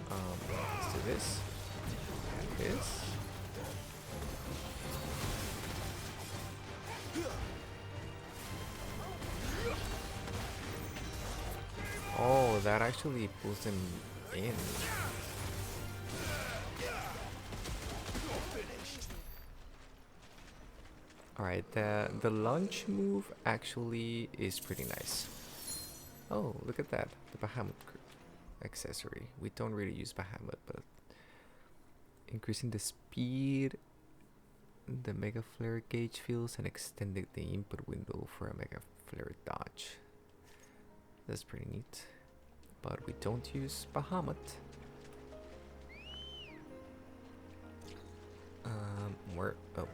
Let's do this. And this. Oh, that actually pulls them in. Alright, the launch move actually is pretty nice. Oh, look at that. The Bahamut accessory. We don't really use Bahamut, but increasing the speed, the Mega Flare gauge fields, and extending the input window for a Mega Flare dodge. That's pretty neat. But we don't use Bahamut. Where? Oh.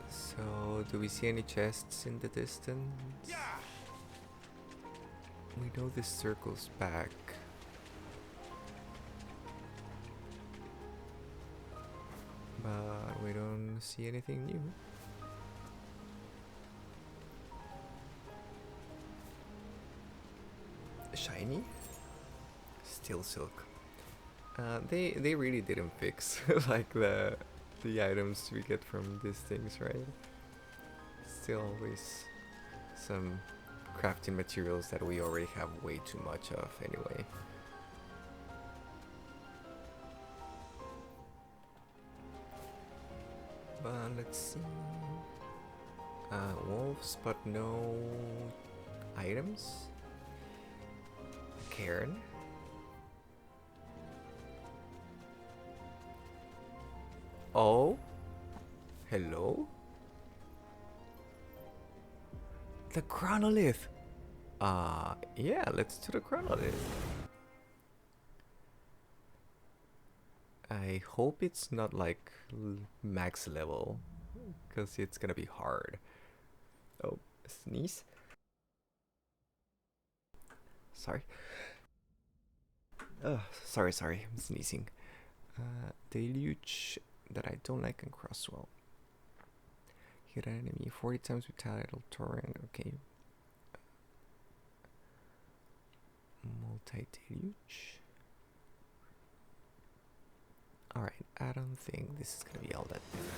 So, do we see any chests in the distance? We know this circles back. But we don't see anything new. Shiny? Steel silk. They really didn't fix like the items we get from these things, right? Still always some crafting materials that we already have way too much of anyway. But let's see. Wolves, but no items. Cairn. Oh, hello. The chronolith. Yeah, let's do the chronolith. I hope it's not like max level, because it's gonna be hard. Oh, sneeze. Sorry. Sorry, I'm sneezing. Deluge that I don't like in Crosswell. Hit an enemy 40 times with tidal torrent. Okay. Multi-deluge. Alright, I don't think this is gonna be all that different.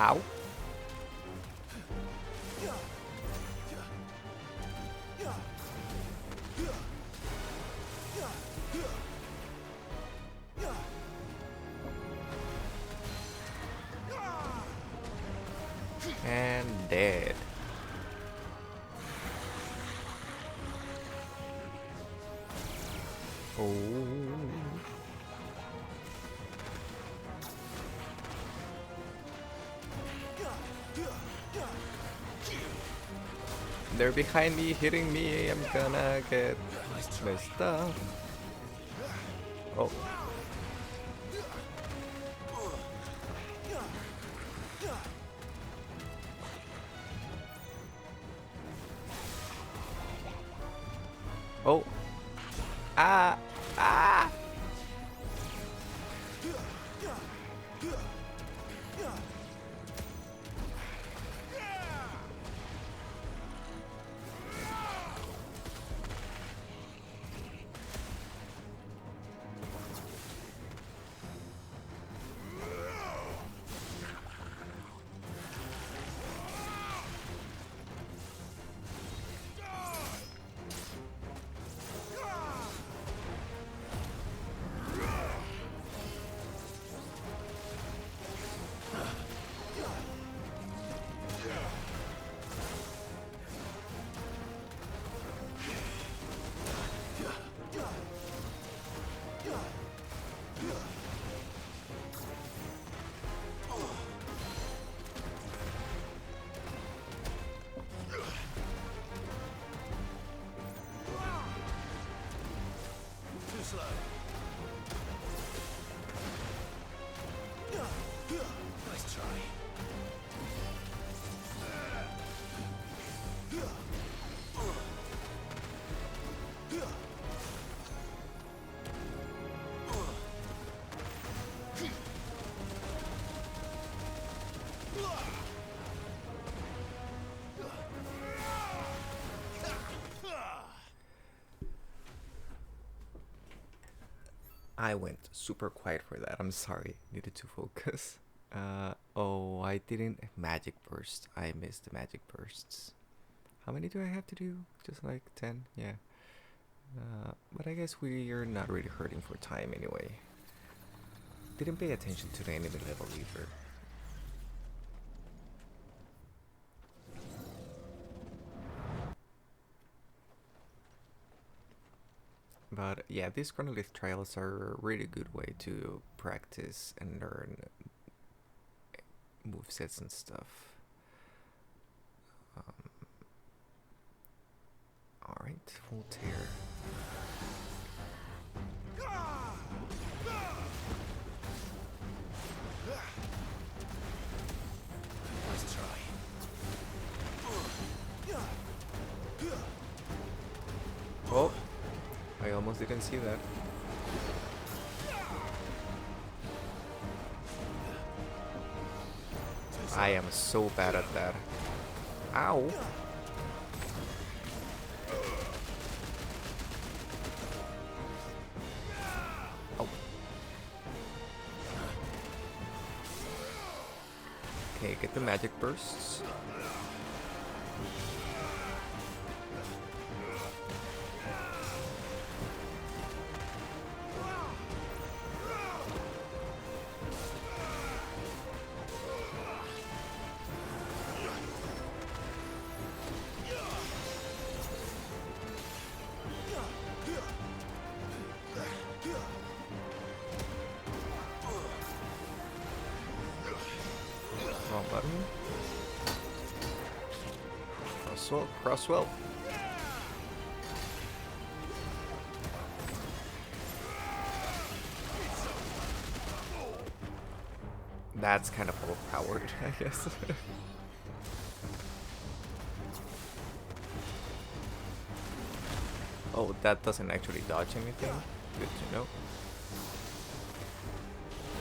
Ow. And dead. Oh. They're behind me, hitting me. I'm gonna get my stuff. Oh. Oh. Ah. Ah. Slow. Nice try. I went super quiet for that. I'm sorry. Needed to focus. Oh, I didn't magic burst. I missed the magic bursts. How many do I have to do? Just like 10? Yeah. But I guess we are not really hurting for time anyway. Didn't pay attention to the enemy level either. But yeah, these chronolith trials are a really good way to practice and learn movesets and stuff. Alright, full tear. Nice try. Oh, I almost didn't see that. I am so bad at that. Ow! Oh. Okay, get the magic bursts. Wrong button. Crosswell, crosswell. That's kind of overpowered, I guess. Oh, that doesn't actually dodge anything. Good to know.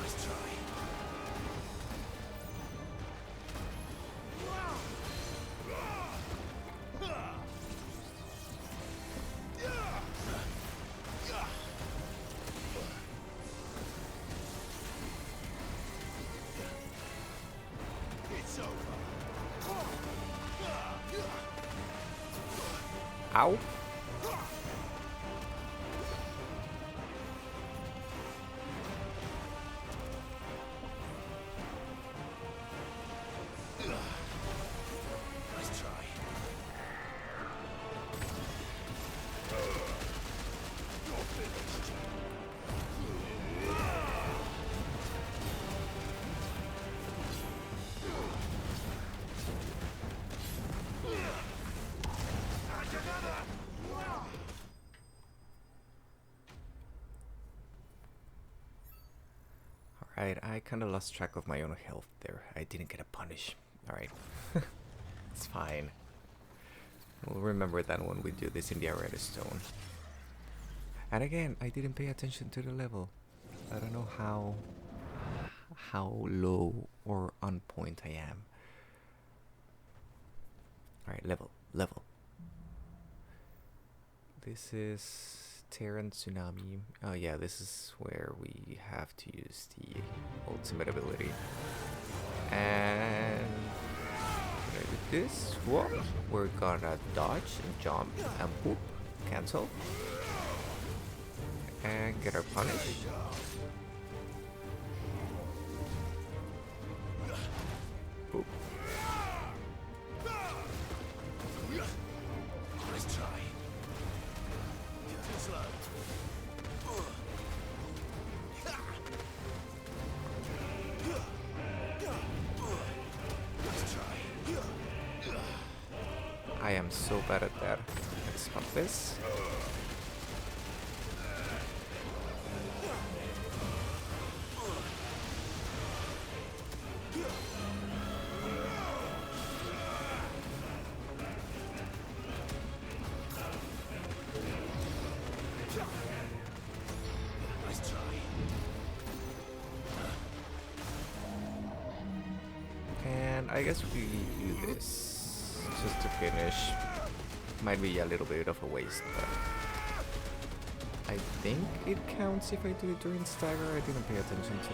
Nice try. It's over. Ow. Nice try. You're finished. And another. Alright, I kinda lost track of my own health there. I didn't get a punish. Alright. It's fine. We'll remember that when we do this in the Arena Stone. And again, I didn't pay attention to the level. I don't know how low or on point I am. Alright, level. This is Terran Tsunami. Oh yeah, this is where we have to use the ultimate ability. And with this, whoop, we're gonna dodge and jump and whoop, cancel. And get our punish. Boop. Nice try. Too slow. Nice try. I am so bad at that. Let's spot this. I guess we do this just to finish. Might be a little bit of a waste, but I think it counts if I do it during stagger. I didn't pay attention to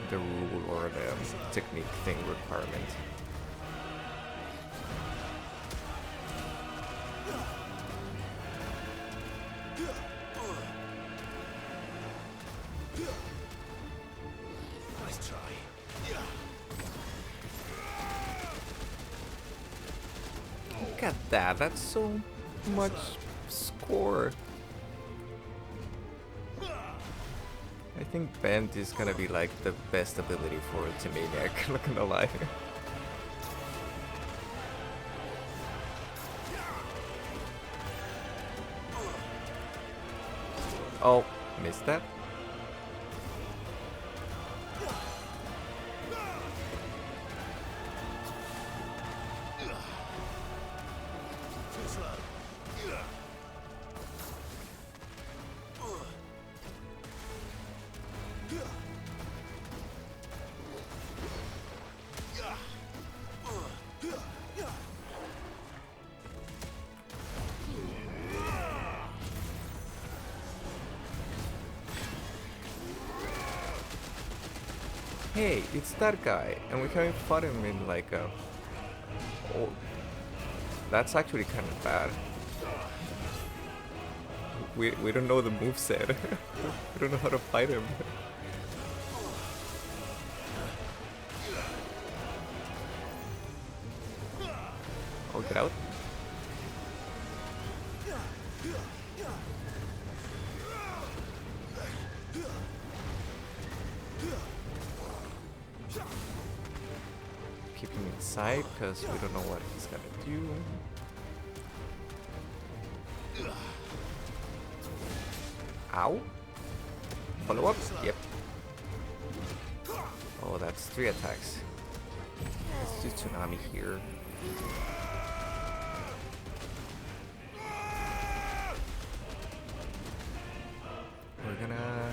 the rule or the technique thing requirement. Look at that, that's so much score. I think Bend is gonna be like the best ability for Ultimaniac, not gonna lie. Oh, missed that. Hey, it's that guy, and we haven't fought him in like a... Oh, that's actually kind of bad. We don't know the moveset. We don't know how to fight him. Oh, get out. Keep him inside because we don't know what he's gonna do. Ow. Follow up? Yep. Oh, that's 3 attacks. Let's do Tsunami here. We're gonna...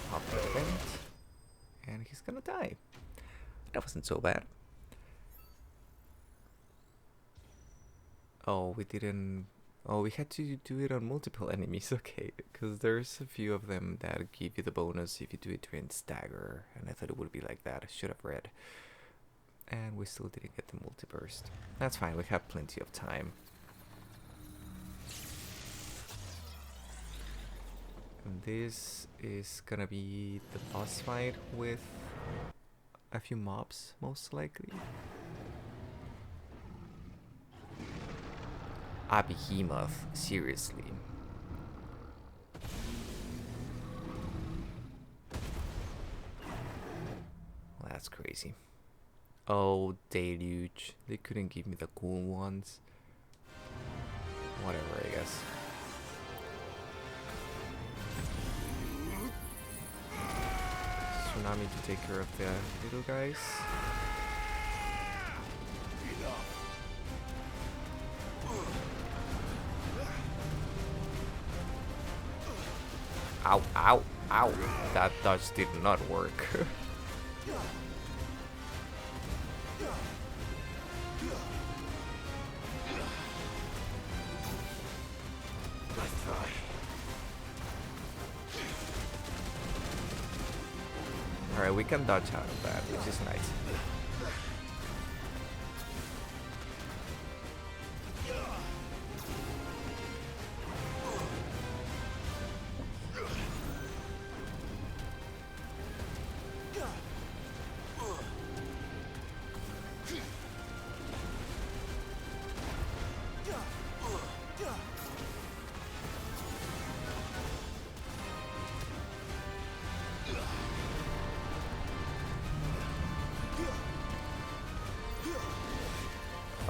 pop the event. And he's gonna die. That wasn't so bad. Oh, we didn't... Oh, we had to do it on multiple enemies, okay. Because there's a few of them that give you the bonus if you do it during stagger. And I thought it would be like that. I should have read. And we still didn't get the multiburst. That's fine, we have plenty of time. And this is gonna be the boss fight with a few mobs, most likely. A behemoth, seriously. That's crazy. Oh, deluge. They couldn't give me the cool ones. Whatever, I guess. Tsunami to take care of the little guys. Ow, ow, ow. That dodge did not work. Alright, we can dodge out of that, which is nice.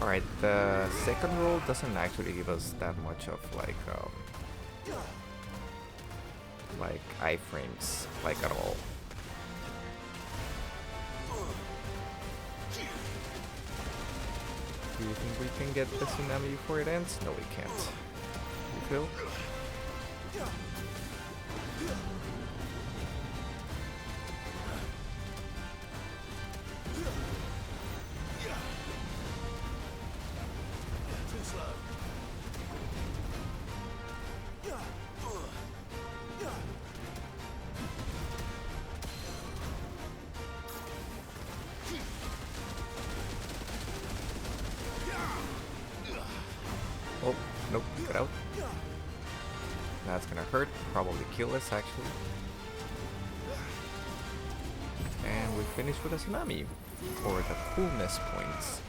Alright, the second roll doesn't actually give us that much of like iframes, like at all. Do you think we can get the tsunami before it ends? No, we can't. You feel? Oh, nope, get out. That's gonna hurt, probably kill us actually. And we finish with a tsunami, or the coolness points.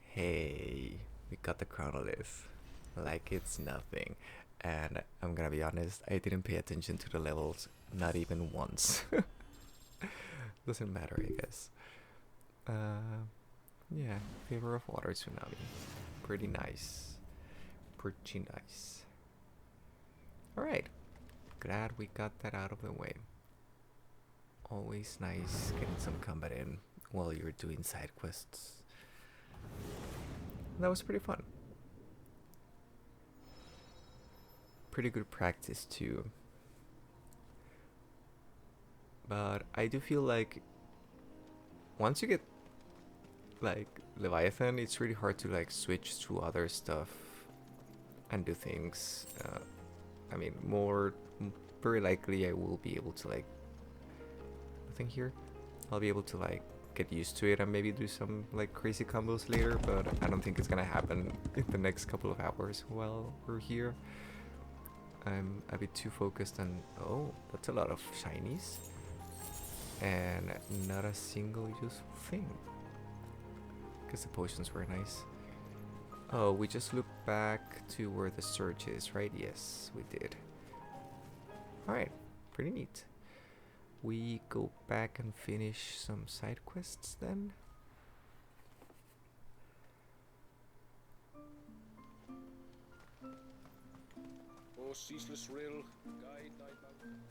Hey, we got the chronolith, like it's nothing. And I'm gonna be honest, I didn't pay attention to the levels, not even once. Doesn't matter, I guess. Yeah, Favor of Water Tsunami. Pretty nice. Pretty nice. Alright. Glad we got that out of the way. Always nice getting some combat in while you're doing side quests. That was pretty fun. Pretty good practice too. But I do feel like once you get like Leviathan, it's really hard to like switch to other stuff and do things. I mean, very likely I will be able to like, nothing here. I'll be able to like get used to it and maybe do some like crazy combos later, but I don't think it's gonna happen in the next couple of hours while we're here. I'm a bit too focused on, oh, that's a lot of shinies and not a single useful thing. Because the potions were nice. Oh, we just looked back to where the surge is, right? Yes, we did. Alright, pretty neat. We go back and finish some side quests then. Oh, ceaseless rill, guide thy bound.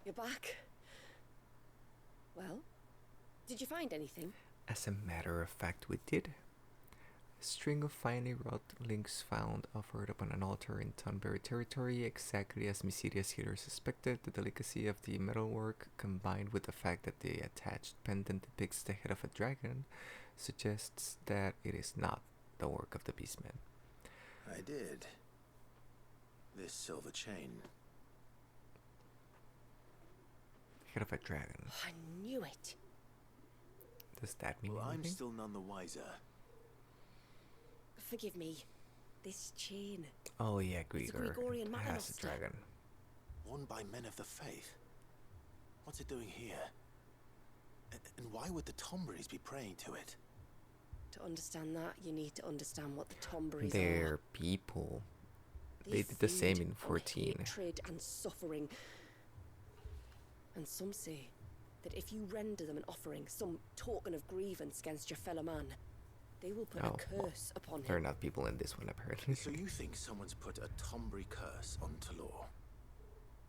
You're back. Well, did you find anything? As a matter of fact, we did. A string of finely wrought links found offered upon an altar in Tonberry territory, exactly as Mysterious Healer suspected. The delicacy of the metalwork, combined with the fact that the attached pendant depicts the head of a dragon, suggests that it is not the work of the beastman. I did. This silver chain. Head of a dragon. I knew it. Does that mean well, anything? I'm still none the wiser. Forgive me. This chain. Oh yeah, It's a Grigor Gregorian has a Maternoster. dragon. Worn by men of the faith. What's it doing here? And why would the Tomberries be praying to it? To understand that, you need to understand what the Tomberries They're are. people. They did the same in 14. Hatred and suffering. And some say that if you render them an offering, some token of grievance against your fellow man, they will put a curse upon They're him. not people in this one, apparently. So you think someone's put a Tombury curse on Talor?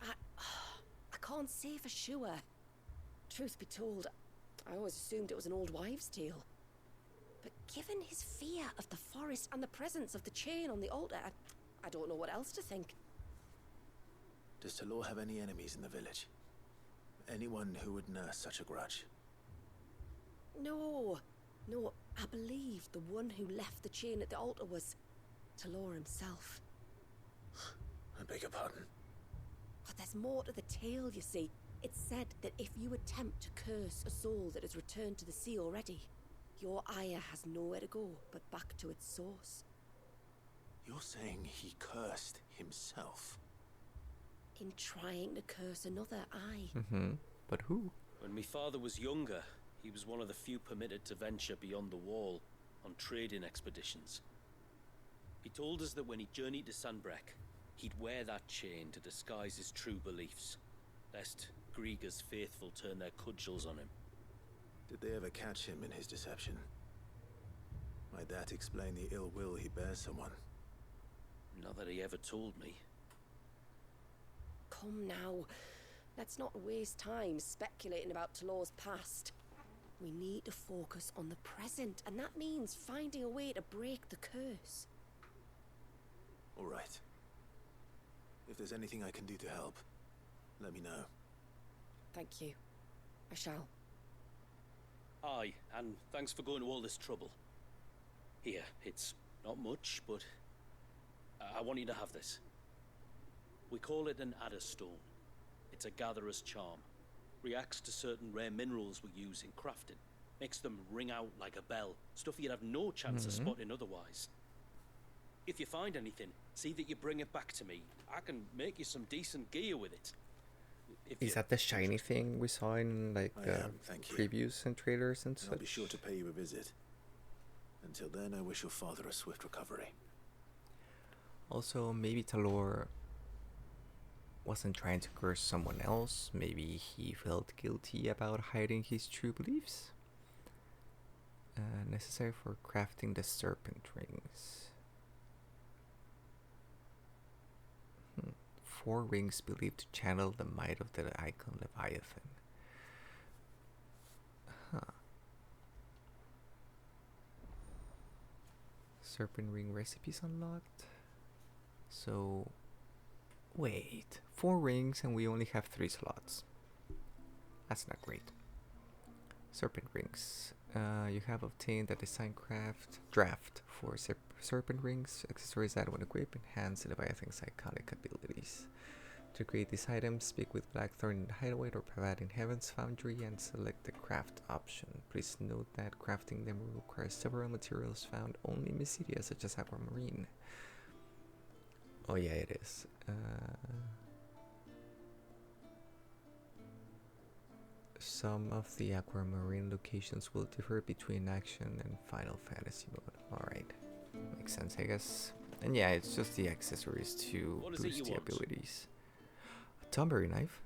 I can't say for sure. Truth be told, I always assumed it was an old wives' tale. But given his fear of the forest and the presence of the chain on the altar, I don't know what else to think. Does Talor have any enemies in the village? Anyone who would nurse such a grudge? No, I believe the one who left the chain at the altar was Talor himself. I beg your pardon. But there's more to the tale, you see. It's said that if you attempt to curse a soul that has returned to the sea already, your ire has nowhere to go but back to its source. You're saying he cursed himself? In trying to curse another, aye. But who? When my father was younger, he was one of the few permitted to venture beyond the wall on trading expeditions. He told us that when he journeyed to Sanbreque, he'd wear that chain to disguise his true beliefs, lest Grieger's faithful turn their cudgels on him. Did they ever catch him in his deception? Might that explain the ill will he bears someone? Not that he ever told me. Come now, let's not waste time speculating about Talor's past. We need to focus on the present, and that means finding a way to break the curse. All right. If there's anything I can do to help, let me know. Thank you. I shall. Aye, and thanks for going to all this trouble. Here, it's not much, but I want you to have this. We call it an adder stone. It's a gatherer's charm. Reacts to certain rare minerals we use in crafting. Makes them ring out like a bell. Stuff you'd have no chance of spotting otherwise. If you find anything, see that you bring it back to me. I can make you some decent gear with it. Is that the shiny thing we saw in like the previews and trailers and such? I'll be sure to pay you a visit. Until then, I wish your father a swift recovery. Also, maybe Talor wasn't trying to curse someone else. Maybe he felt guilty about hiding his true beliefs. Necessary for crafting the serpent rings. 4 rings believed to channel the might of the icon Leviathan. Serpent ring recipes unlocked. So, wait, 4 rings and we only have 3 slots. That's not great. Serpent rings. You have obtained a design draft for serpent rings. Accessories that when equipped enhance Leviathan's iconic abilities. To create these items, speak with Blackthorn in the Hideaway or provide in Heaven's Foundry and select the craft option. Please note that crafting them will require several materials found only in Mysidia, such as aquamarine. Oh yeah, it is. Some of the aquamarine locations will differ between action and Final Fantasy mode. Alright, makes sense I guess. And yeah, it's just the accessories to boost the abilities. A Tomberry knife?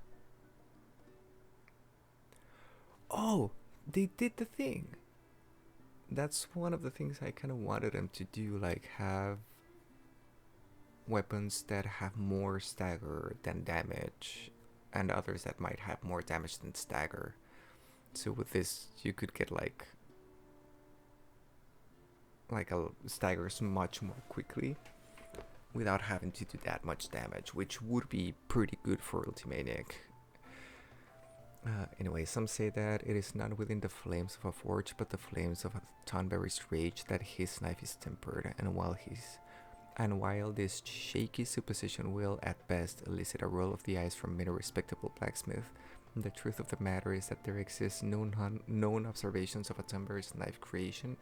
Oh, they did the thing! That's one of the things I kind of wanted them to do, like have weapons that have more stagger than damage, and others that might have more damage than stagger. So with this, you could get like a staggers much more quickly without having to do that much damage, which would be pretty good for Ultimaniac. Anyway, some say that it is not within the flames of a forge, but the flames of a Tonberry's rage that his knife is tempered, and while this shaky supposition will, at best, elicit a roll of the eyes from many respectable blacksmiths, the truth of the matter is that there exist known observations of a Tonberry's knife creation,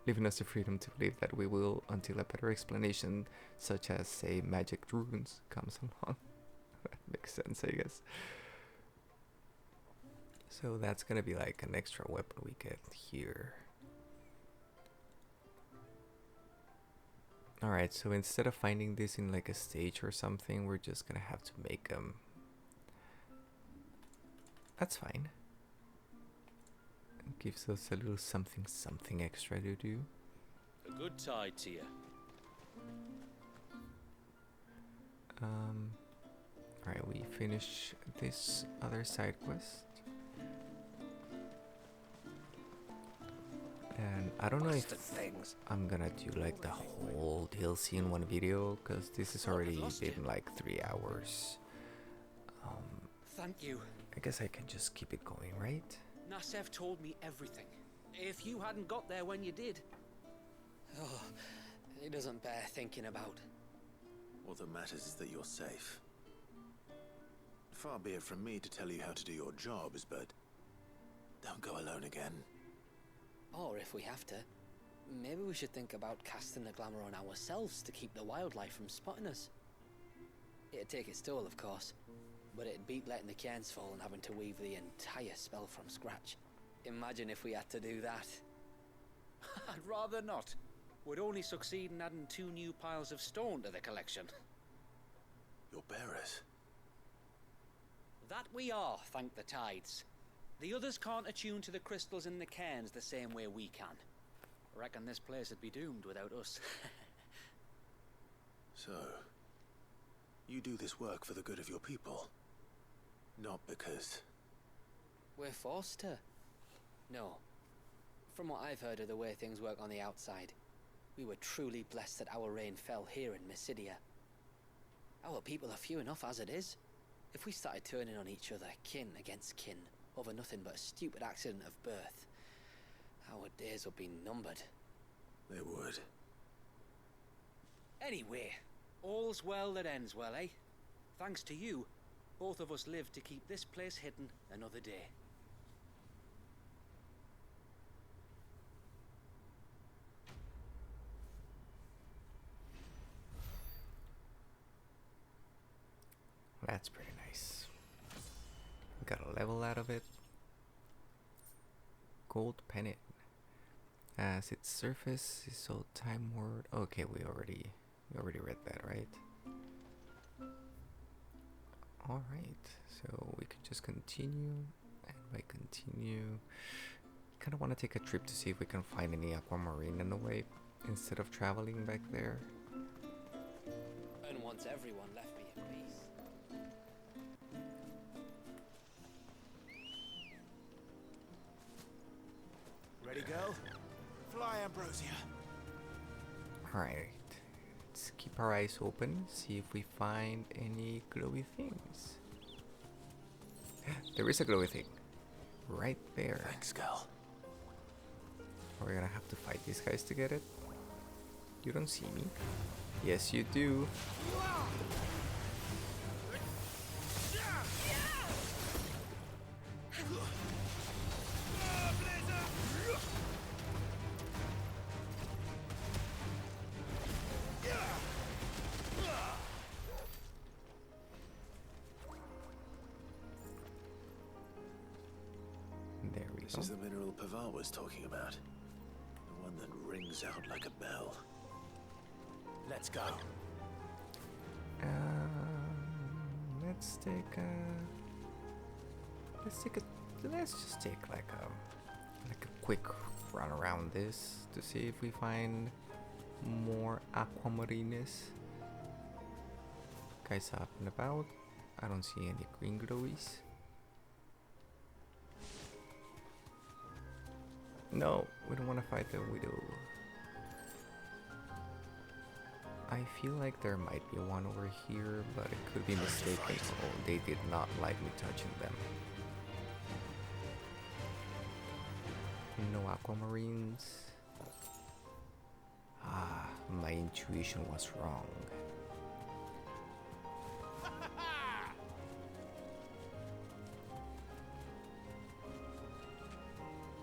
leaving us the freedom to believe that we will until a better explanation, such as, say, magic runes, comes along. That makes sense, I guess. So that's gonna be like an extra weapon we get here. Alright, so instead of finding this in like a stage or something, we're just gonna have to make them. That's fine. It gives us a little something extra to do. A good tide to you. Alright, we finish this other side quest. And I don't know if I'm gonna do like the whole DLC in one video, because this has already been like 3 hours. Thank you. I guess I can just keep it going, right? Nasev told me everything. If you hadn't got there when you did. Oh, it doesn't bear thinking about. All that matters is that you're safe. Far be it from me to tell you how to do your jobs, but don't go alone again. Or if we have to, maybe we should think about casting the glamour on ourselves to keep the wildlife from spotting us. It'd take its toll, of course, but it'd beat letting the cairns fall and having to weave the entire spell from scratch. Imagine if we had to do that. I'd rather not. Would only succeed in adding 2 new piles of stone to the collection. Your bearers? That we are, thank the tides. The others can't attune to the crystals in the cairns the same way we can. Reckon this place would be doomed without us. So, you do this work for the good of your people? Not because... We're forced to. No. From what I've heard of the way things work on the outside, we were truly blessed that our rain fell here in Mysidia. Our people are few enough as it is. If we started turning on each other, kin against kin, over nothing but a stupid accident of birth, our days would be numbered. They would. Anyway, all's well that ends well, eh? Thanks to you, both of us lived to keep this place hidden another day. That's pretty nice. Got a level out of it. Gold pennant. As its surface is so time word. Okay, we already read that, right? Alright, so we could just continue, and by continue, kind of want to take a trip to see if we can find any aquamarine in the way instead of traveling back there. And once everyone left me in peace. Ready, girl? Fly, Ambrosia. Alright, let's keep our eyes open, see if we find any glowy things. There is a glowy thing. Right there. Thanks, girl. We're gonna have to fight these guys to get it. You don't see me. Yes, you do. There we This go. is the mineral Paval was talking about. The one that rings out like a bell. Let's go. Let's just take like a quick run around this to see if we find more aquamarines. Guys up and about. I don't see any green glowies. No, we don't want to fight the widow. I feel like there might be one over here, but it could be mistaken. Oh, they did not like me touching them. No aquamarines. Ah, my intuition was wrong.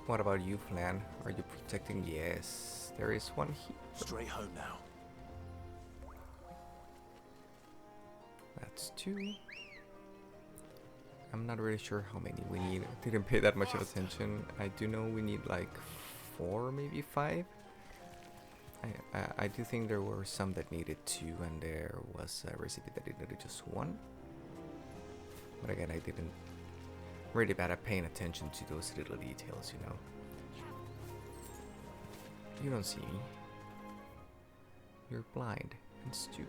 What about you, Flan? Are you protecting? Yes, there is one here. Straight home now. That's two. I'm not really sure how many we need. I didn't pay that much of attention. I do know we need like 4, maybe 5. I do think there were some that needed 2, and there was a recipe that needed just 1. But again, I didn't really bad at paying attention to those little details, you know. You don't see me. You're blind and stupid.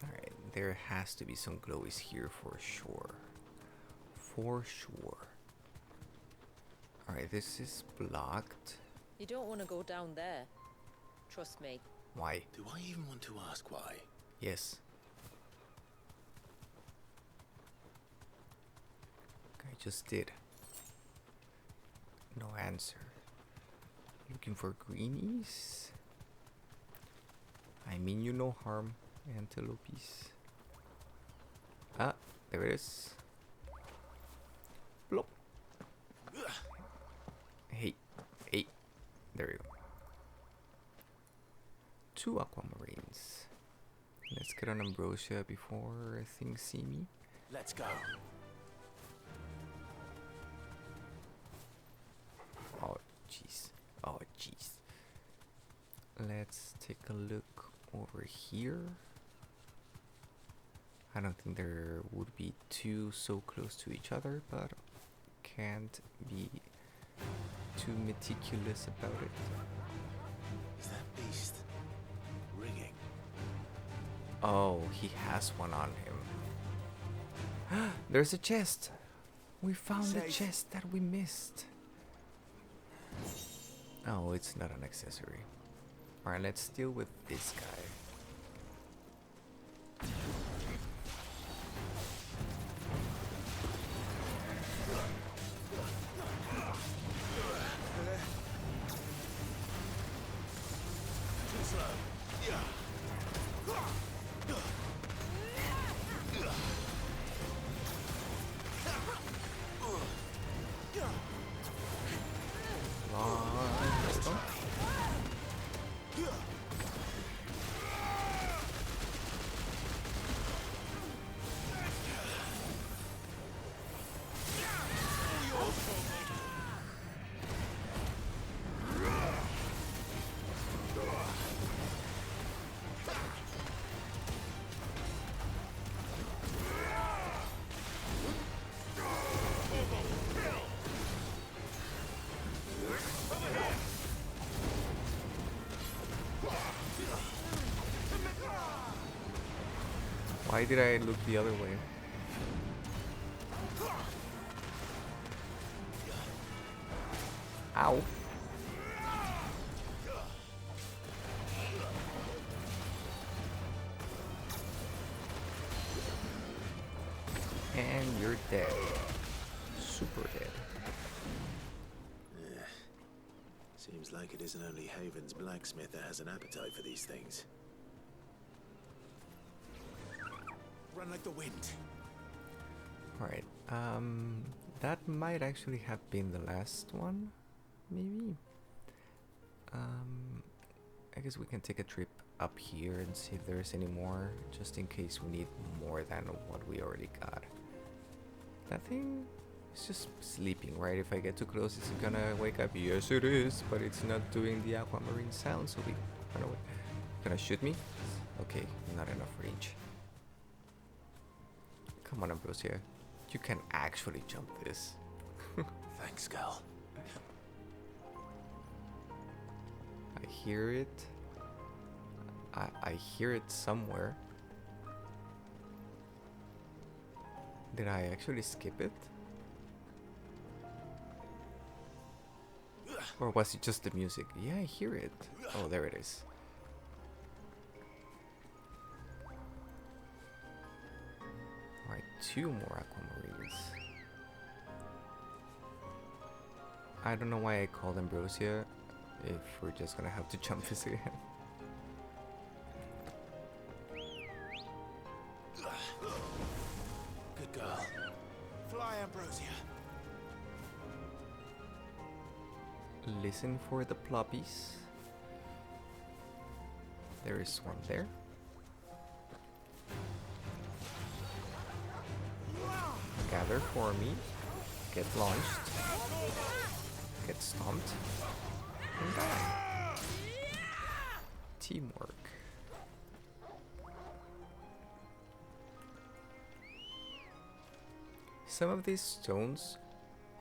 Alright, there has to be some glowies here for sure. For sure. Alright, this is blocked. You don't want to go down there. Trust me. Why? Do I even want to ask why? Yes. I just did. No answer. Looking for greenies? I mean you no harm, antelopes. Ah, there it is. Blop. Hey, hey, there you go. 2 aquamarines. Let's get on Ambrosia before things see me. Let's go. Oh, jeez. Oh, jeez. Let's take a look over here. I don't think there would be 2 so close to each other, but can't be too meticulous about it. Is that beast rigging? Oh, he has one on him. There's a chest. We found the chest that we missed. Oh, it's not an accessory. Alright, let's deal with this guy. Why did I look the other way? Ow. And you're dead. Super dead. Seems like it isn't only Haven's blacksmith that has an appetite for these things. Run like the wind. Alright, that might actually have been the last one, maybe. I guess we can take a trip up here and see if there's any more, just in case we need more than what we already got. That thing is just sleeping, right? If I get too close, it's gonna wake up. Yes, it is, but it's not doing the aquamarine sound, so we run away. Gonna shoot me? Okay, not enough range. Come on, Ambrosia. You can actually jump this. Thanks, girl. I hear it. I hear it somewhere. Did I actually skip it? Or was it just the music? Yeah, I hear it. Oh, there it is. Alright, 2 more aquamarines. I don't know why I called Ambrosia if we're just gonna have to jump this again. girl. Fly, Ambrosia. Listen for the ploppies. There is one there. Gather for me. Get launched. Get stomped. And die. Teamwork. Some of these stones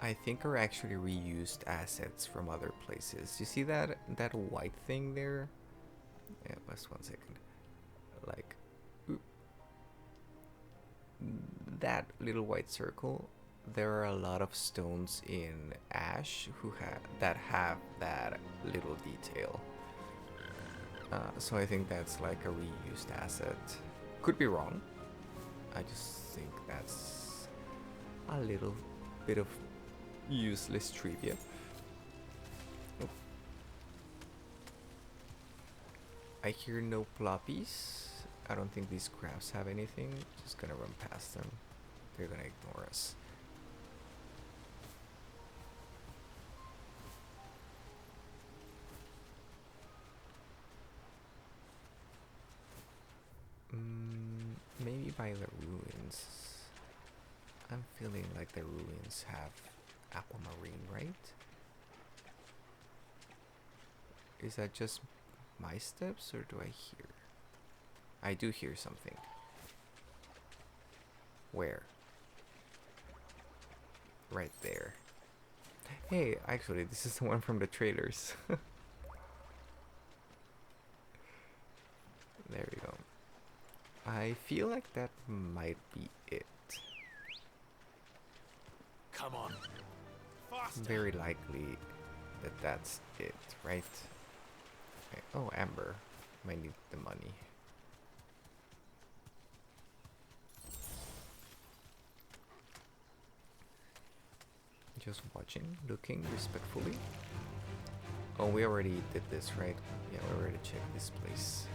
I think are actually reused assets from other places. You see that white thing there? Yeah, just 1 second. Like, oop. That little white circle. There are a lot of stones in Ash that have that little detail. So I think that's like a reused asset. Could be wrong. I just think that's a little bit of useless trivia. Oh. I hear no ploppies. I don't think these crabs have anything. Just gonna run past them. They're gonna ignore us. Maybe by the ruins. I'm feeling like the ruins have aquamarine, right? Is that just my steps, or do I hear? I do hear something. Where? Right there. Hey, actually, this is the one from the trailers. There we go. I feel like that might be it. Come on. Faster. Very likely that that's it, right? Okay. Oh, Amber. Might need the money. Just watching, looking respectfully. Oh, we already did this, right? Yeah, we already checked this place.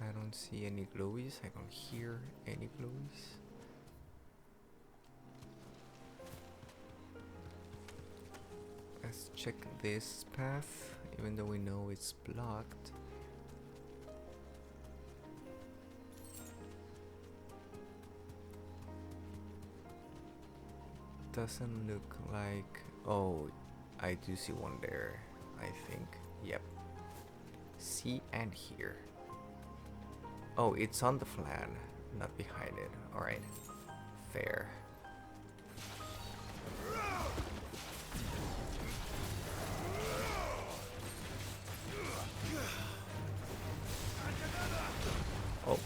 I don't see any glowies. I don't hear any glowies. Let's check this path, even though we know it's blocked. Doesn't look like... Oh, I do see one there, I think. Yep. See and hear. Oh, it's on the flan, not behind it. Alright. Fair. Oh.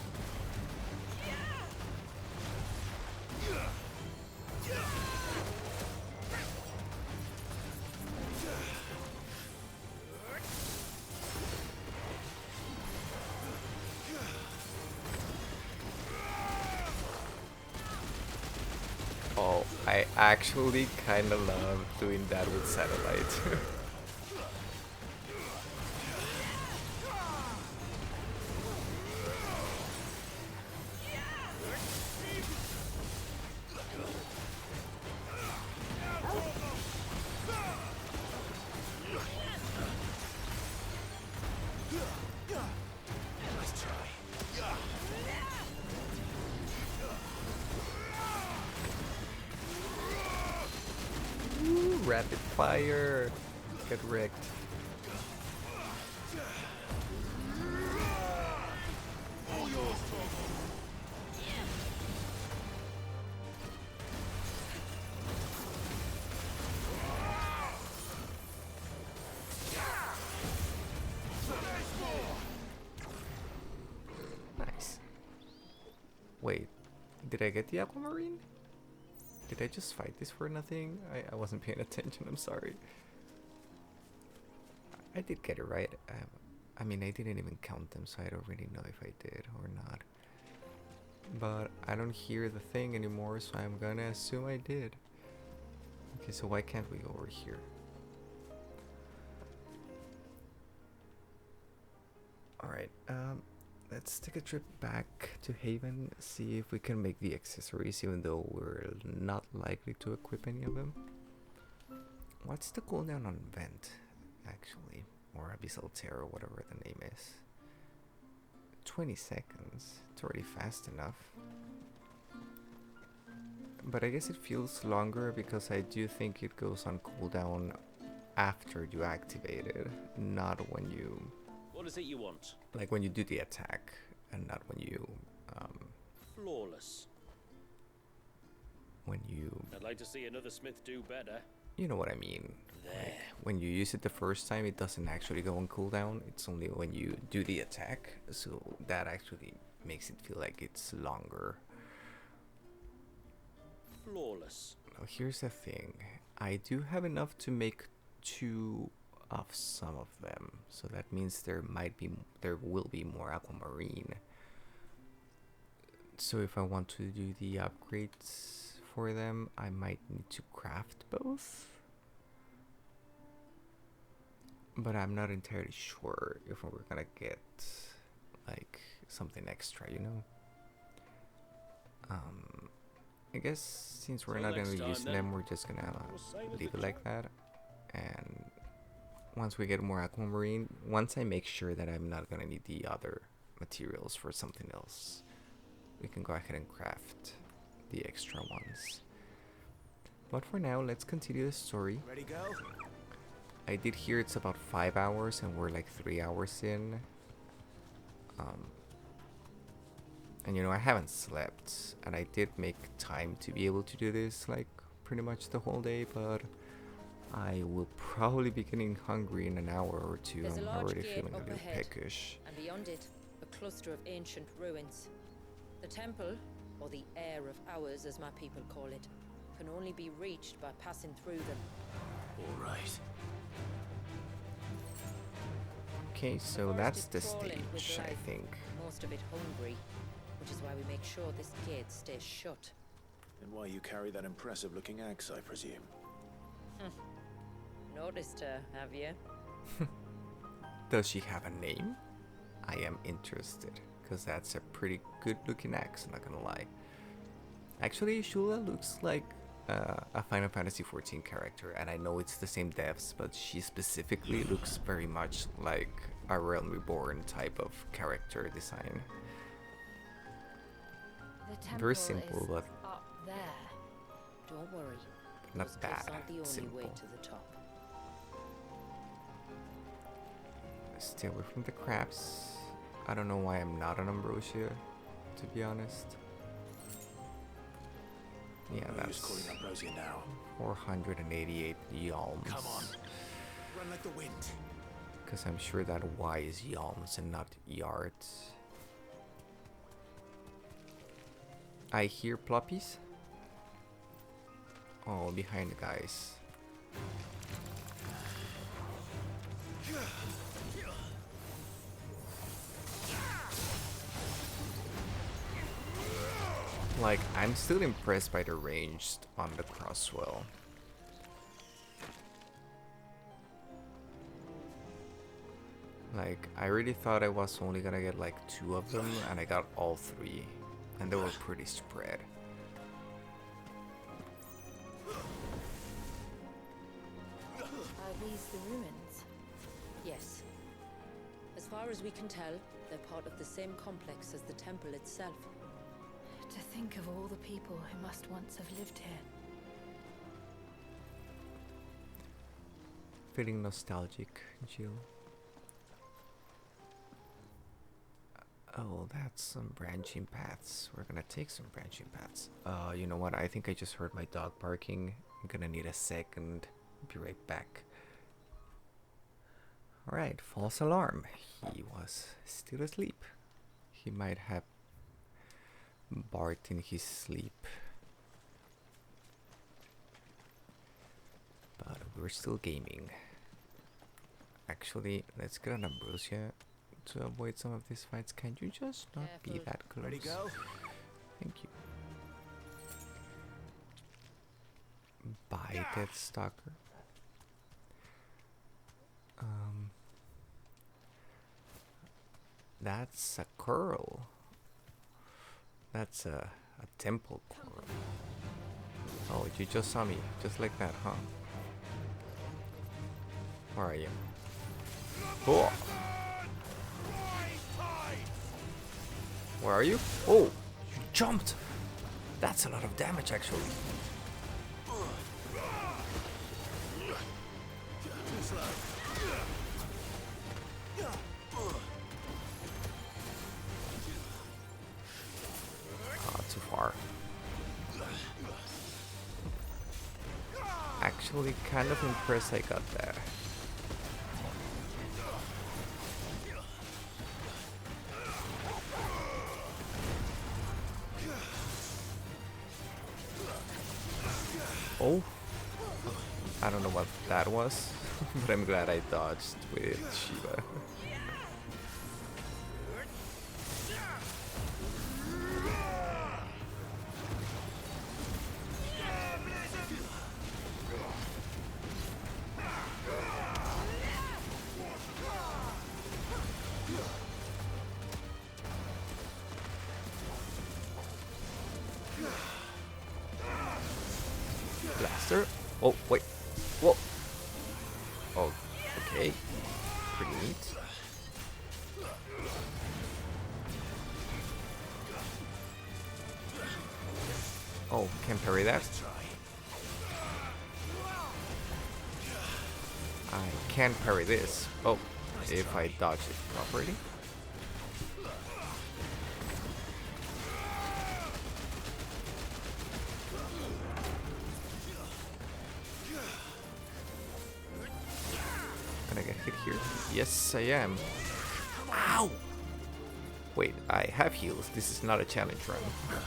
Oh, I actually kind of love doing that with Satellite. Rapid fire! Get wrecked. Nice. Wait, did I get the aquamarine? Did I just fight this for nothing? I wasn't paying attention, I'm sorry. I did get it right. I mean, I didn't even count them, so I don't really know if I did or not. But I don't hear the thing anymore, so I'm gonna assume I did. Okay, so why can't we go over here? Alright, let's take a trip back to Haven, see if we can make the accessories, even though we're not likely to equip any of them. What's the cooldown on Vent, actually? Or Abyssal Terror, whatever the name is. 20 seconds. It's already fast enough. But I guess it feels longer because I do think it goes on cooldown after you activate it, not when you... What is it you want? Like when you do the attack, and not when you... Flawless. When you... I'd like to see another smith do better. You know what I mean. There. Like when you use it the first time, it doesn't actually go on cooldown. It's only when you do the attack. So that actually makes it feel like it's longer. Flawless. Now here's the thing. I do have enough to make 2 of some of them. So that means there will be more aquamarine. So if I want to do the upgrades for them, I might need to craft both. But I'm not entirely sure if we're gonna get like something extra, you know? I guess since we're not gonna use them, we're just gonna leave it like that. And once we get more aquamarine, once I make sure that I'm not gonna need the other materials for something else, we can go ahead and craft the extra ones. But for now, let's continue the story. Ready, go? I did hear it's about 5 hours and we're like 3 hours in. And you know, I haven't slept, and I did make time to be able to do this like pretty much the whole day, but I will probably be getting hungry in an hour or two. There's I'm already feeling a little peckish. And beyond it, a cluster of ancient ruins. The temple, or the Air of Hours as my people call it, can only be reached by passing through them. All right. Okay, so that's the stage, I think. Most of it hungry, which is why we make sure this gate stays shut. And why you carry that impressive-looking axe, I presume. Noticed her, have you? Does she have a name? I am interested, because that's a pretty good-looking axe, not gonna lie. Actually, Shula looks like a Final Fantasy XIV character, and I know it's the same devs, but she specifically looks very much like a Realm Reborn type of character design. Very simple, but up there. Don't worry. not bad. The only Simple. way to the top. Stay away from the crabs. I don't know why I'm not on Ambrosia, to be honest. Yeah, that's calling Ambrosia now. 488 yalms. Come on, run like the wind. Because I'm sure that Y is yalms and not yards. I hear ploppies. Oh, behind the guys. Like, I'm still impressed by the ranged on the crosswell. Like, I really thought I was only gonna get like 2 of them, and I got all 3. And they were pretty spread. Are these the ruins? Yes. As far as we can tell, they're part of the same complex as the temple itself. To think of all the people who must once have lived here. Feeling nostalgic, Jill. Oh, that's some branching paths. We're gonna take some branching paths. You know what? I think I just heard my dog barking. I'm gonna need a second. Be right back. Alright, false alarm. He was still asleep. He might have barked in his sleep. But we're still gaming. Actually, let's get an Ambrosia to avoid some of these fights. Can you just not be that close? Ready, go? Thank you. Bye, Death Stalker. That's a curl. That's a temple curl. Oh, you just saw me, just like that, huh? Where are you? Oh. Where are you? Oh, you jumped. That's a lot of damage, actually. Too far. Actually, kind of impressed I got there. Oh, I don't know what that was, but I'm glad I dodged with Shiva. Blaster. Oh, wait. Whoa. Oh, okay. Pretty neat. Oh, can parry that? I can parry this. Oh, if I dodge it properly. Can I get hit here? Yes, I am. Ow! Wait, I have heals. This is not a challenge run.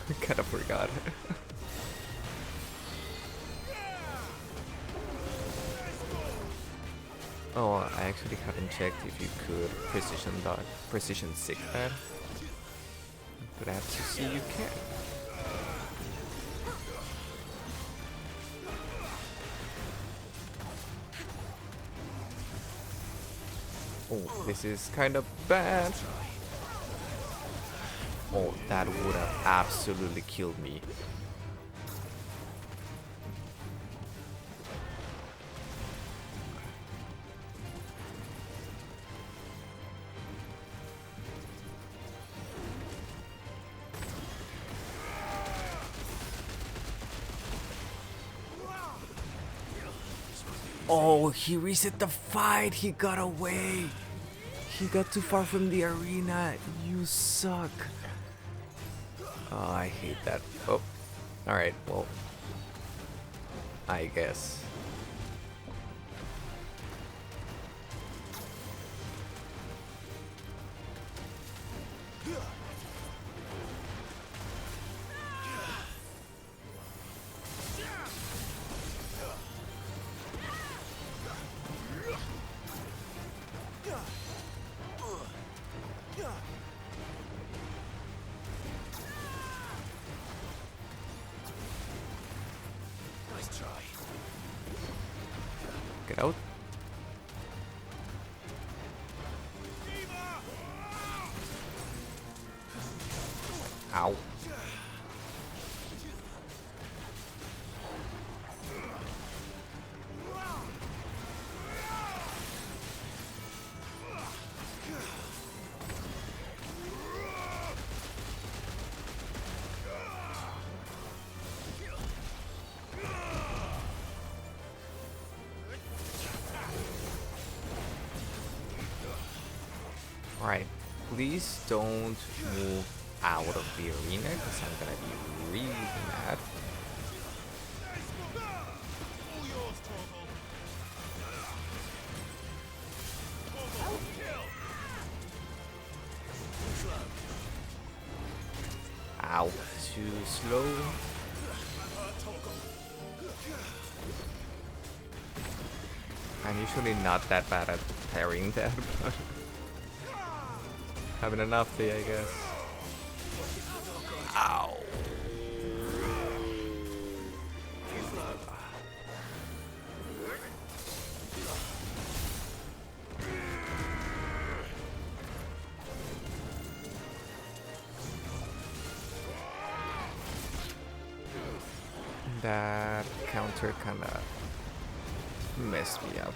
I kind of forgot. Oh, I actually haven't checked if you could precision sick that. Glad to see you can. Oh, this is kind of bad. Oh, that would have absolutely killed me. Oh, he reset the fight. He got away. He got too far from the arena. You suck. Oh, I hate that. Oh, alright, well, I guess. Get out. Ow. Alright, please don't move out of the arena because I'm gonna be really mad. Ow, too slow. I'm usually not that bad at parrying that, but Having an off day, I guess. Ow! That counter kinda messed me up.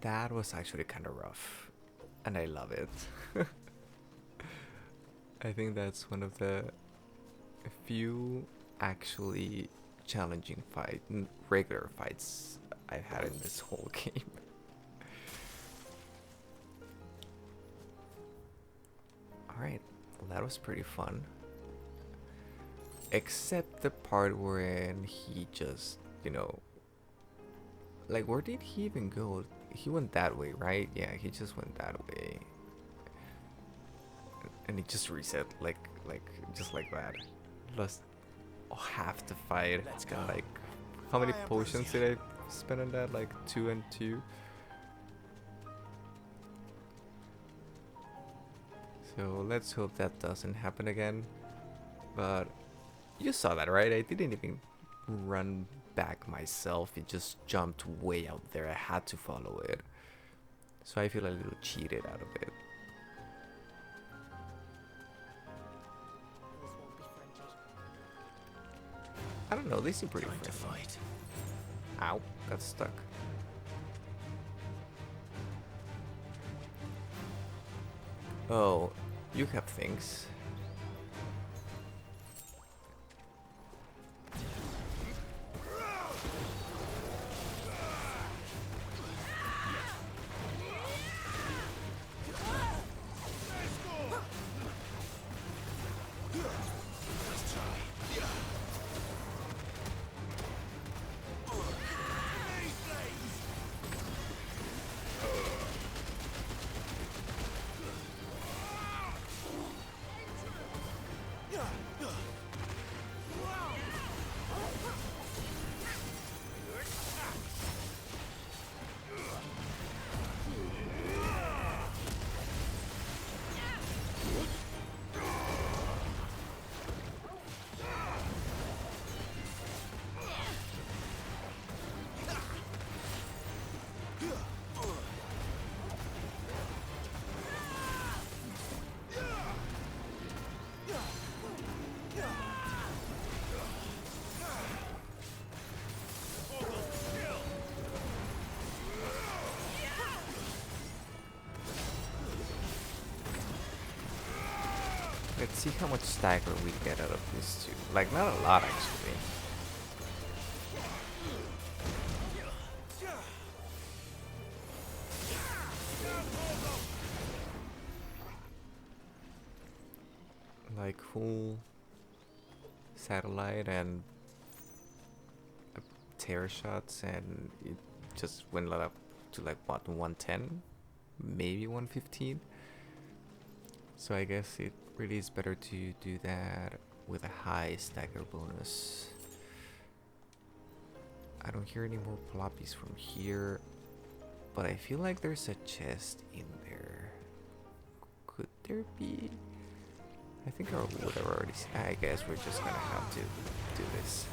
That was actually kind of rough, and I love it. I think that's one of the few actually challenging regular fights I've had in this whole game. Alright, well, that was pretty fun. Except the part wherein he just, you know, like, where did he even go? He went that way, right? Yeah, he just went that way. And he just reset, just like that. Lost half the fight. Let's go. Like, how many potions did I spend on that? Like 2 and 2. So let's hope that doesn't happen again. But you saw that, right? I didn't even run back myself. It just jumped way out there. I had to follow it. So I feel a little cheated out of it. I don't know, they seem pretty friendly. Ow, got stuck. Oh, you have things. Let's see how much stagger we get out of these two. Like, not a lot actually. Like full satellite and tear shots, and it just went up to like what, 110, maybe 115. So I guess it really is better to do that with a high stagger bonus. I don't hear any more ploppies from here, but I feel like there's a chest in there. Could there be? I think I would have already seen. I guess we're just gonna have to do this.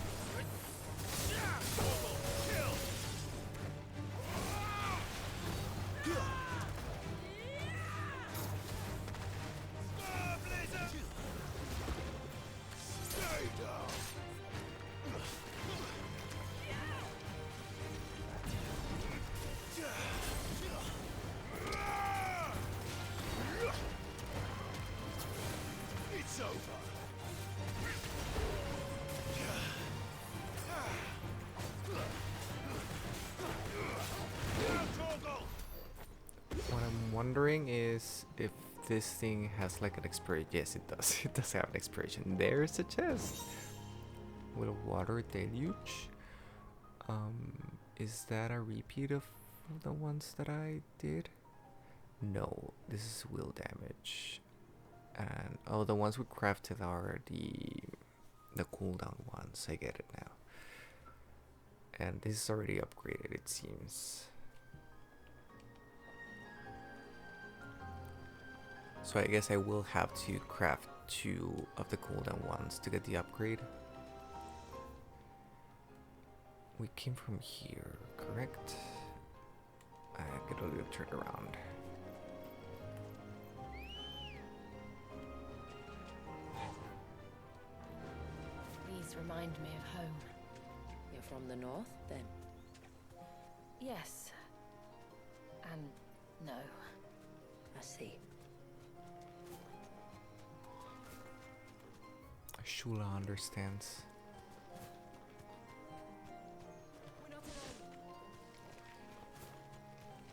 Wondering is if this thing has like an expiration. Yes, it does. It does have an expiration. There's a chest with a water deluge. Is that a repeat of the ones that I did? No, this is will damage. And oh, the ones we crafted are the cooldown ones. I get it now. And this is already upgraded, it seems. So I guess I will have to craft 2 of the cooldown ones to get the upgrade. We came from here, correct? I get a little turn around. These remind me of home. You're from the north, then? Yes. And no. I see. Shula understands.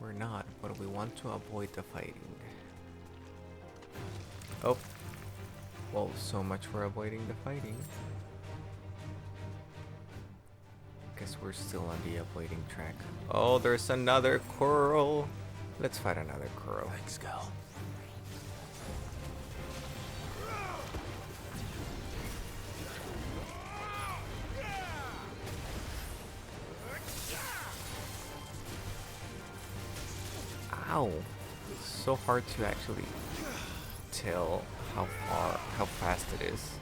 We're not, but we want to avoid the fighting. Oh. Well, so much for avoiding the fighting. Guess we're still on the avoiding track. Oh, there's another coral. Let's fight another coral. Thanks, Gal. Ow. It's so hard to actually tell how fast it is.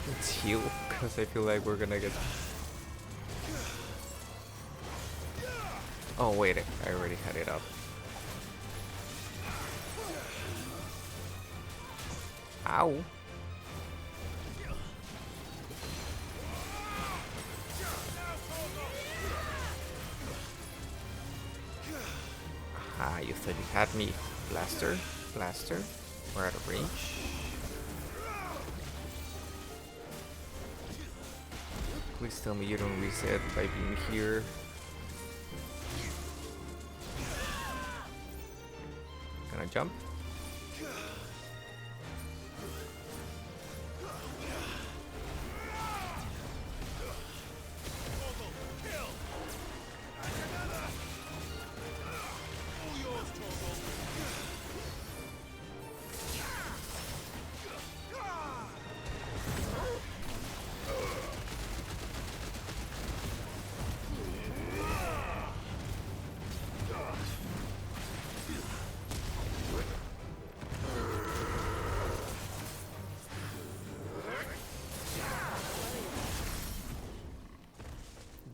Let's heal, because I feel like we're gonna get... Oh wait, I already had it up. Ow! Ah, you thought you had me. Blaster? Blaster? We're out of range. Please tell me you don't reset by being here. Gonna jump.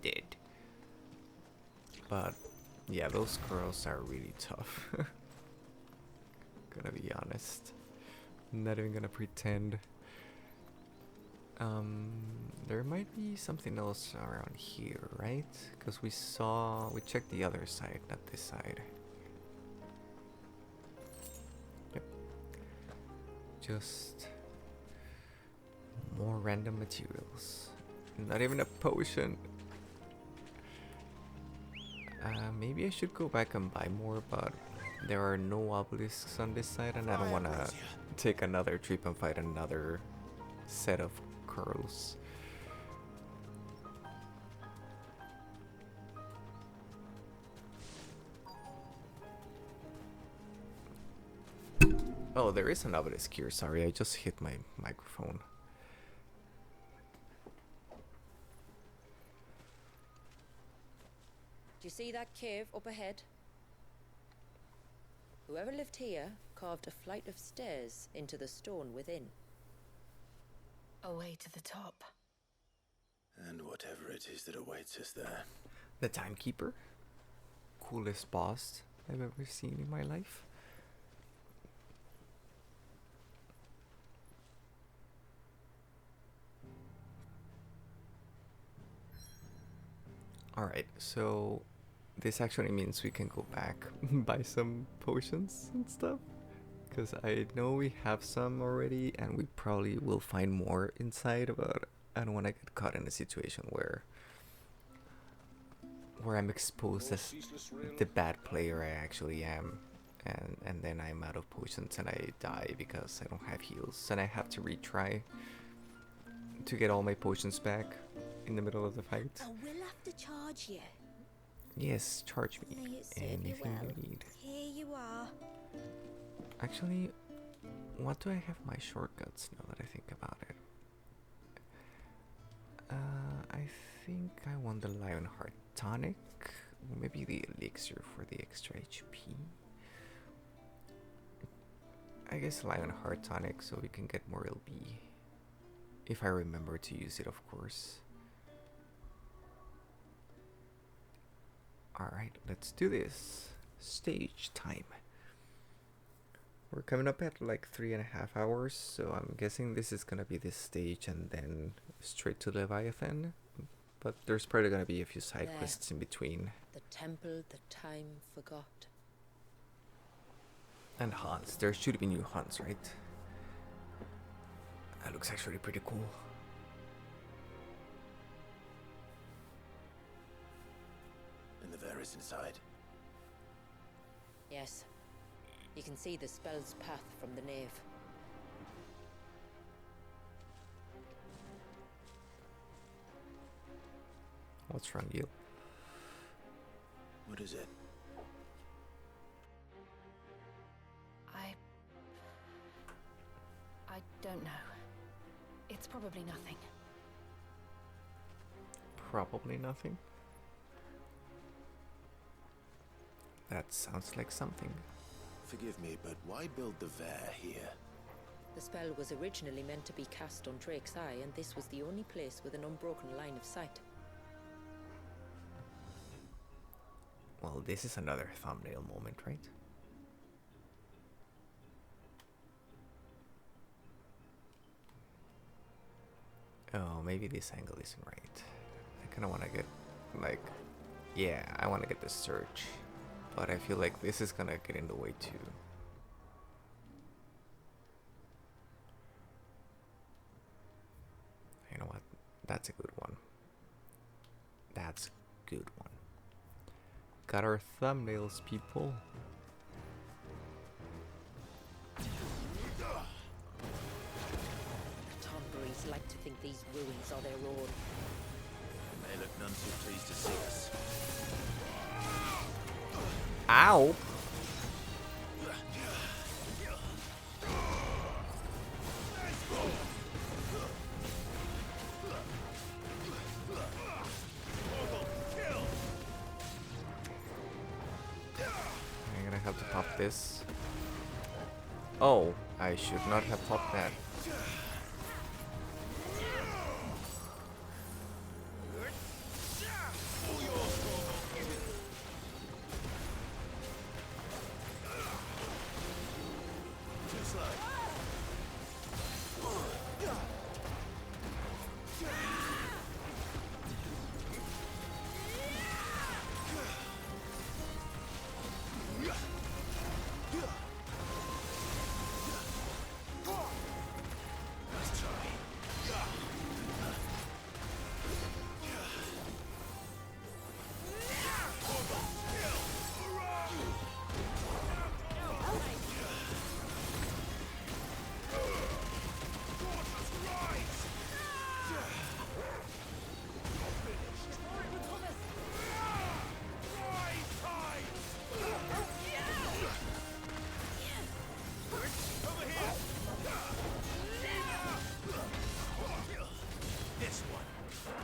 Dead. But yeah, those girls are really tough. Gonna be honest. Not even gonna pretend. There might be something else around here, right? Because we checked the other side, not this side. Yep. Just more random materials. Not even a potion. Maybe I should go back and buy more, but there are no obelisks on this side, and I don't want to take another trip and fight another set of curls. Oh, there is an obelisk here. Sorry, I just hit my microphone. Do you see that cave up ahead? Whoever lived here carved a flight of stairs into the stone within. A way to the top. And whatever it is that awaits us there. The Timekeeper? Coolest boss I've ever seen in my life. Alright, so this actually means we can go back, buy some potions and stuff. Because I know we have some already, and we probably will find more inside, but I don't want to get caught in a situation where I'm exposed as the bad player I actually am, and then I'm out of potions and I die because I don't have heals, and I have to retry to get all my potions back in the middle of the fight. I will have to charge you. Yes, charge me. May it serve you Anything well. you need. Here you are. Actually, what do I have my shortcuts now that I think about it? I think I want the Lionheart tonic, or maybe the elixir for the extra HP. I guess Lionheart tonic so we can get more LB. If I remember to use it, of course. Alright, let's do this. Stage time. We're coming up at like 3.5 hours, so I'm guessing this is gonna be this stage and then straight to Leviathan. But there's probably gonna be a few side There. quests in between. The temple the time forgot. And hunts. There should be new hunts, right? That looks actually pretty cool. And the Ver is inside. Yes. You can see the spell's path from the nave. What's wrong, Gil? What is it? I don't know. It's probably nothing. Probably nothing. That sounds like something. Forgive me, but why build the Ver here? The spell was originally meant to be cast on Drake's Eye, and this was the only place with an unbroken line of sight. Well, this is another thumbnail moment, right? Oh, maybe this angle isn't right. I kind of want to get, like, yeah, I want to get the search. But I feel like this is going to get in the way too. You know what? That's a good one. That's a good one. Got our thumbnails, people. Tonberries like to think these ruins are their own. They look none too pleased to see us. Ow! I'm gonna have to pop this. Oh, I should not have popped that.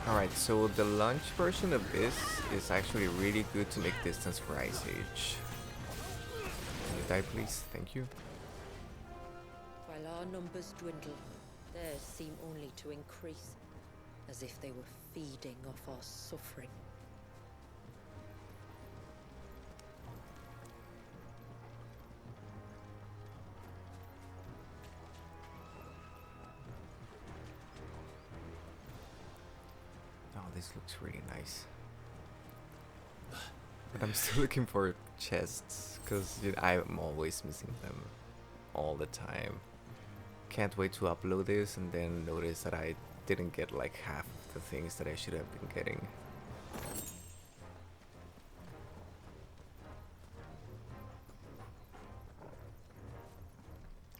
Alright, so the launch version of this is actually really good to make distance for Ice Age. Can you die, please? Thank you. While our numbers dwindle, theirs seem only to increase, as if they were feeding off our suffering. Oh, this looks really nice. But I'm still looking for chests, because I'm always missing them all the time. Can't wait to upload this and then notice that I didn't get like half of the things that I should have been getting.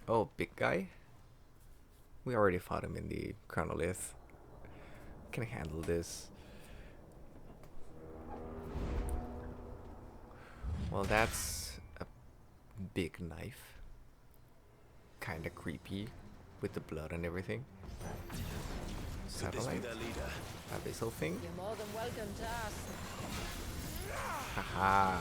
Oh, big guy? We already fought him in the chronolith. Can handle this. Well, that's a big knife. Kinda creepy with the blood and everything. Satellite? Abyssal thing? You're more than welcome to ask. Haha.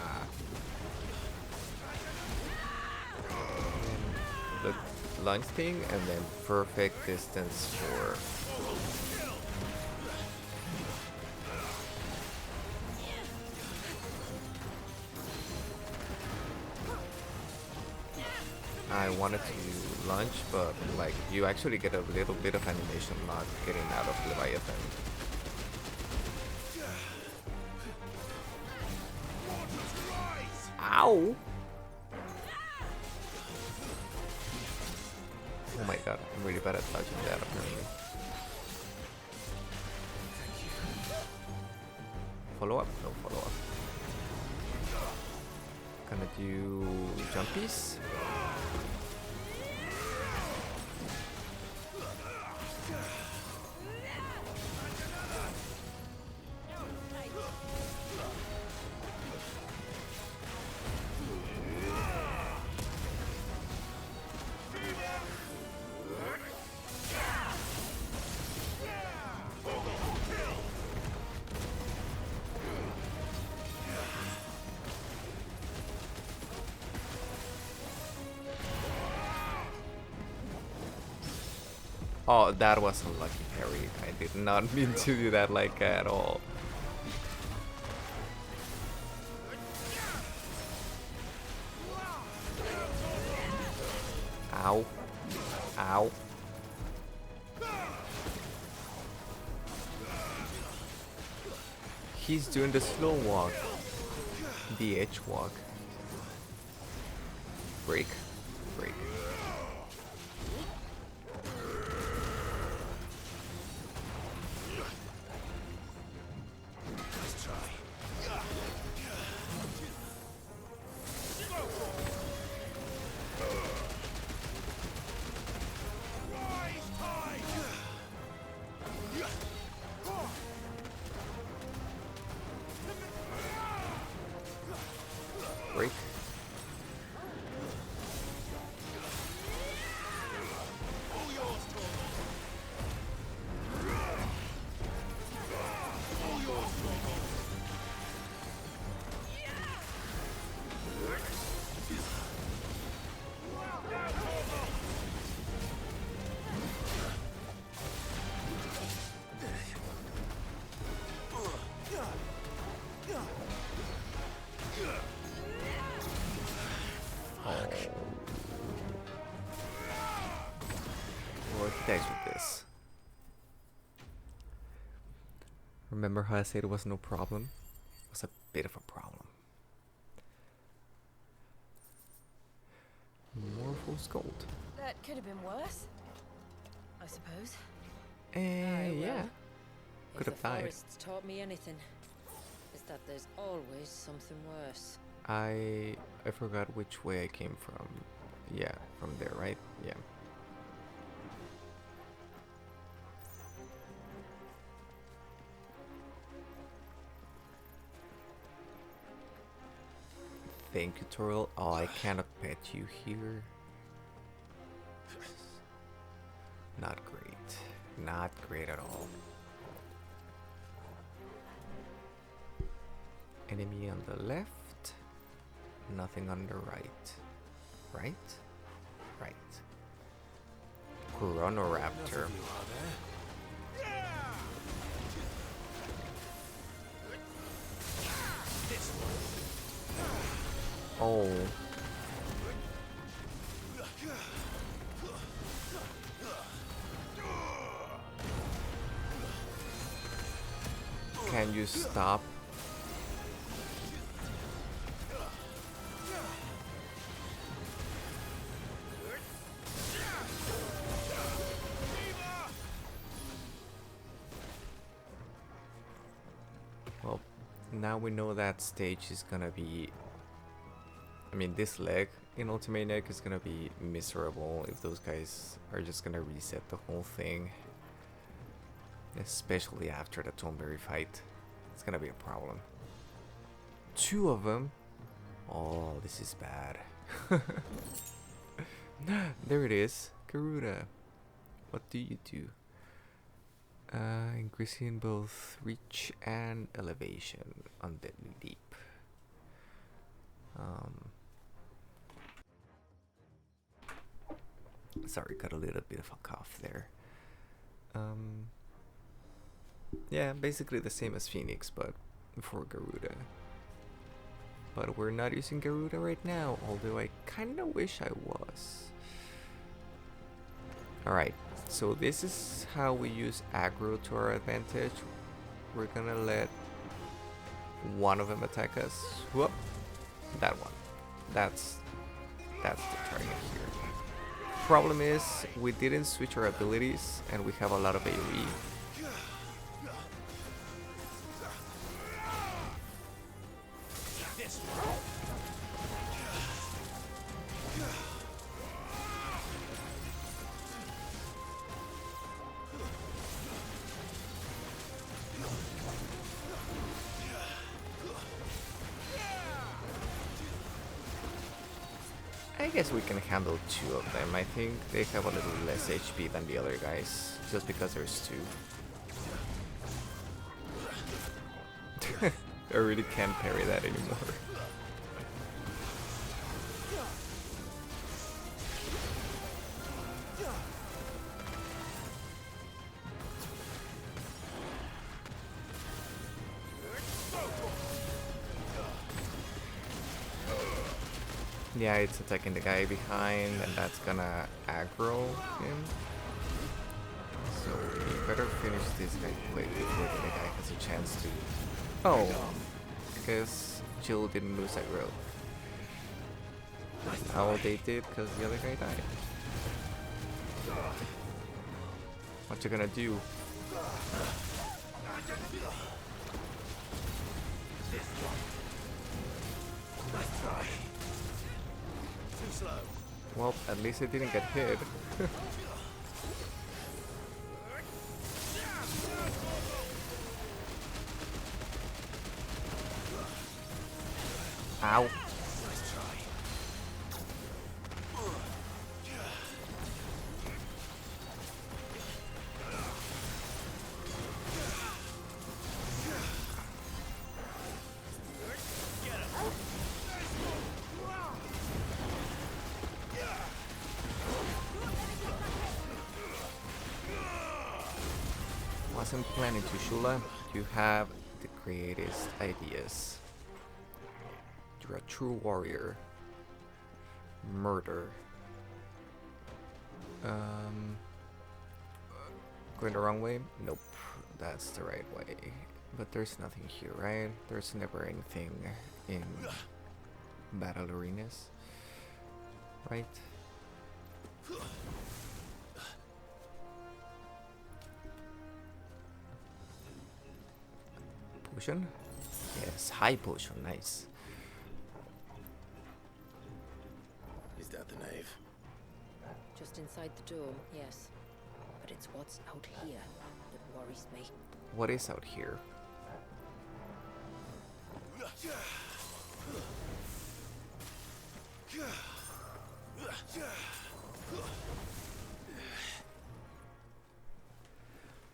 The launch thing and then perfect distance for I wanted to launch, but like you actually get a little bit of animation not getting out of Leviathan. Ow! Oh my god, I'm really bad at dodging that apparently. Follow up? No follow up. Gonna do jumpies. Oh, that was a lucky parry. I did not mean to do that like at all. Ow. Ow. He's doing the slow walk. The edge walk. Break. Break. Break. Thanks with this. Remember how I said it was no problem? It was a bit of a problem. More fool's gold. That could have been worse, I suppose. Yeah. Could If have the died. forest's taught me anything, is that there's always something worse. I forgot which way I came from. Yeah, from there, right? Yeah. Thank you, Toril. Oh, I cannot pet you here. Not great. Not great at all. Enemy on the left. Nothing on the right. Right? Right. Chronoraptor. Oh. Can you stop? Well, now we know that stage is gonna be... I mean, this leg in Ultimaniac is gonna be miserable if those guys are just gonna reset the whole thing. Especially after the Tomberry fight. It's gonna be a problem. 2 of them? Oh, this is bad. There it is. Garuda. What do you do? Increasing both reach and elevation on Deadly Deep. Sorry, got a little bit of a cough there. Yeah, basically the same as Phoenix, but for Garuda. But we're not using Garuda right now, although I kinda wish I was. Alright, so this is how we use aggro to our advantage. We're gonna let one of them attack us. Whoop! That one. That's the target here. Problem is, we didn't switch our abilities, and we have a lot of AoE. I guess we can handle 2 of them. I think they have a little less HP than the other guys, just because there's 2. I really can't parry that anymore. Yeah, it's attacking the guy behind, and that's gonna aggro him. So we better finish this guy quick before the guy has a chance to... Oh, because Jill didn't lose aggro. Now they did because the other guy died. What you gonna do? Well, at least it didn't get hit. Ow. Wasn't planning to, Shula. You have the greatest ideas. You're a true warrior. Murder. Going the wrong way? Nope. That's the right way. But there's nothing here, right? There's never anything in battle arenas. Right? Potion? Yes, high potion, nice. Is that the nave? Just inside the door, yes. But it's what's out here that worries me. What is out here?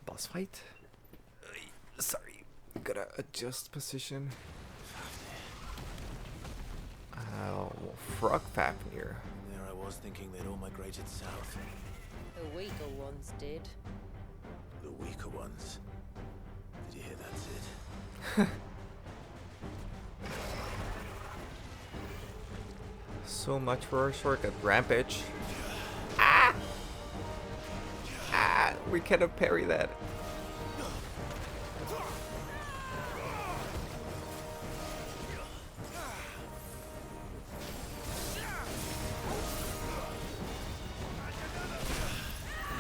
Boss fight? Sorry, gotta adjust position. Oh, Frog Fafnir. There I was thinking they'd all migrated south. The weaker ones did. The weaker ones. Did you hear that, Sid? So much for our shortcut rampage. Ah! Ah! We cannot parry that.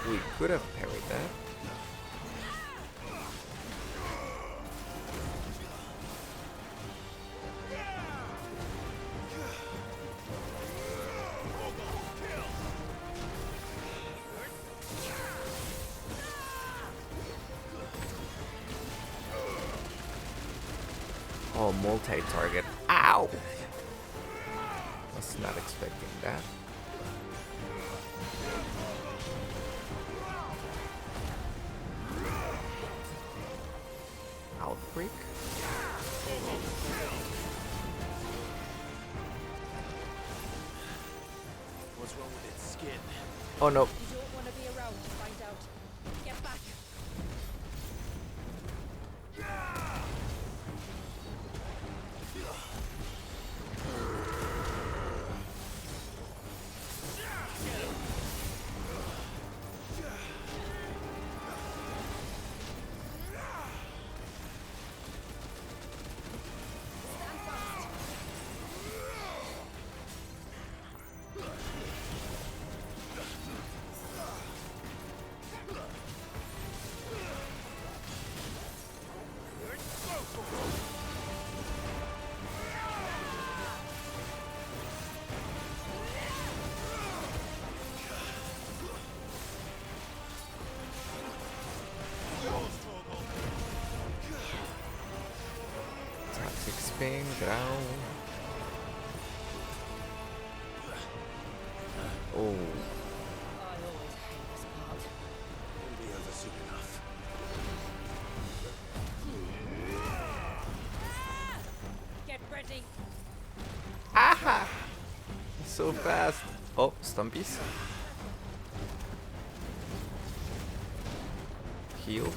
We could have parried that. Oh, multi-target. Ow! Was not expecting that. Outbreak? What's wrong with its skin? Oh no. You don't want to be around to find out. Get back. Toxic spin, ground. Oh. Won't be over soon enough. Get ready. Aha! So fast. Oh, stumpies. Heal.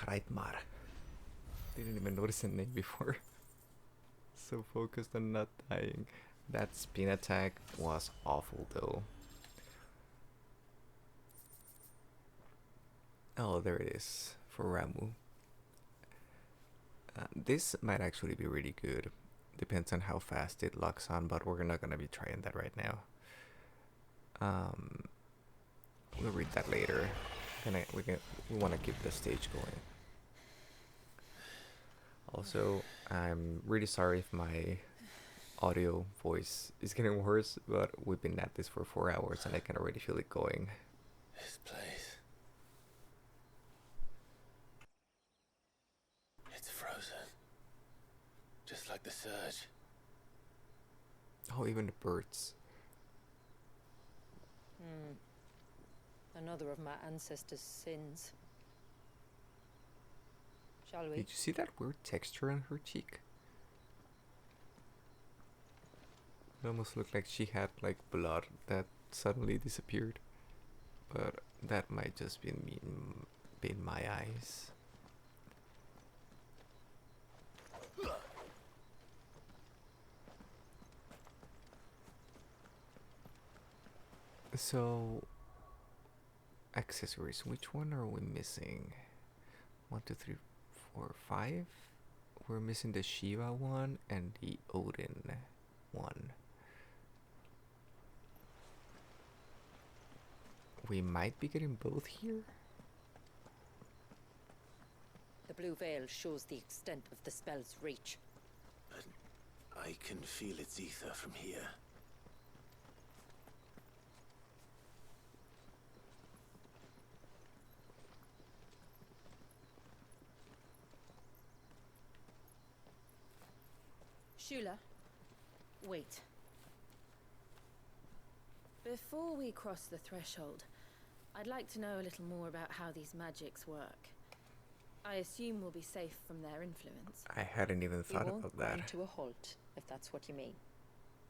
Reitmar. Didn't even notice the name before. So focused on not dying. That spin attack was awful though. Oh, there it is for Ramu. This might actually be really good. Depends on how fast it locks on, but we're not gonna be trying that right now. We'll read that later. We want to keep the stage going. Also, I'm really sorry if my audio voice is getting worse, but we've been at this for 4 hours and I can already feel it going. This place. It's frozen. Just like the surge. Oh, even the birds. Another of my ancestors' sins. Shall we? Did you see that weird texture on her cheek? It almost looked like she had like blood that suddenly disappeared. But that might just be in my eyes. So, accessories. Which one are we missing? 1, 2, 3, 4, 5. We're missing the Shiva one and the Odin one. We might be getting both here. The blue veil shows the extent of the spell's reach. But I can feel its ether from here. Shula, wait. Before we cross the threshold, I'd like to know a little more about how these magics work. I assume we'll be safe from their influence. I hadn't even thought about that. Grind to a halt, if that's what you mean.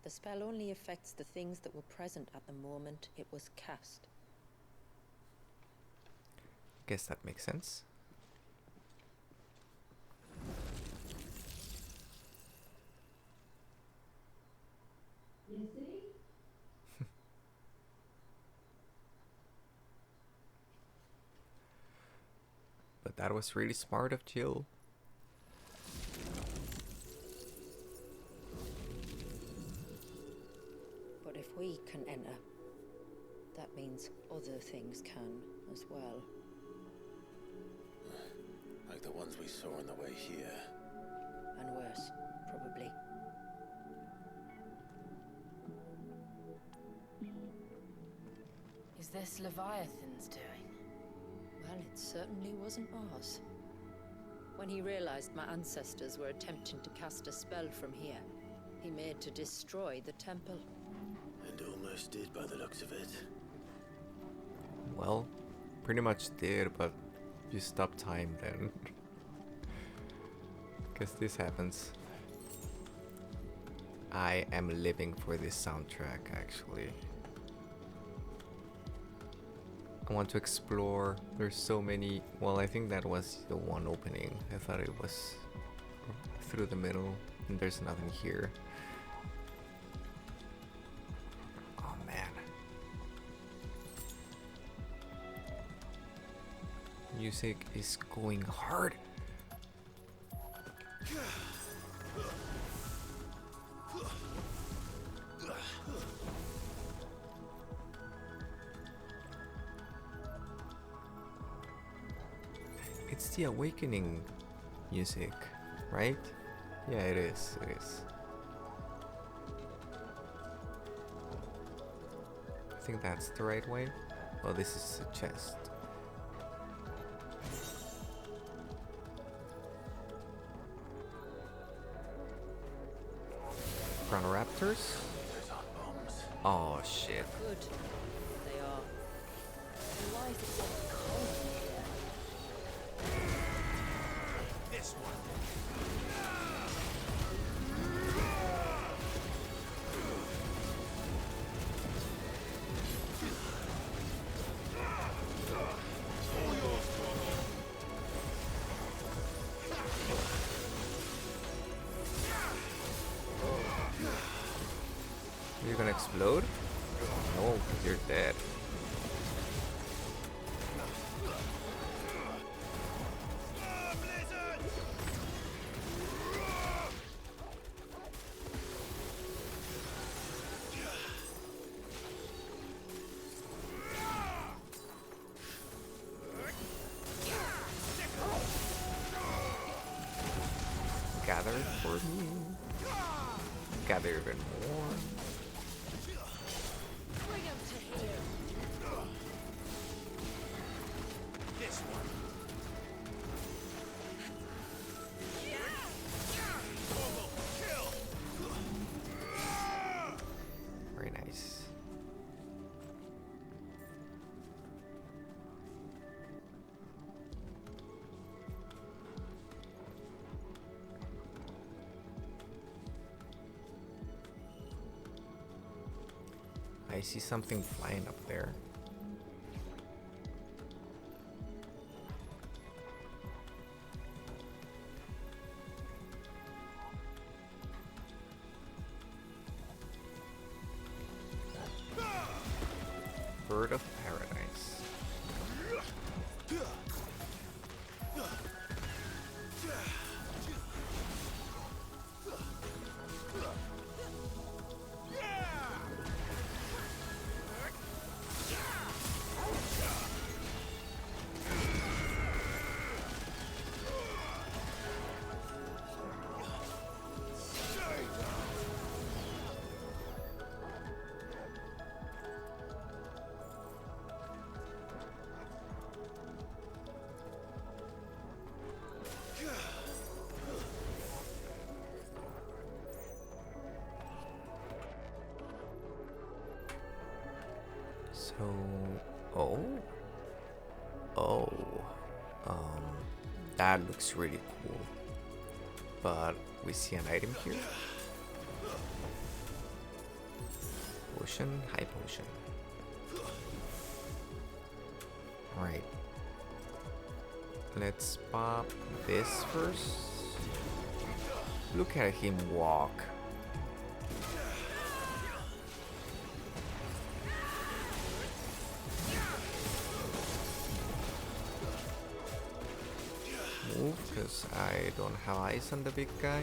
The spell only affects the things that were present at the moment it was cast. Guess that makes sense. But that was really smart of Jill. But if we can enter, that means other things can as well. Like the ones we saw on the way here. And worse, probably. Is this Leviathan's doing? Well, it certainly wasn't ours. When he realized my ancestors were attempting to cast a spell from here, he made to destroy the temple. And almost did by the looks of it. Well, pretty much did, but you stopped time then. Guess this happens. I am living for this soundtrack, actually. I want to explore. There's so many. Well, I think that was the one opening. I thought it was through the middle, and there's nothing here. Oh man. Music is going hard. It's the awakening music, right? Yeah, it is. It is. I think that's the right way. Oh, this is a chest. Chronoraptors? Oh shit. Good. They are. And why is it so cold here? This one. You're gonna explode? No, because you're dead. Gather for me. Gather even more. Bring him to here. This one. Very nice. I see something flying up there. Bird of Paradise. So, oh, that looks really cool. But we see an item here. Potion, high potion. Alright. Let's pop this first. Look at him walk. Move, because I don't have eyes on the big guy.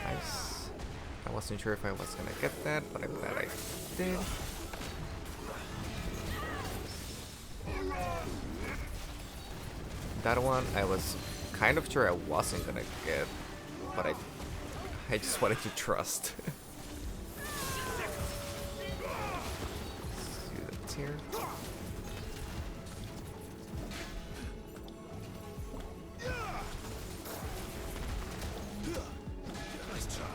Nice. I wasn't sure if I was gonna get that, but I'm glad I did. That one I was kind of sure I wasn't gonna get, but I just wanted to trust. See that's here. Nice try.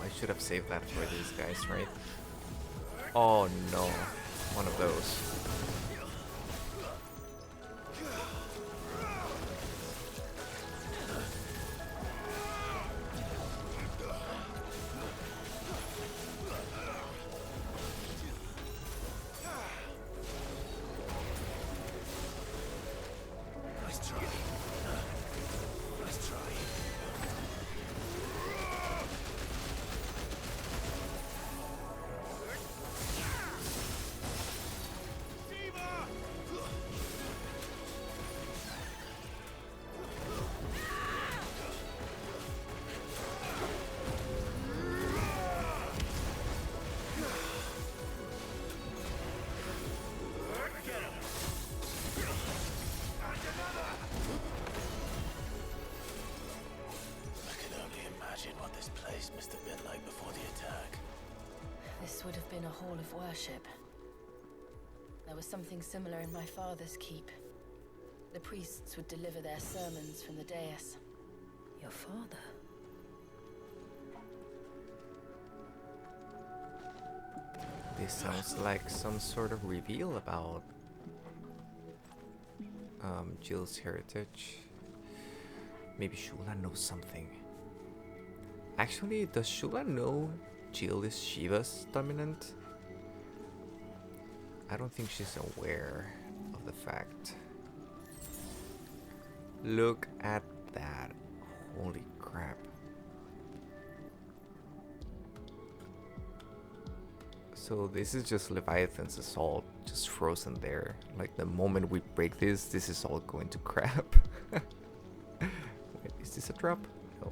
I should have saved that for these guys, right? Oh no, one of those. Nice try. Nice try. What this place must have been like before the attack. This would have been a hall of worship. There was something similar in my father's keep. The priests would deliver their sermons from the dais. Your father? This sounds like some sort of reveal about Jill's heritage. Maybe Shula knows something. Actually, does Shula know Jill is Shiva's dominant? I don't think she's aware of the fact. Look at that. Holy crap. So this is just Leviathan's assault, just frozen there. Like the moment we break this is all going to crap. Wait, is this a drop? No.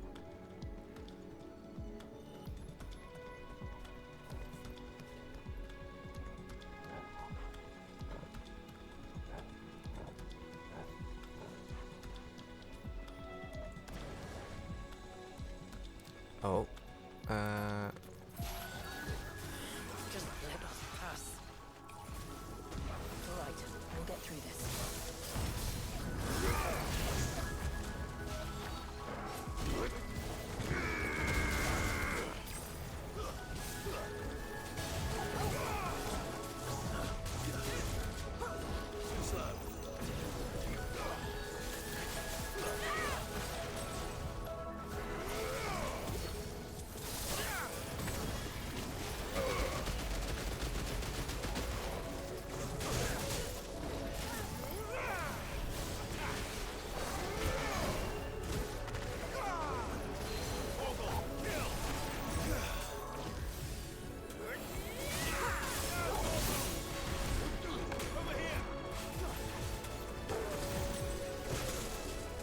Oh, Just let us pass. All right, we'll get through this.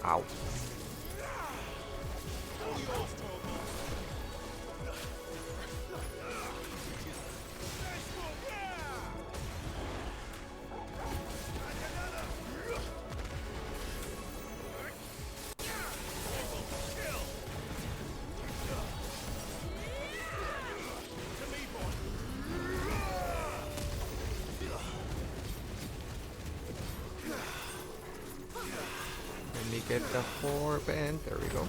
Ow. Let me get the orb and there we go.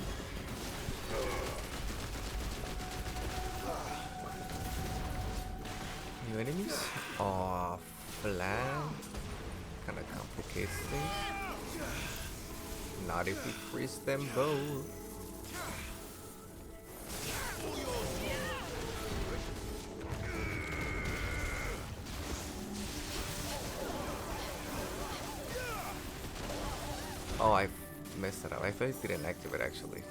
New enemies? Oh, flan. Kinda complicates things. Not if we freeze them both. Oh, I messed it up. I thought it didn't activate actually.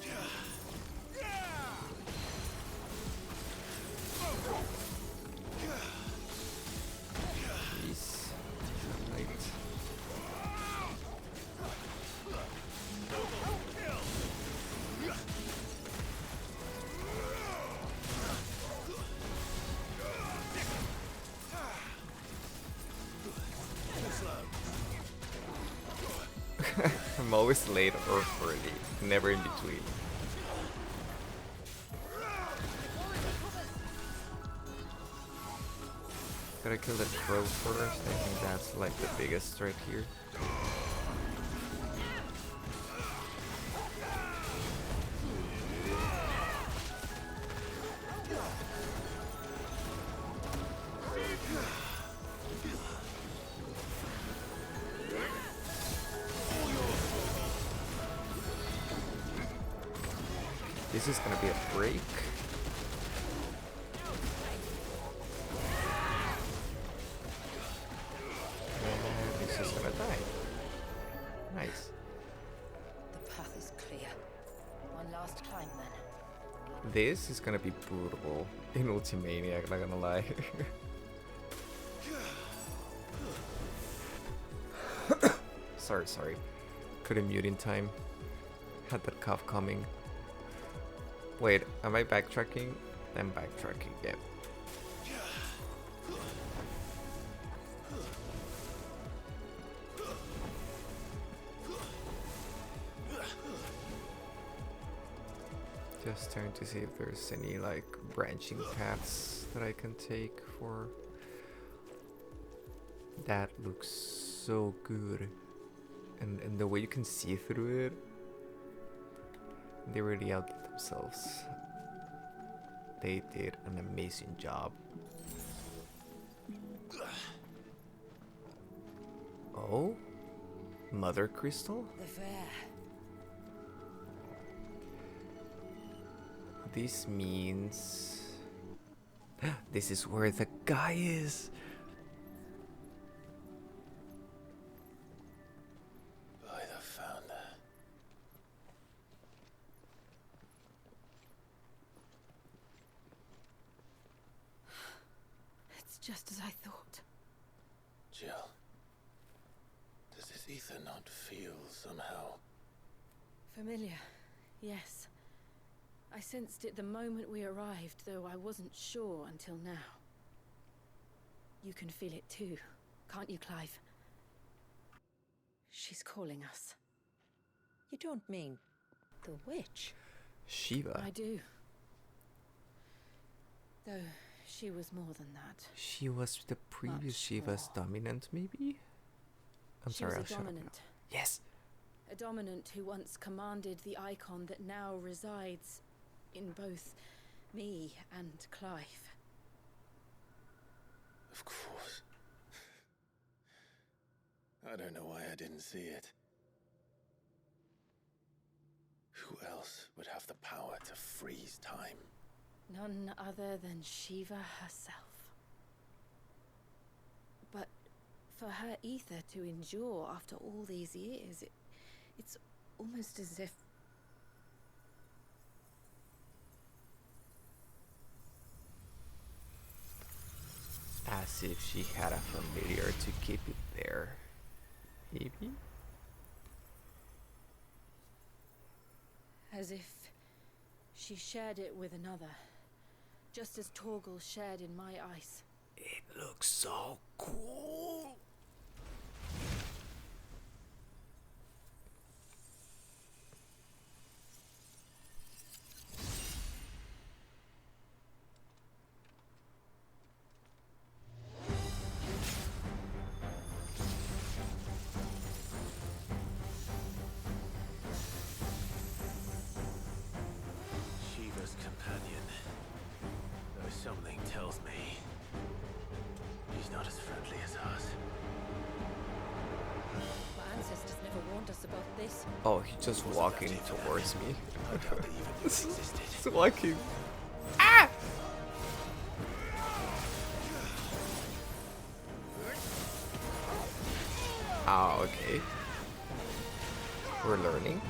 Jeez. Right. I'm always late or early, never in between. Gotta kill the crow first, I think that's like the biggest threat here. This is gonna be a break. And it's just gonna die. Nice. The path is clear. One last climb then. This is gonna be brutal in Ultimaniac, not gonna lie. Sorry. Couldn't mute in time. Had that cough coming. Wait, am I backtracking? I'm backtracking, yeah. Just trying to see if there's any like branching paths that I can take for... That looks so good. And the way you can see through it, they really outdid themselves. They did an amazing job. Oh? Mother Crystal? The fair. This means... This is where the guy is! By the founder. It's just as I thought. Jill, does this ether not feel somehow? Familiar, yes. I sensed it the moment we arrived, though I wasn't sure until now. You can feel it too, can't you, Clive? She's calling us. You don't mean the witch? Shiva. I do. Though she was more than that. She was the previous Shiva's dominant, maybe? I'm sorry, I'll she was a shut up now. dominant. Yes! A dominant who once commanded the icon that now resides in both me and Clive. Of course. I don't know why I didn't see it. Who else would have the power to freeze time? None other than Shiva herself. But for her ether to endure after all these years, it's almost as if... As if she had a familiar to keep it there. Maybe? As if she shared it with another, just as Torgal shared in my ice. It looks so cool. Shiva's companion. Though something tells me she's not as friendly as ours. My ancestors never warned us about this. Oh, he's just walking towards me. I doubt they even knew it existed. He's walking. Ah! Ah, okay. We're learning.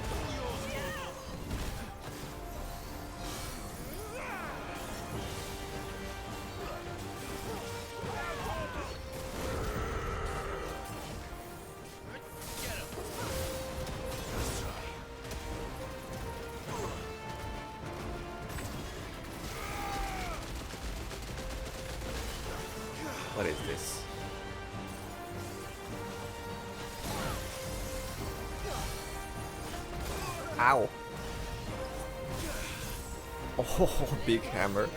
What is this? Ow! Oh, big hammer.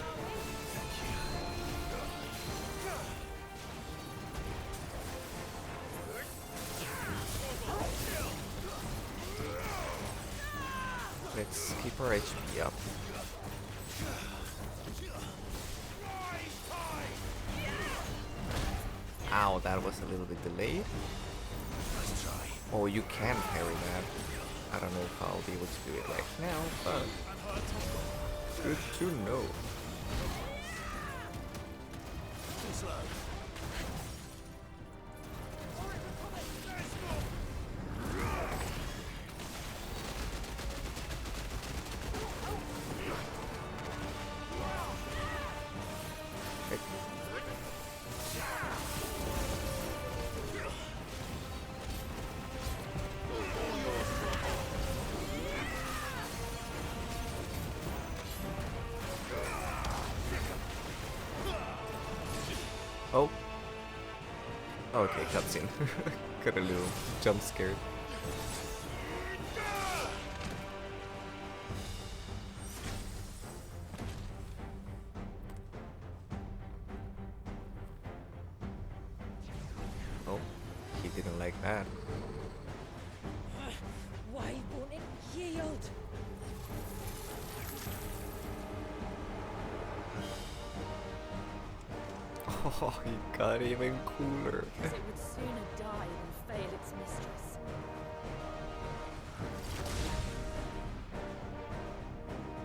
Let's keep our HP up. Ow, that was a little bit delayed. Oh, you can parry that. I don't know if I'll be able to do it right now, but good to know. Oh. Okay, cutscene. Got a little jump scared. Oh, he didn't like that. Why won't it yield? Oh, he got even cooler. Because it would sooner die than fail its mistress.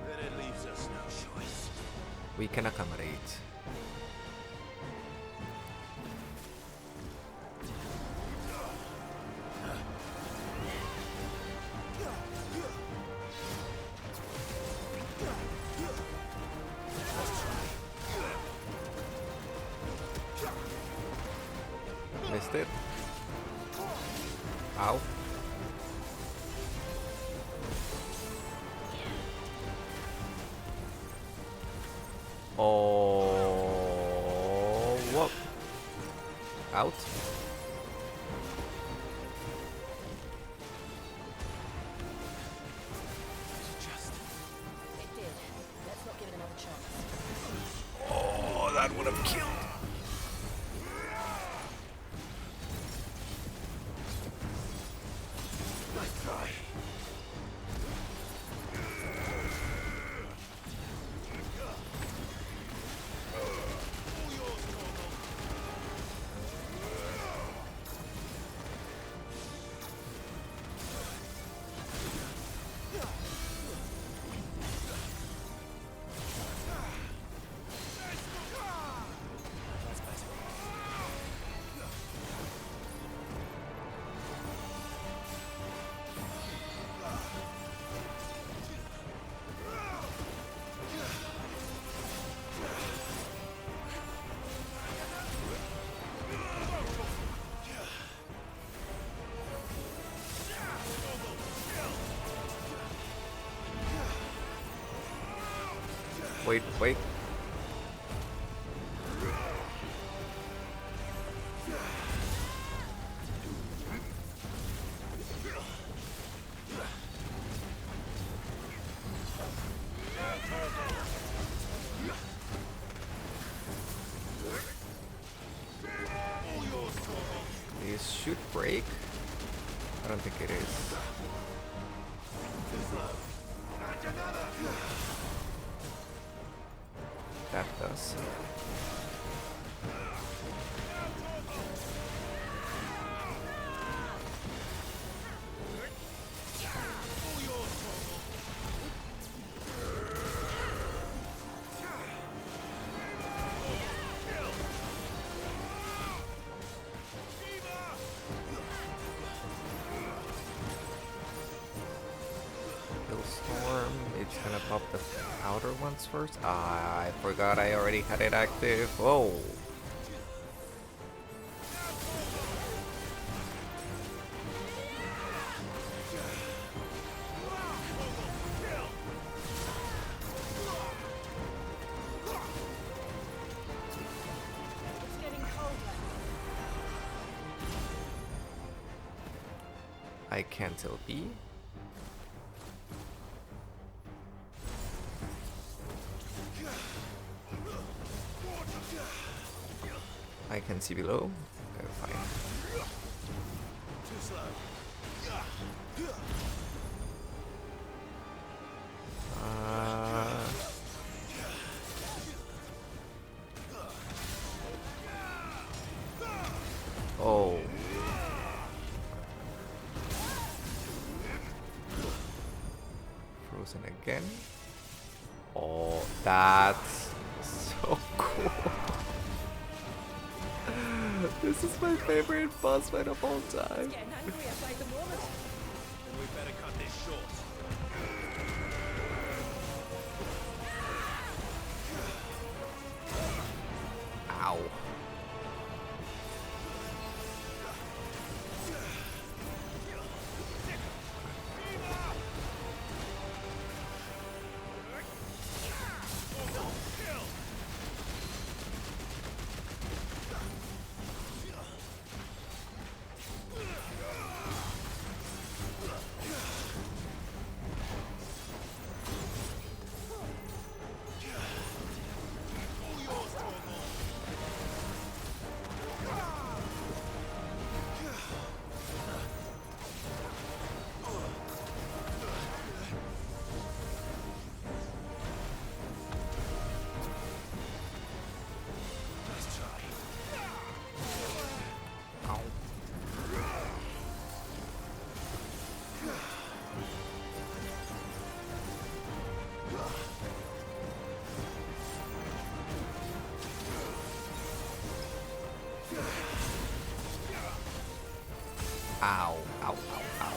Then it leaves us no choice. We can accommodate. Missed it. Ow. Oh, whoa. Out. It did. Let's not give it another chance. Oh, that would have killed. Nice try. Wait, wait. This should break. I don't think it is. That does. Storm, it's gonna pop the outer ones first. Ah, I forgot I already had it active. Whoa. I cancel B. I can see below. Okay, fine. Oh. Frozen again. Oh, that's so cool. This is my favorite boss fight of all time. We better cut this short. Ow. Ow, ow, ow, ow.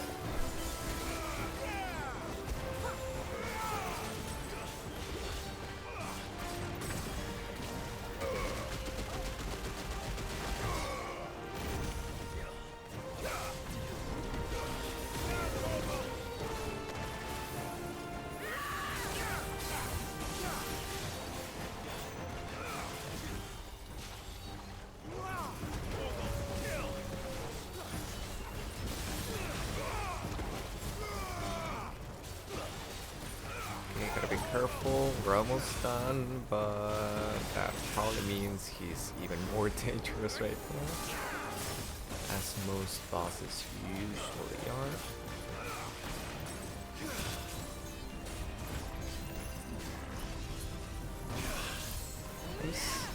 Careful, we're almost done, but that probably means he's even more dangerous right now, as most bosses usually are. Nice.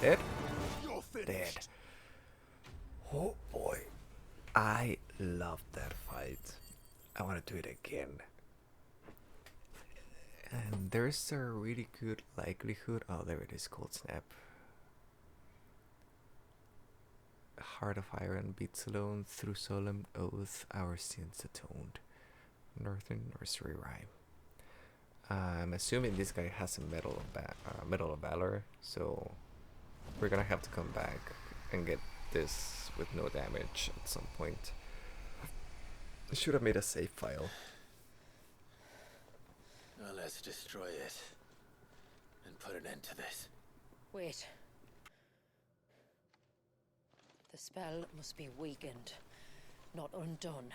Dead? Dead. Oh boy. I love that fight. I want to do it again. And there's a really good likelihood. Oh, there it is. Cold Snap. Heart of Iron beats alone. Through solemn oath, our sins atoned. Northern Nursery Rhyme. I'm assuming this guy has a Medal of Valor, so we're gonna have to come back and get this with no damage at some point. Should have made a save file. Now let's destroy it and put an end to this. Wait. The spell must be weakened, not undone.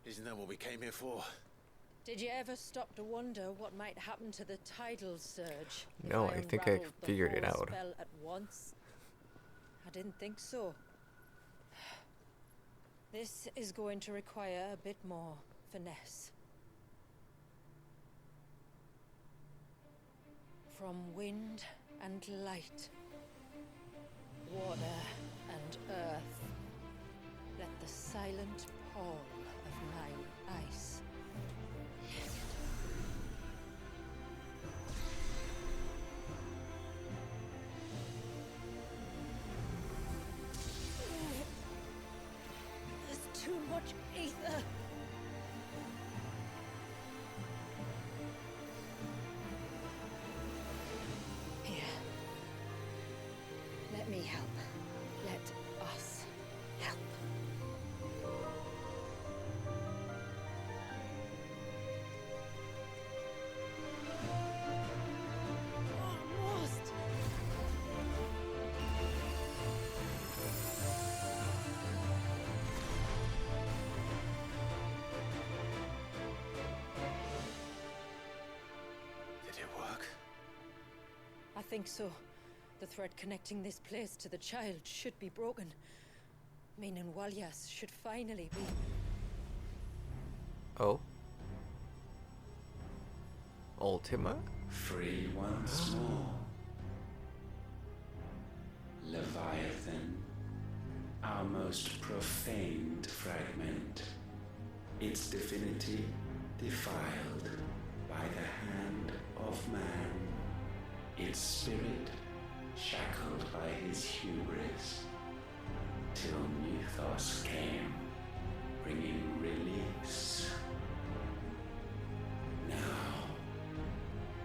Isn't that what we came here for? Did you ever stop to wonder what might happen to the tidal surge? No, I think I figured it out. Spell at once? I didn't think so. This is going to require a bit more finesse. From wind and light, water and earth, let the silent pall of mine ice lift. There's too much ether. Here. Let me help. Let us help. Almost. Did it work? I think so. The thread connecting this place to the child should be broken. Meaning Walyas should finally be... Oh? Ultima? Free once more. Leviathan, our most profaned fragment. Its divinity defiled by the hand of man. Its spirit shackled by his hubris, till Mythos came, bringing release. Now,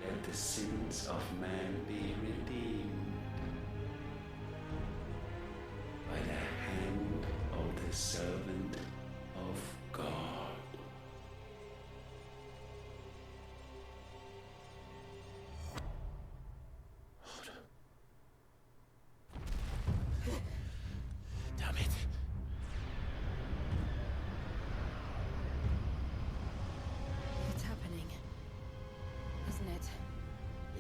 let the sins of man be redeemed by the hand of the servant of God. Damn it. It's happening, isn't it?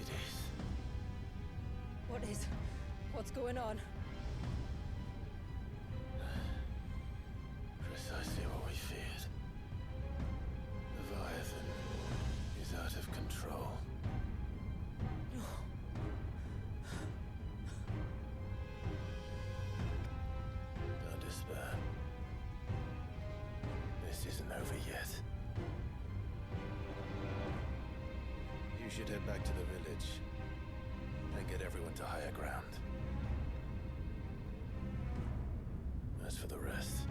It is. What is? What's going on? Precisely what we feared. Leviathan is out of control. Don't despair. This isn't over yet. You should head back to the village and get everyone to higher ground. As for the rest,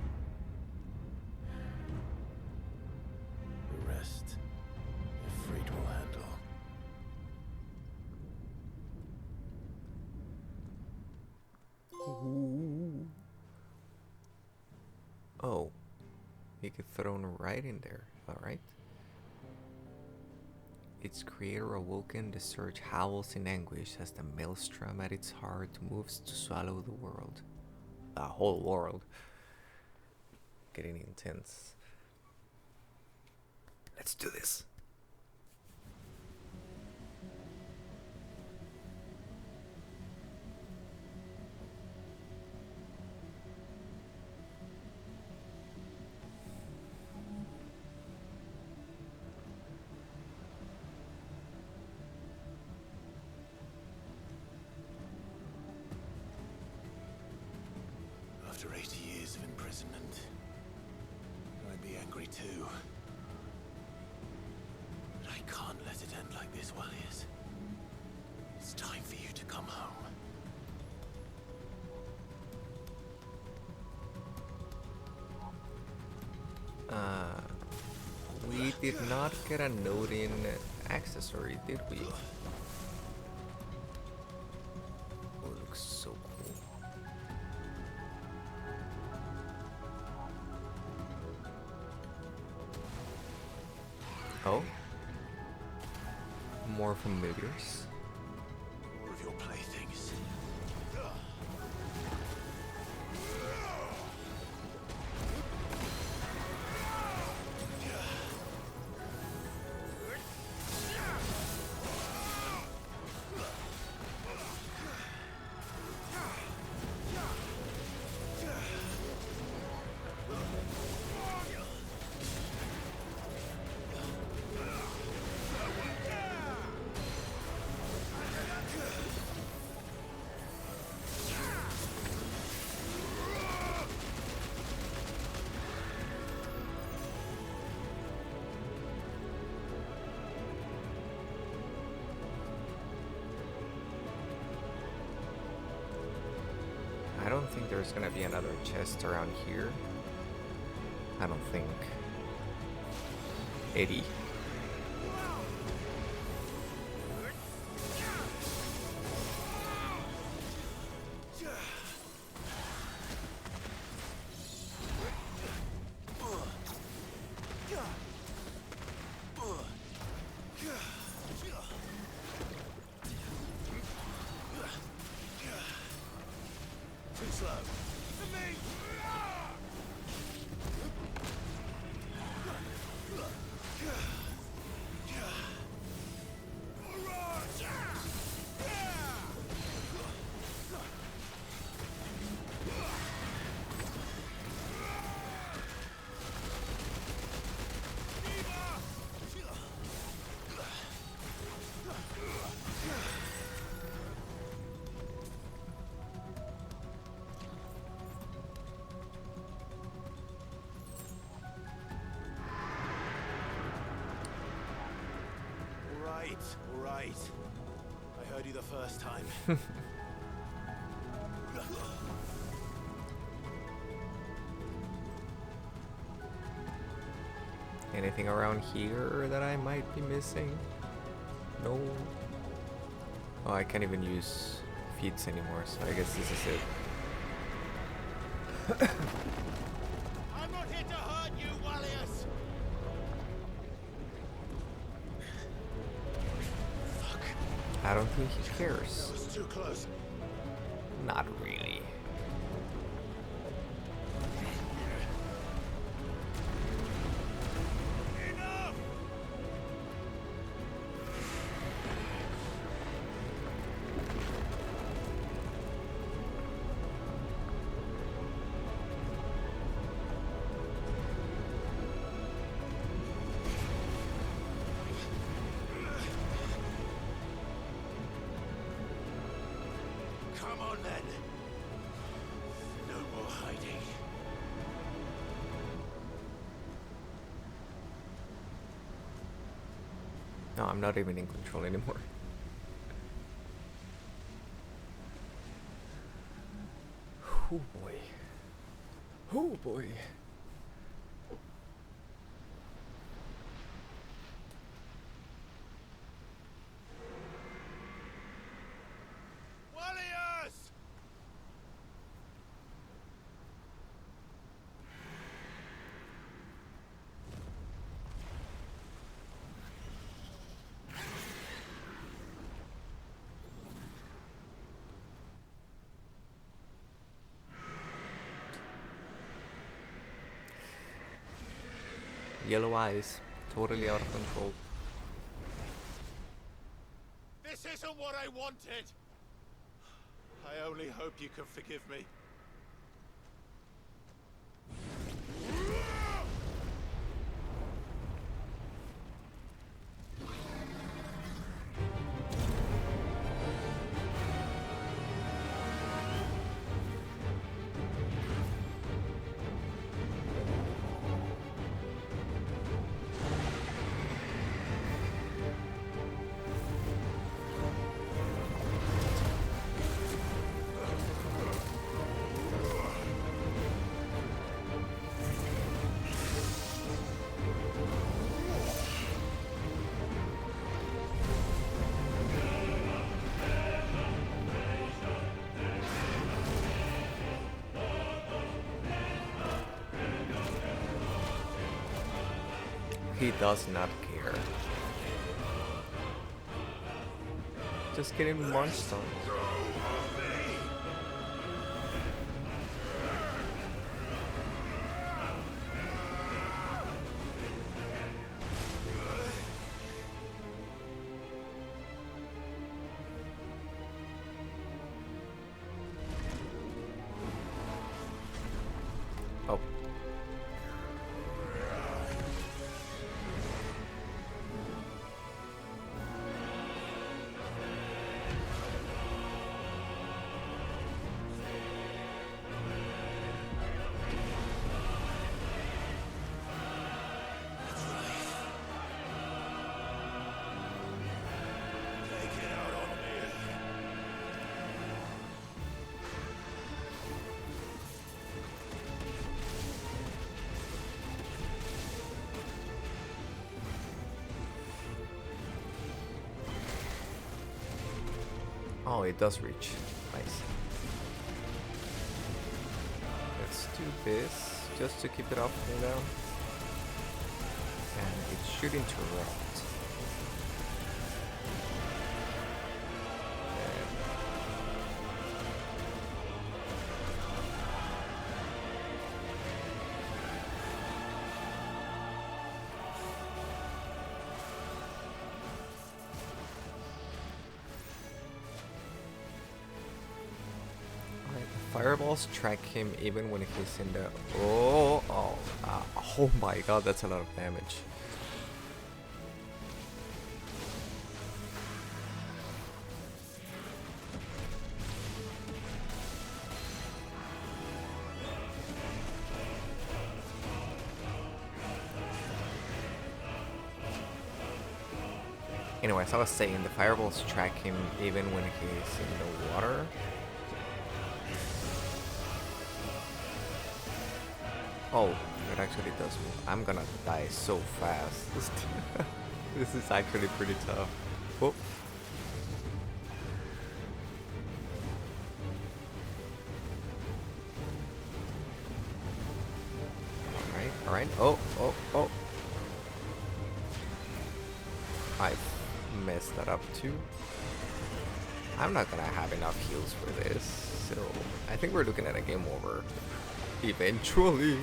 Ifrit will handle. Ooh. Oh, you get thrown right in there, alright. Its creator awoken, the surge howls in anguish as the maelstrom at its heart moves to swallow the world. The whole world. Getting intense. Let's do this. After 80 years of imprisonment, I'd be angry too. But I can't let it end like this, Walyas. It's time for you to come home. We did not get a note in accessory, did we? Oh, it looks so cool. Oh? More familiars? More of your playthings. I don't think there's gonna be another chest around here. I don't think. 80. Too slow. To me! All right. I heard you the first time. Anything around here that I might be missing? No. Oh, I can't even use feats anymore, so I guess this is it. I'm not here to hurt you, Wallius! I don't think he cares. That was too close. Not really. Enough! Come on then. No more hiding. No, I'm not even in control anymore. Oh boy. Oh boy. Wallius! Yellow eyes. Totally out of control. This isn't what I wanted! I only hope you can forgive me. He does not care. Just getting munched on. Oh. Oh, it does reach. Nice. Let's do this just to keep it off cooldown. And it should interrupt. Fireballs track him even when he's in the... Oh my god, that's a lot of damage. Anyways, I was saying the fireballs track him even when he's in the water. Oh, it actually does move. I'm gonna die so fast. This is actually pretty tough. Oh. Alright. Oh. I messed that up too. I'm not gonna have enough heals for this, so I think we're looking at a game over. Eventually.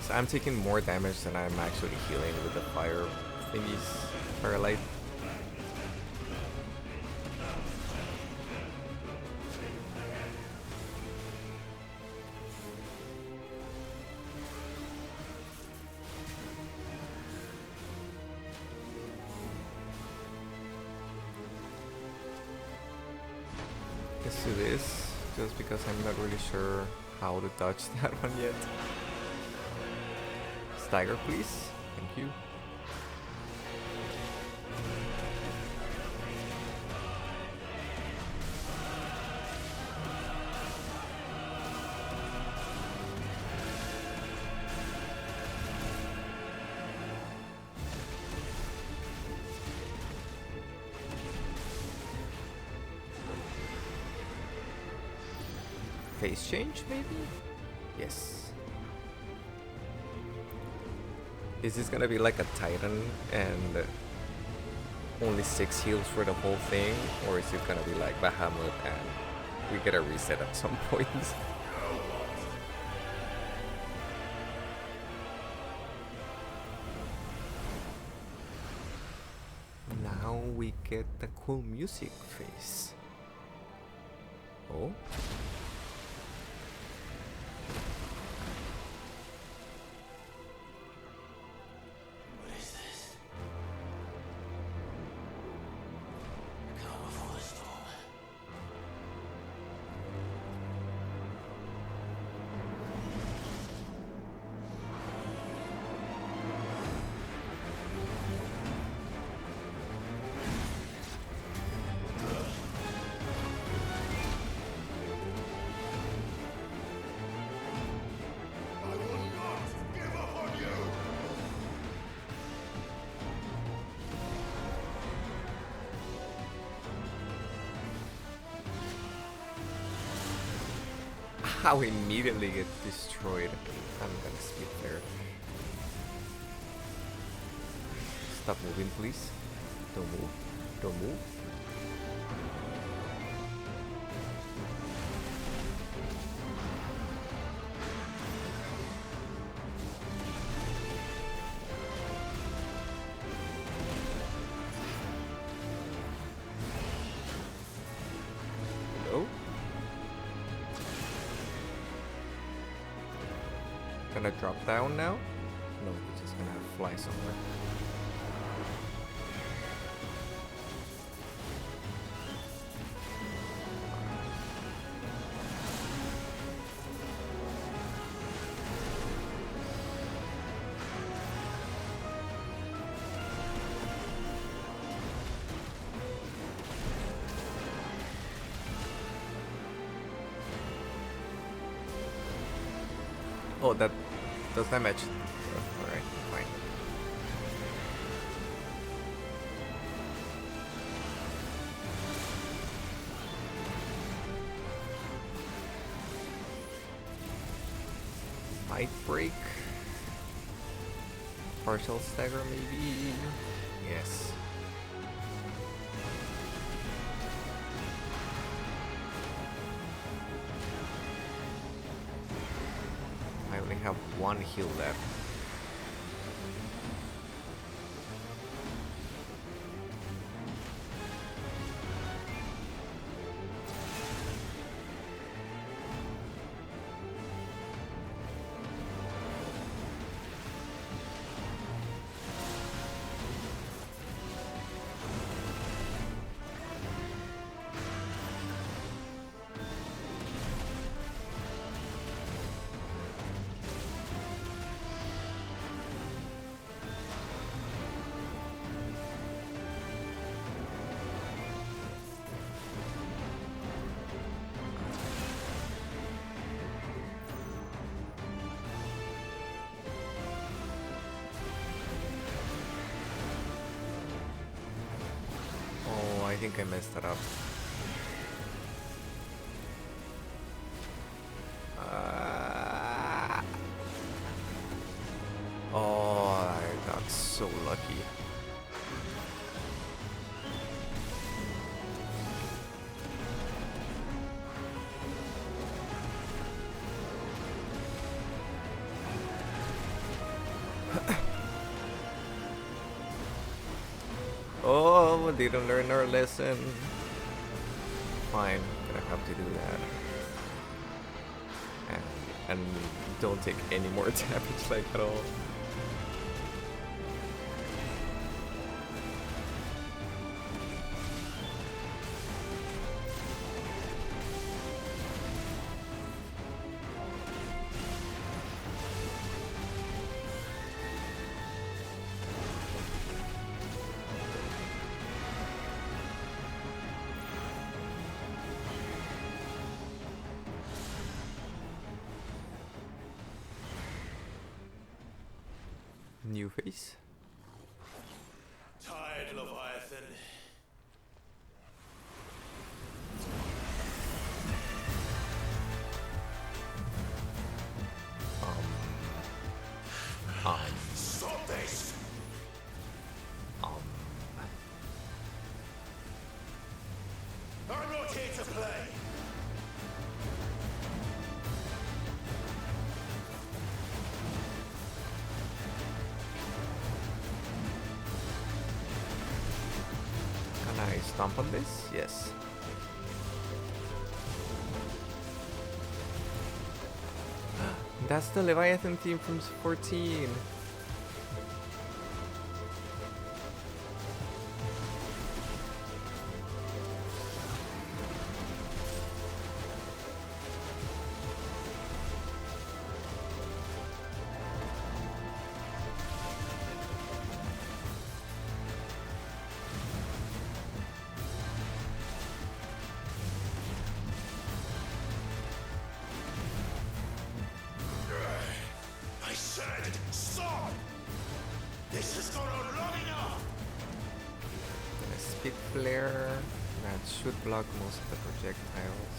So I'm taking more damage than I'm actually healing with the fire thingies, Firelight. Let's do this, just because I'm not really sure how to dodge that one yet. Stagger, please. Thank you. Phase change, maybe? Yes. Is this gonna be like a Titan and only 6 heals for the whole thing? Or is it gonna be like Bahamut and we get a reset at some point? Now we get the cool music phase. Oh? how immediately get destroyed. I'm gonna skip there. Stop moving, please. Don't move. Don't move. Gonna drop down now? No, he's just gonna fly somewhere. Oh, that does damage. Oh, alright, fine. Might break. Partial stagger, maybe. Yes. I only have one heal left. I think I messed that up. Oh, I got so lucky. Oh, didn't learn our lesson. Fine, gonna have to do that. And don't take any more damage like at all. New face. Tired, Leviathan. Stop this. I'm not here to play. Can I stomp on this? Yes. That's the Leviathan theme from 14. Stop! This has gone on long enough! A spit flare that should block most of the projectiles.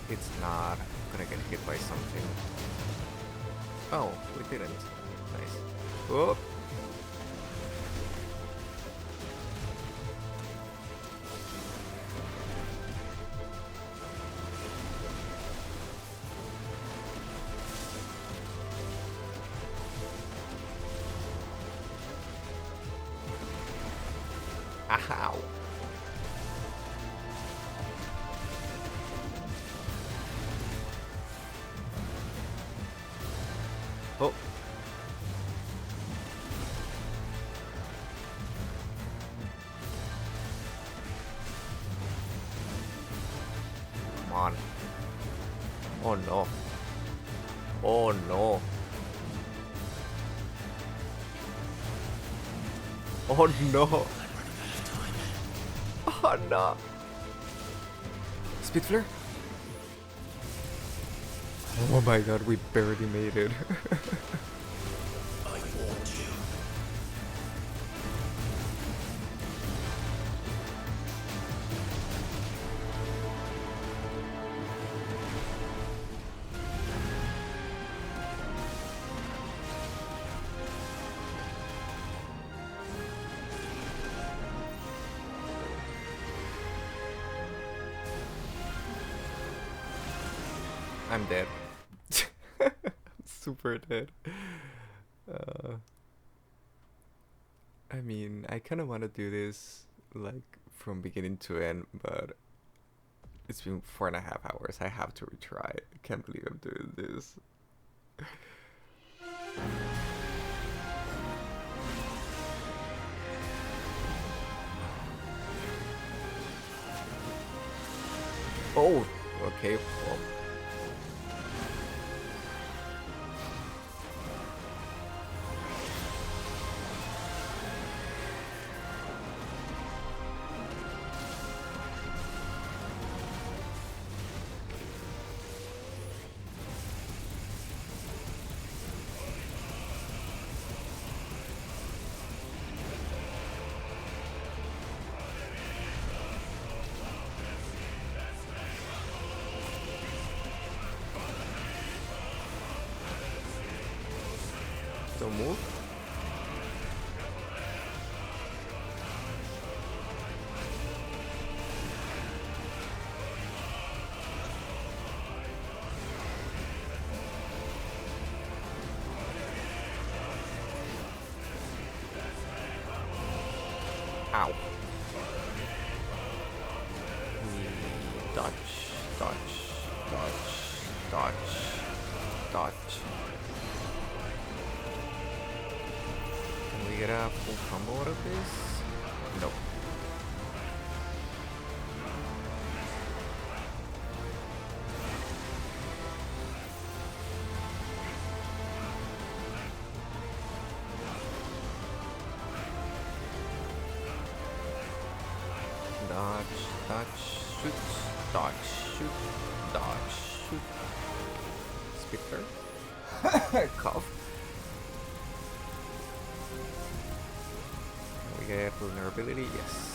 it's not gonna get hit by something. Oh, we didn't. Nice. Oh! Ow. Oh. Come on. Oh no. Oh no. Oh no. Oh no. Spitflare? Oh my god, we barely made it. I warned you. I'm dead. Super dead. I mean, I kind of want to do this like from beginning to end, but it's been 4.5 hours. I have to retry. I can't believe I'm doing this. Oh, okay. Well. Don't move. Ow. Dodge, dodge, dodge, dodge, dodge. Can we get a full combo out of this? Nope. Dodge, dodge, shoot, dodge, shoot, dodge, shoot. Spitfire. Cough. Can we get vulnerability? Yes.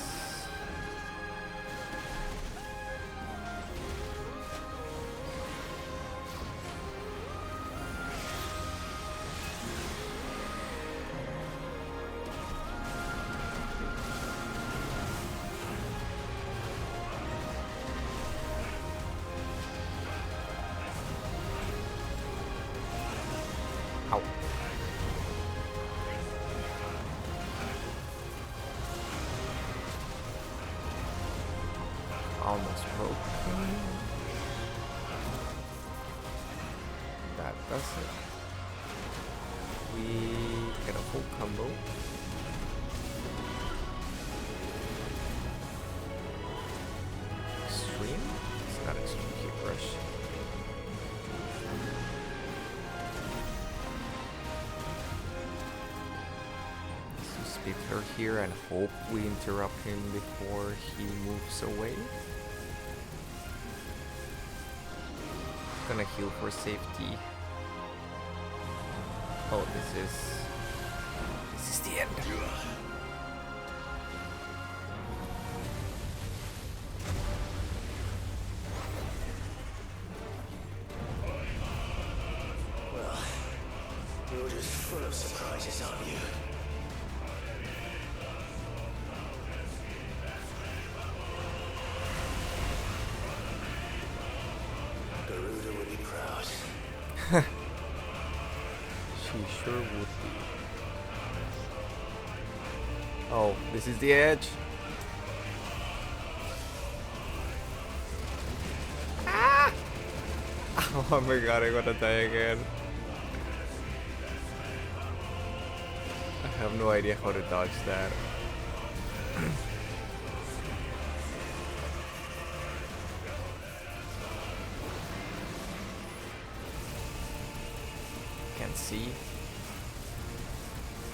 Ow. Almost broke. That does it. We get a full combo. Extreme? It's not extreme kick rush. Speed her here and hope we interrupt him before he moves away. Gonna heal for safety. Oh, this is the end. just full of surprises, aren't you? Garuda would be proud. She sure would be. Oh, this is the edge. Ah! Oh my god, I'm gonna die again. I have no idea how to dodge that. Can't see.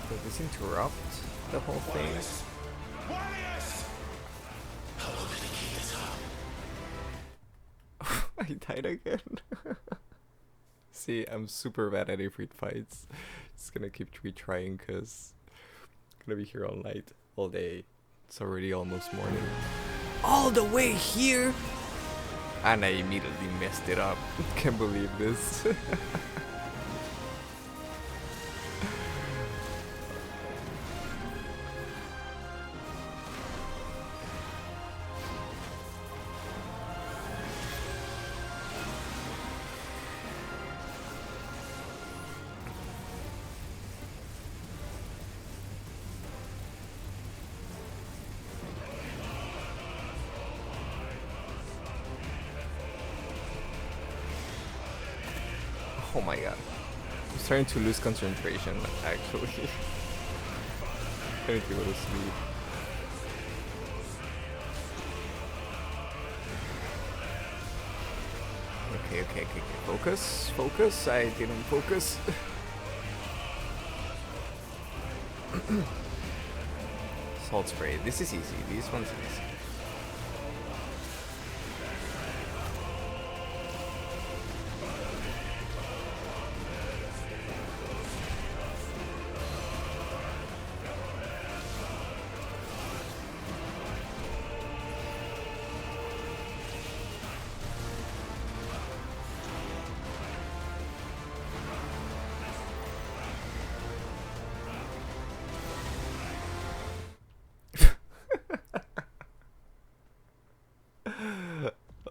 Does this interrupt the whole thing? Warriors! How long did he keep this up? I died again. See, I'm super bad at Ifrit fights. Just gonna keep retrying because I'm gonna be here all night, all day. It's already almost morning. All the way here! And I immediately messed it up. Can't believe this. Oh my god. I'm starting to lose concentration, actually. I need to go to sleep. Okay. Focus. I didn't focus. Salt spray. This is easy. These ones are easy.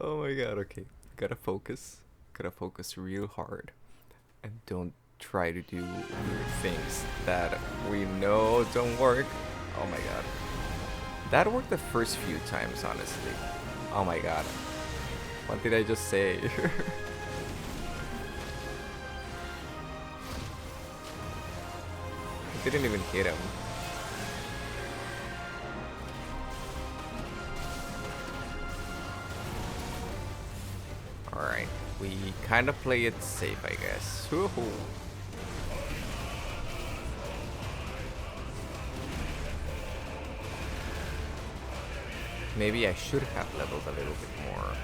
Oh my god, okay. Gotta focus real hard. And don't try to do weird things that we know don't work. Oh my god. That worked the first few times, honestly. Oh my god. What did I just say? I didn't even hit him. Alright, we kind of play it safe, I guess. Woohoo! Maybe I should have leveled a little bit more.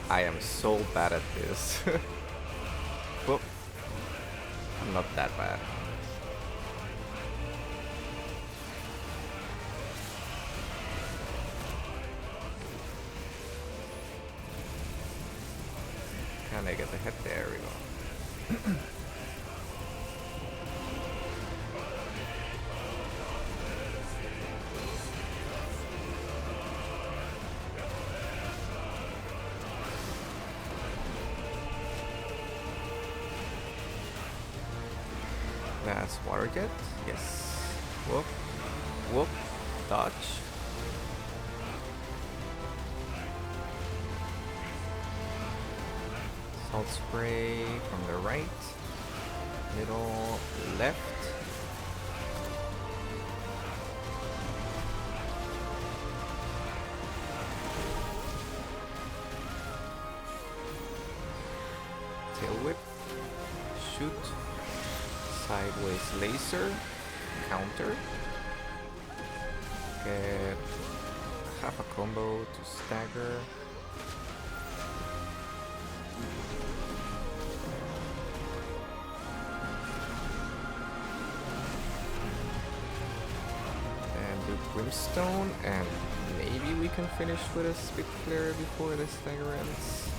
I am so bad at this. Whoop. I'm not that bad. Can I get the head? There we go. That's water jet. Yes. Whoop. Whoop. Dodge. Salt spray from the right. Middle left. Tail whip. Shoot. Sideways laser, counter, get half a combo to stagger, and do brimstone, and maybe we can finish with a spit flare before the stagger ends.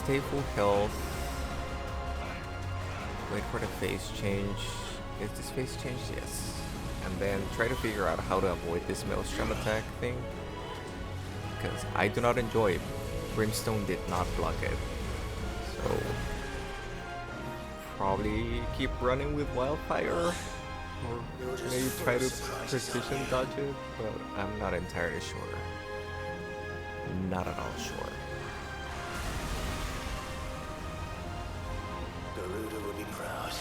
stay full health. Wait for the phase change. Is this phase change? Yes. And then try to figure out how to avoid this maelstrom attack thing. Because I do not enjoy it. Brimstone did not block it. So probably keep running with Wildfire. Or maybe try to precision dodge it. But I'm not entirely sure. Not at all sure. Garuda will be proud.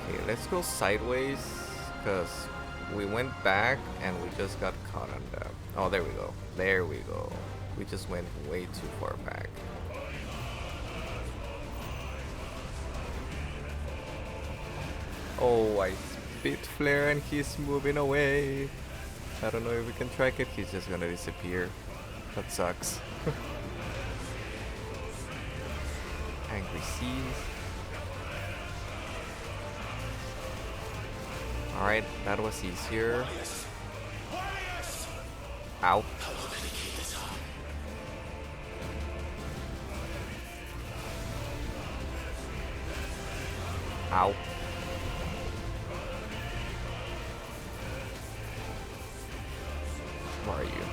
Okay, let's go sideways, because we went back and we just got caught on the... Oh, there we go. There we go. We just went way too far back. Oh, I spit flare and he's moving away. I don't know if we can track it. He's just gonna disappear. That sucks. Angry Seas. Alright, that was easier. Ow. Ow. Where are you?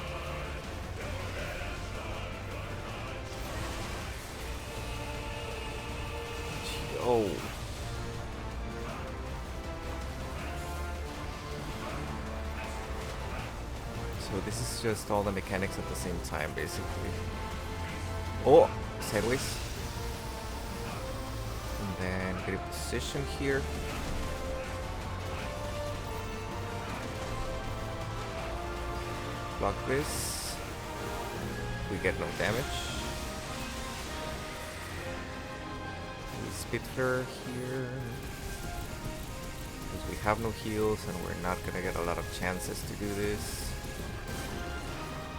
Oh. So this is just all the mechanics at the same time, basically. Oh, sideways. And then get a position here. Block this. We get no damage. We Spitfire here. Because we have no heals and we're not gonna get a lot of chances to do this.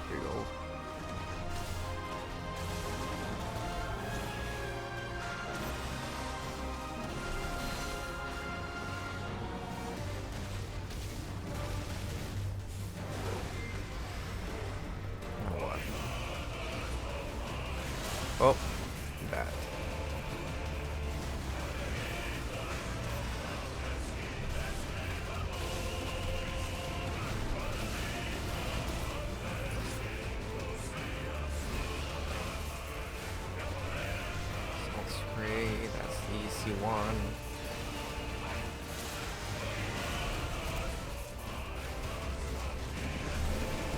Here we go. Oh, bad. Salt spray, that's the easy one.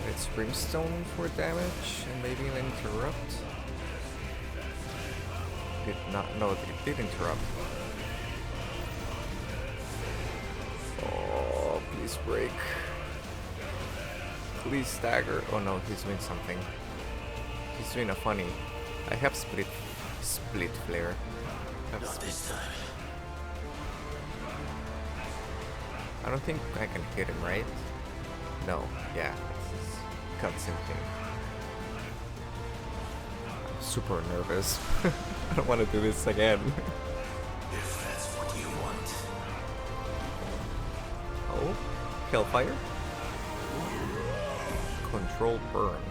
It's brimstone for damage and maybe an interrupt. Did not, no, it did interrupt. Oh, please break. Please stagger. Oh no, he's doing something. He's doing a funny. I have split flare. Not this time. I don't think I can hit him, right? No, yeah, this is cutscene thing. I'm super nervous. I don't want to do this again. If that's what you want. Oh, Hellfire? Control burn.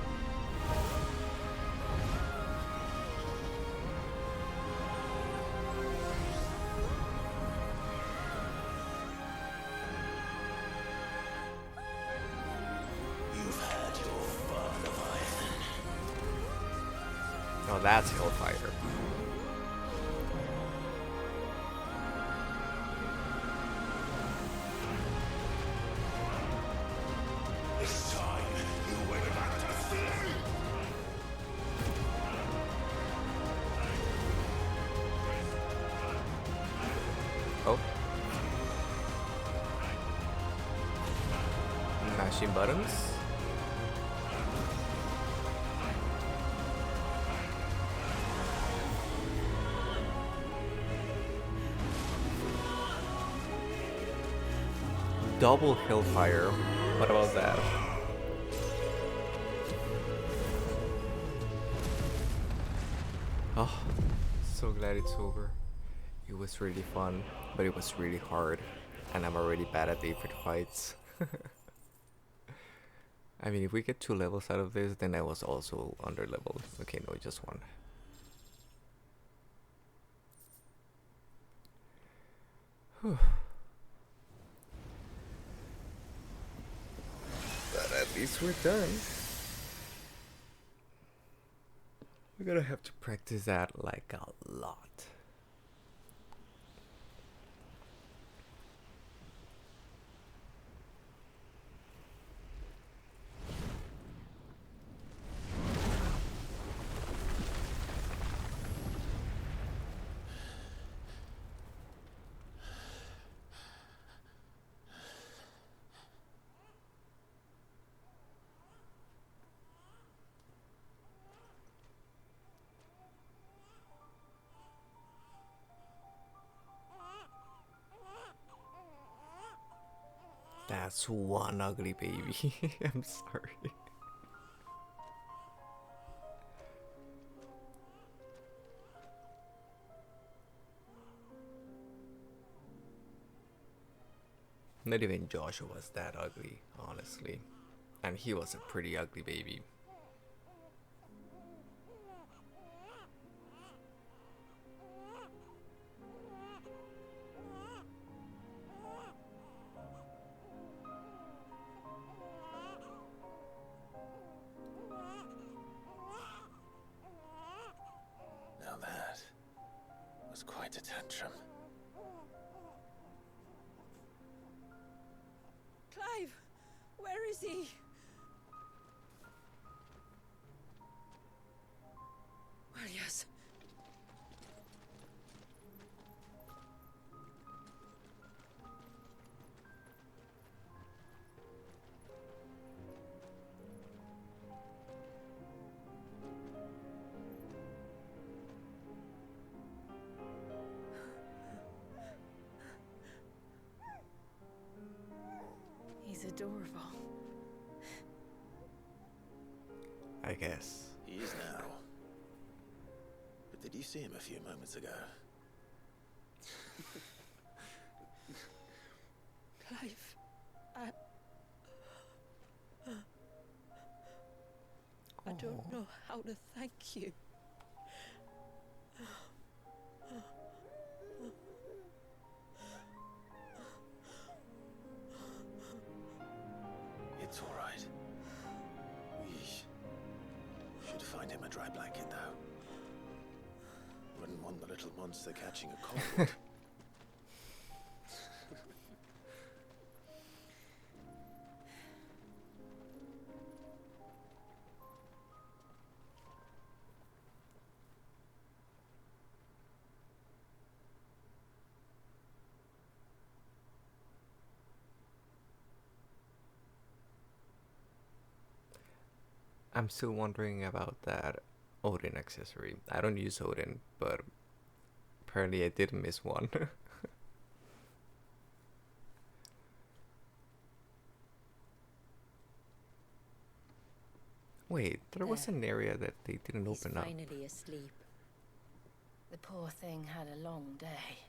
You've had your fun, Leviathan. Oh, that's Hellfire. This time, you went back to theory. Oh. Mashing buttons. Double Hellfire. What about that? Oh, so glad it's over. It was really fun, but it was really hard, and I'm already bad at aphid fights. I mean, if we get 2 levels out of this, then I was also under leveled. Okay, no, just 1. But at least we're done. We're gonna have to practice that like a lot. That's one ugly baby. I'm sorry. Not even Joshua was that ugly, honestly. And he was a pretty ugly baby. Now that was quite a tantrum. Clive! Where is he? Well, yes. He's adorable. I guess. He is now. But did you see him a few moments ago? Clive, I don't know how to thank you. It's all right. We should find him a dry blanket, though. Wouldn't want the little monster catching a cold. I'm still wondering about that Odin accessory. I don't use Odin, but apparently I did miss one. Wait, there was an area that they didn't open up. Finally asleep. The poor thing had a long day.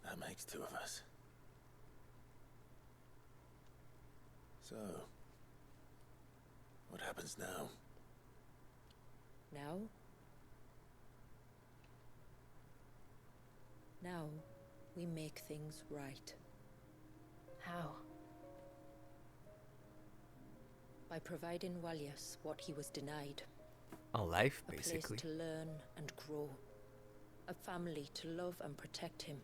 That makes two of us. So, what happens now? Now? Now, we make things right. How? By providing Walyas what he was denied. A life, A basically. place to learn and grow. A family to love and protect him.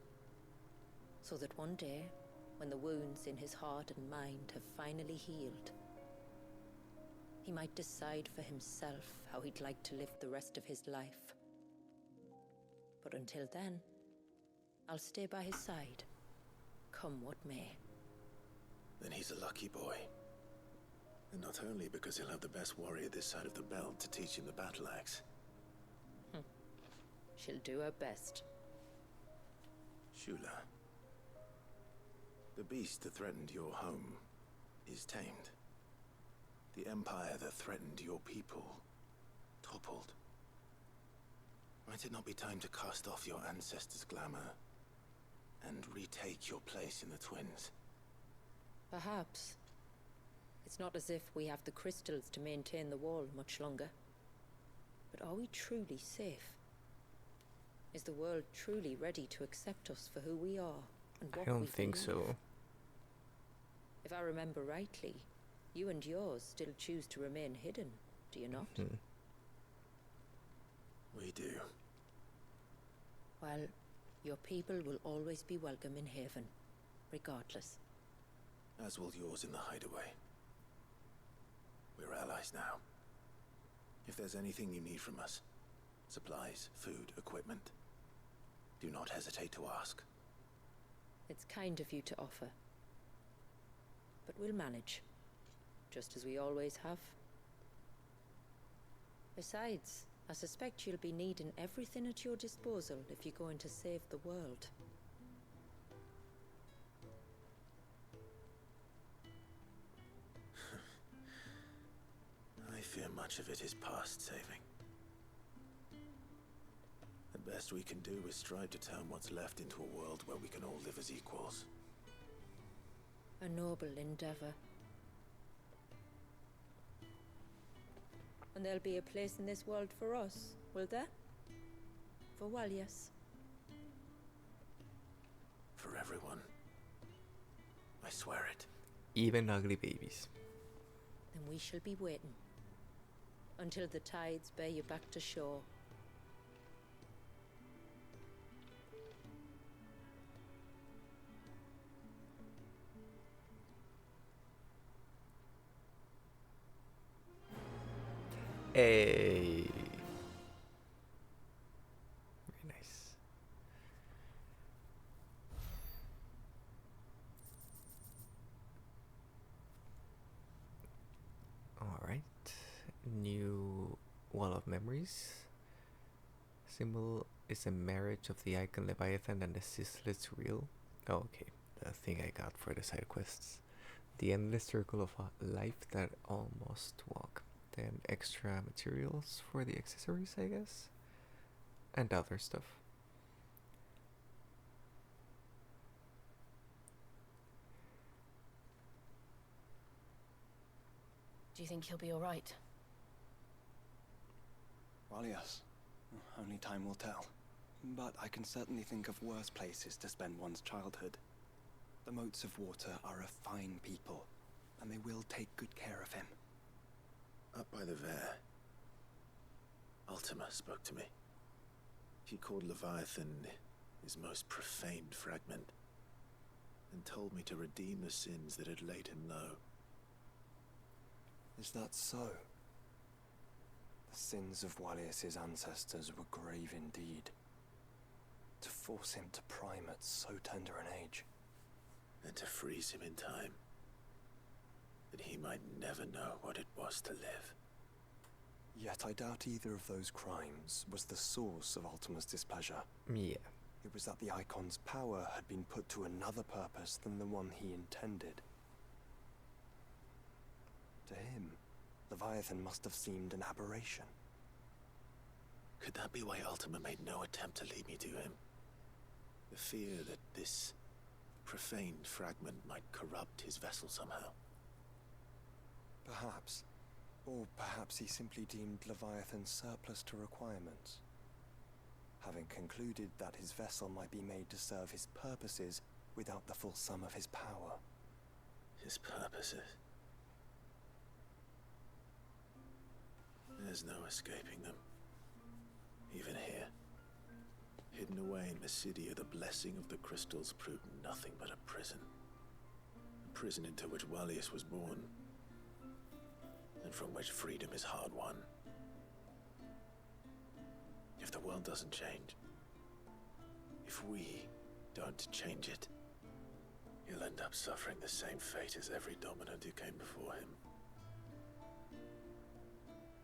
So that one day, when the wounds in his heart and mind have finally healed, he might decide for himself how he'd like to live the rest of his life. But until then, I'll stay by his side, come what may. Then he's a lucky boy. And not only because he'll have the best warrior this side of the belt to teach him the battle axe. She'll do her best. Shula. The beast that threatened your home is tamed. The empire that threatened your people toppled. Might it not be time to cast off your ancestors' glamour and retake your place in the twins? Perhaps. It's not as if we have the crystals to maintain the wall much longer. But are we truly safe? Is the world truly ready to accept us for who we are and what I we don't think believe? so. If I remember rightly, you and yours still choose to remain hidden, do you not? We do. Well, your people will always be welcome in Haven, regardless. As will yours in the hideaway. We're allies now. If there's anything you need from us, supplies, food, equipment, do not hesitate to ask. It's kind of you to offer. But we'll manage, just as we always have. Besides, I suspect you'll be needing everything at your disposal if you're going to save the world. I fear much of it is past saving. The best we can do is strive to turn what's left into a world where we can all live as equals. A noble endeavor. And there'll be a place in this world for us, will there? For Walias. For everyone. I swear it. Even ugly babies. Then we shall be waiting. Until the tides bear you back to shore. Hey. Very nice. Alright. New Wall of Memories. Symbol is a marriage of the icon Leviathan and the ceaseless reel. Oh, okay. The thing I got for the side quests. The endless circle of a life that almost walk. Then extra materials for the accessories, I guess, and other stuff. Do you think he'll be all right? Well, yes. Only time will tell. But I can certainly think of worse places to spend one's childhood. The Moats of Water are a fine people, and they will take good care of him. Up by the Vare, Ultima spoke to me. She called Leviathan his most profaned fragment, and told me to redeem the sins that had laid him low. Is that so? The sins of Walias's ancestors were grave indeed. To force him to prime at so tender an age. And to freeze him in time, that he might never know what it was to live. Yet I doubt either of those crimes was the source of Ultima's displeasure. Yeah. It was that the Icon's power had been put to another purpose than the one he intended. To him, Leviathan must have seemed an aberration. Could that be why Ultima made no attempt to lead me to him? The fear that this profaned fragment might corrupt his vessel somehow. Perhaps. Or perhaps he simply deemed Leviathan surplus to requirements. Having concluded that his vessel might be made to serve his purposes without the full sum of his power. His purposes? There's no escaping them. Even here. Hidden away in Mysidia, the blessing of the crystals proved nothing but a prison. A prison into which Walias was born. And from which freedom is hard won. If the world doesn't change, if we don't change it, he'll end up suffering the same fate as every dominant who came before him.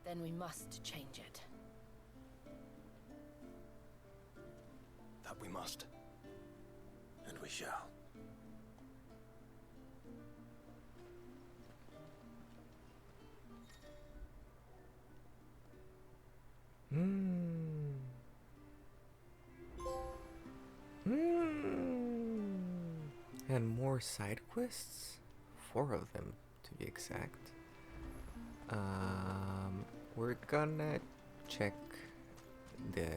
Then we must change it. That we must. And we shall. And more side quests? 4 of them, to be exact. We're gonna check the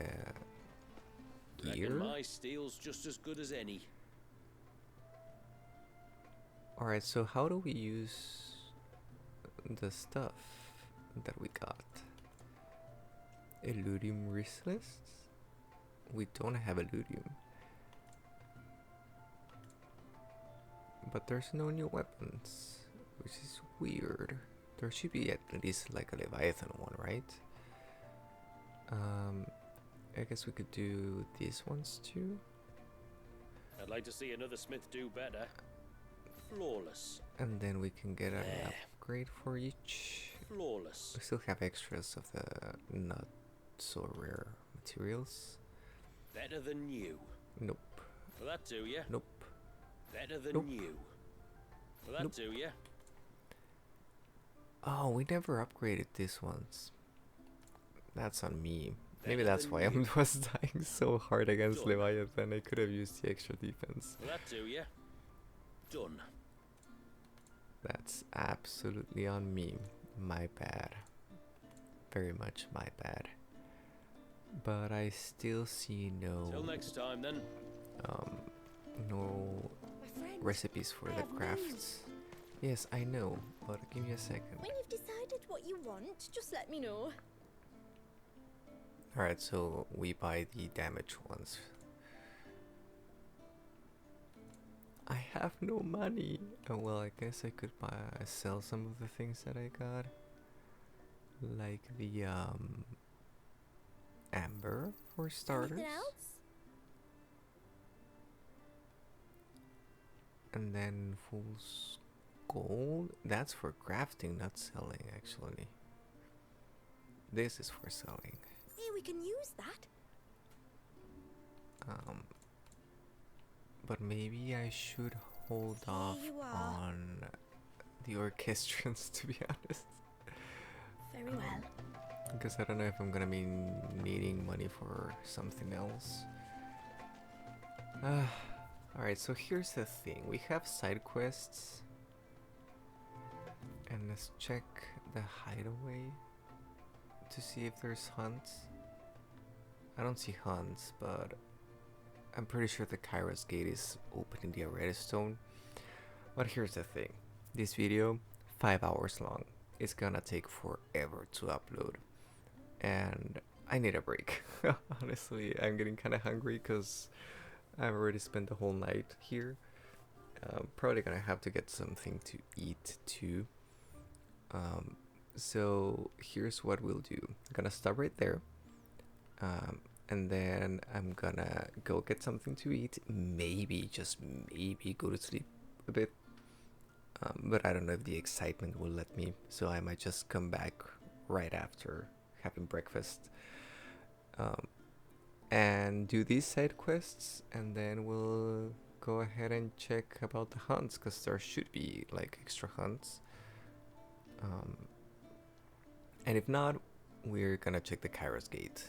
Reckon ear? my steel's just as good as any. Alright, so how do we use the stuff that we got? Illudium wristlests? We don't have Illudium. But there's no new weapons, which is weird. There should be at least like a Leviathan one, right? I guess we could do these ones too. I'd like to see another smith do better. Flawless. And then we can get an Yeah. upgrade for each. Flawless. We still have extras of the not so rare materials. Better than new. Nope. Will that do ya? Nope. Better than Nope. new. Will that Nope. do ya? Oh, we never upgraded these ones. That's on me. Maybe Better that's than why I you. was dying so hard against Done. Leviathan. I could have used the extra defense. Will that do ya? Done. That's absolutely on me. My bad. Very much my bad. But I still see Till next time then. no recipes for the crafts. Yes, I know, but give me a second. When you've decided what you want, just let me know. Alright, so we buy the damaged ones. I have no money. Oh, well, I guess I could sell some of the things that I got. Like the amber for starters. Anything else? And then fool's gold. That's for crafting, not selling actually. This is for selling. Hey, we can use that. But maybe I should hold off you are. on the orchestrons, to be honest. Very well. Because I don't know if I'm gonna be needing money for something else. Alright, so here's the thing. We have side quests. And let's check the hideaway to see if there's hunts. I don't see hunts, but I'm pretty sure the Kairos gate is open in the redstone. But here's the thing. This video, 5 hours long. It's gonna take forever to upload. And I need a break. Honestly, I'm getting kind of hungry because I've already spent the whole night here. Probably gonna have to get something to eat too. So here's what we'll do. I'm gonna stop right there. And then I'm gonna go get something to eat. Maybe, just maybe, go to sleep a bit. But I don't know if the excitement will let me. So I might just come back right after having breakfast. And do these side quests. And then we'll go ahead and check about the hunts. Because there should be like extra hunts. And if not, we're gonna check the Kairos gate.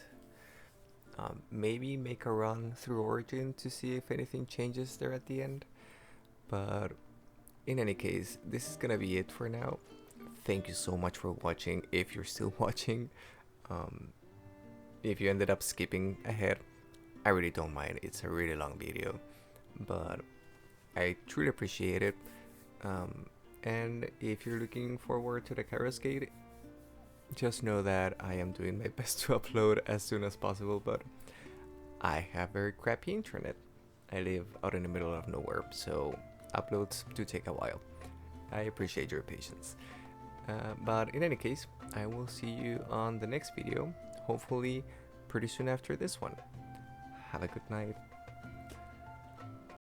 Maybe make a run through Origin to see if anything changes there at the end. But in any case, this is gonna be it for now. Thank you so much for watching, if you're still watching. If you ended up skipping ahead, I really don't mind. It's a really long video, but I truly appreciate it. And if you're looking forward to the Kairos gate, just know that I am doing my best to upload as soon as possible, but I have very crappy internet. I live out in the middle of nowhere, so uploads do take a while. I appreciate your patience. But in any case, I will see you on the next video, hopefully pretty soon after this one. Have a good night.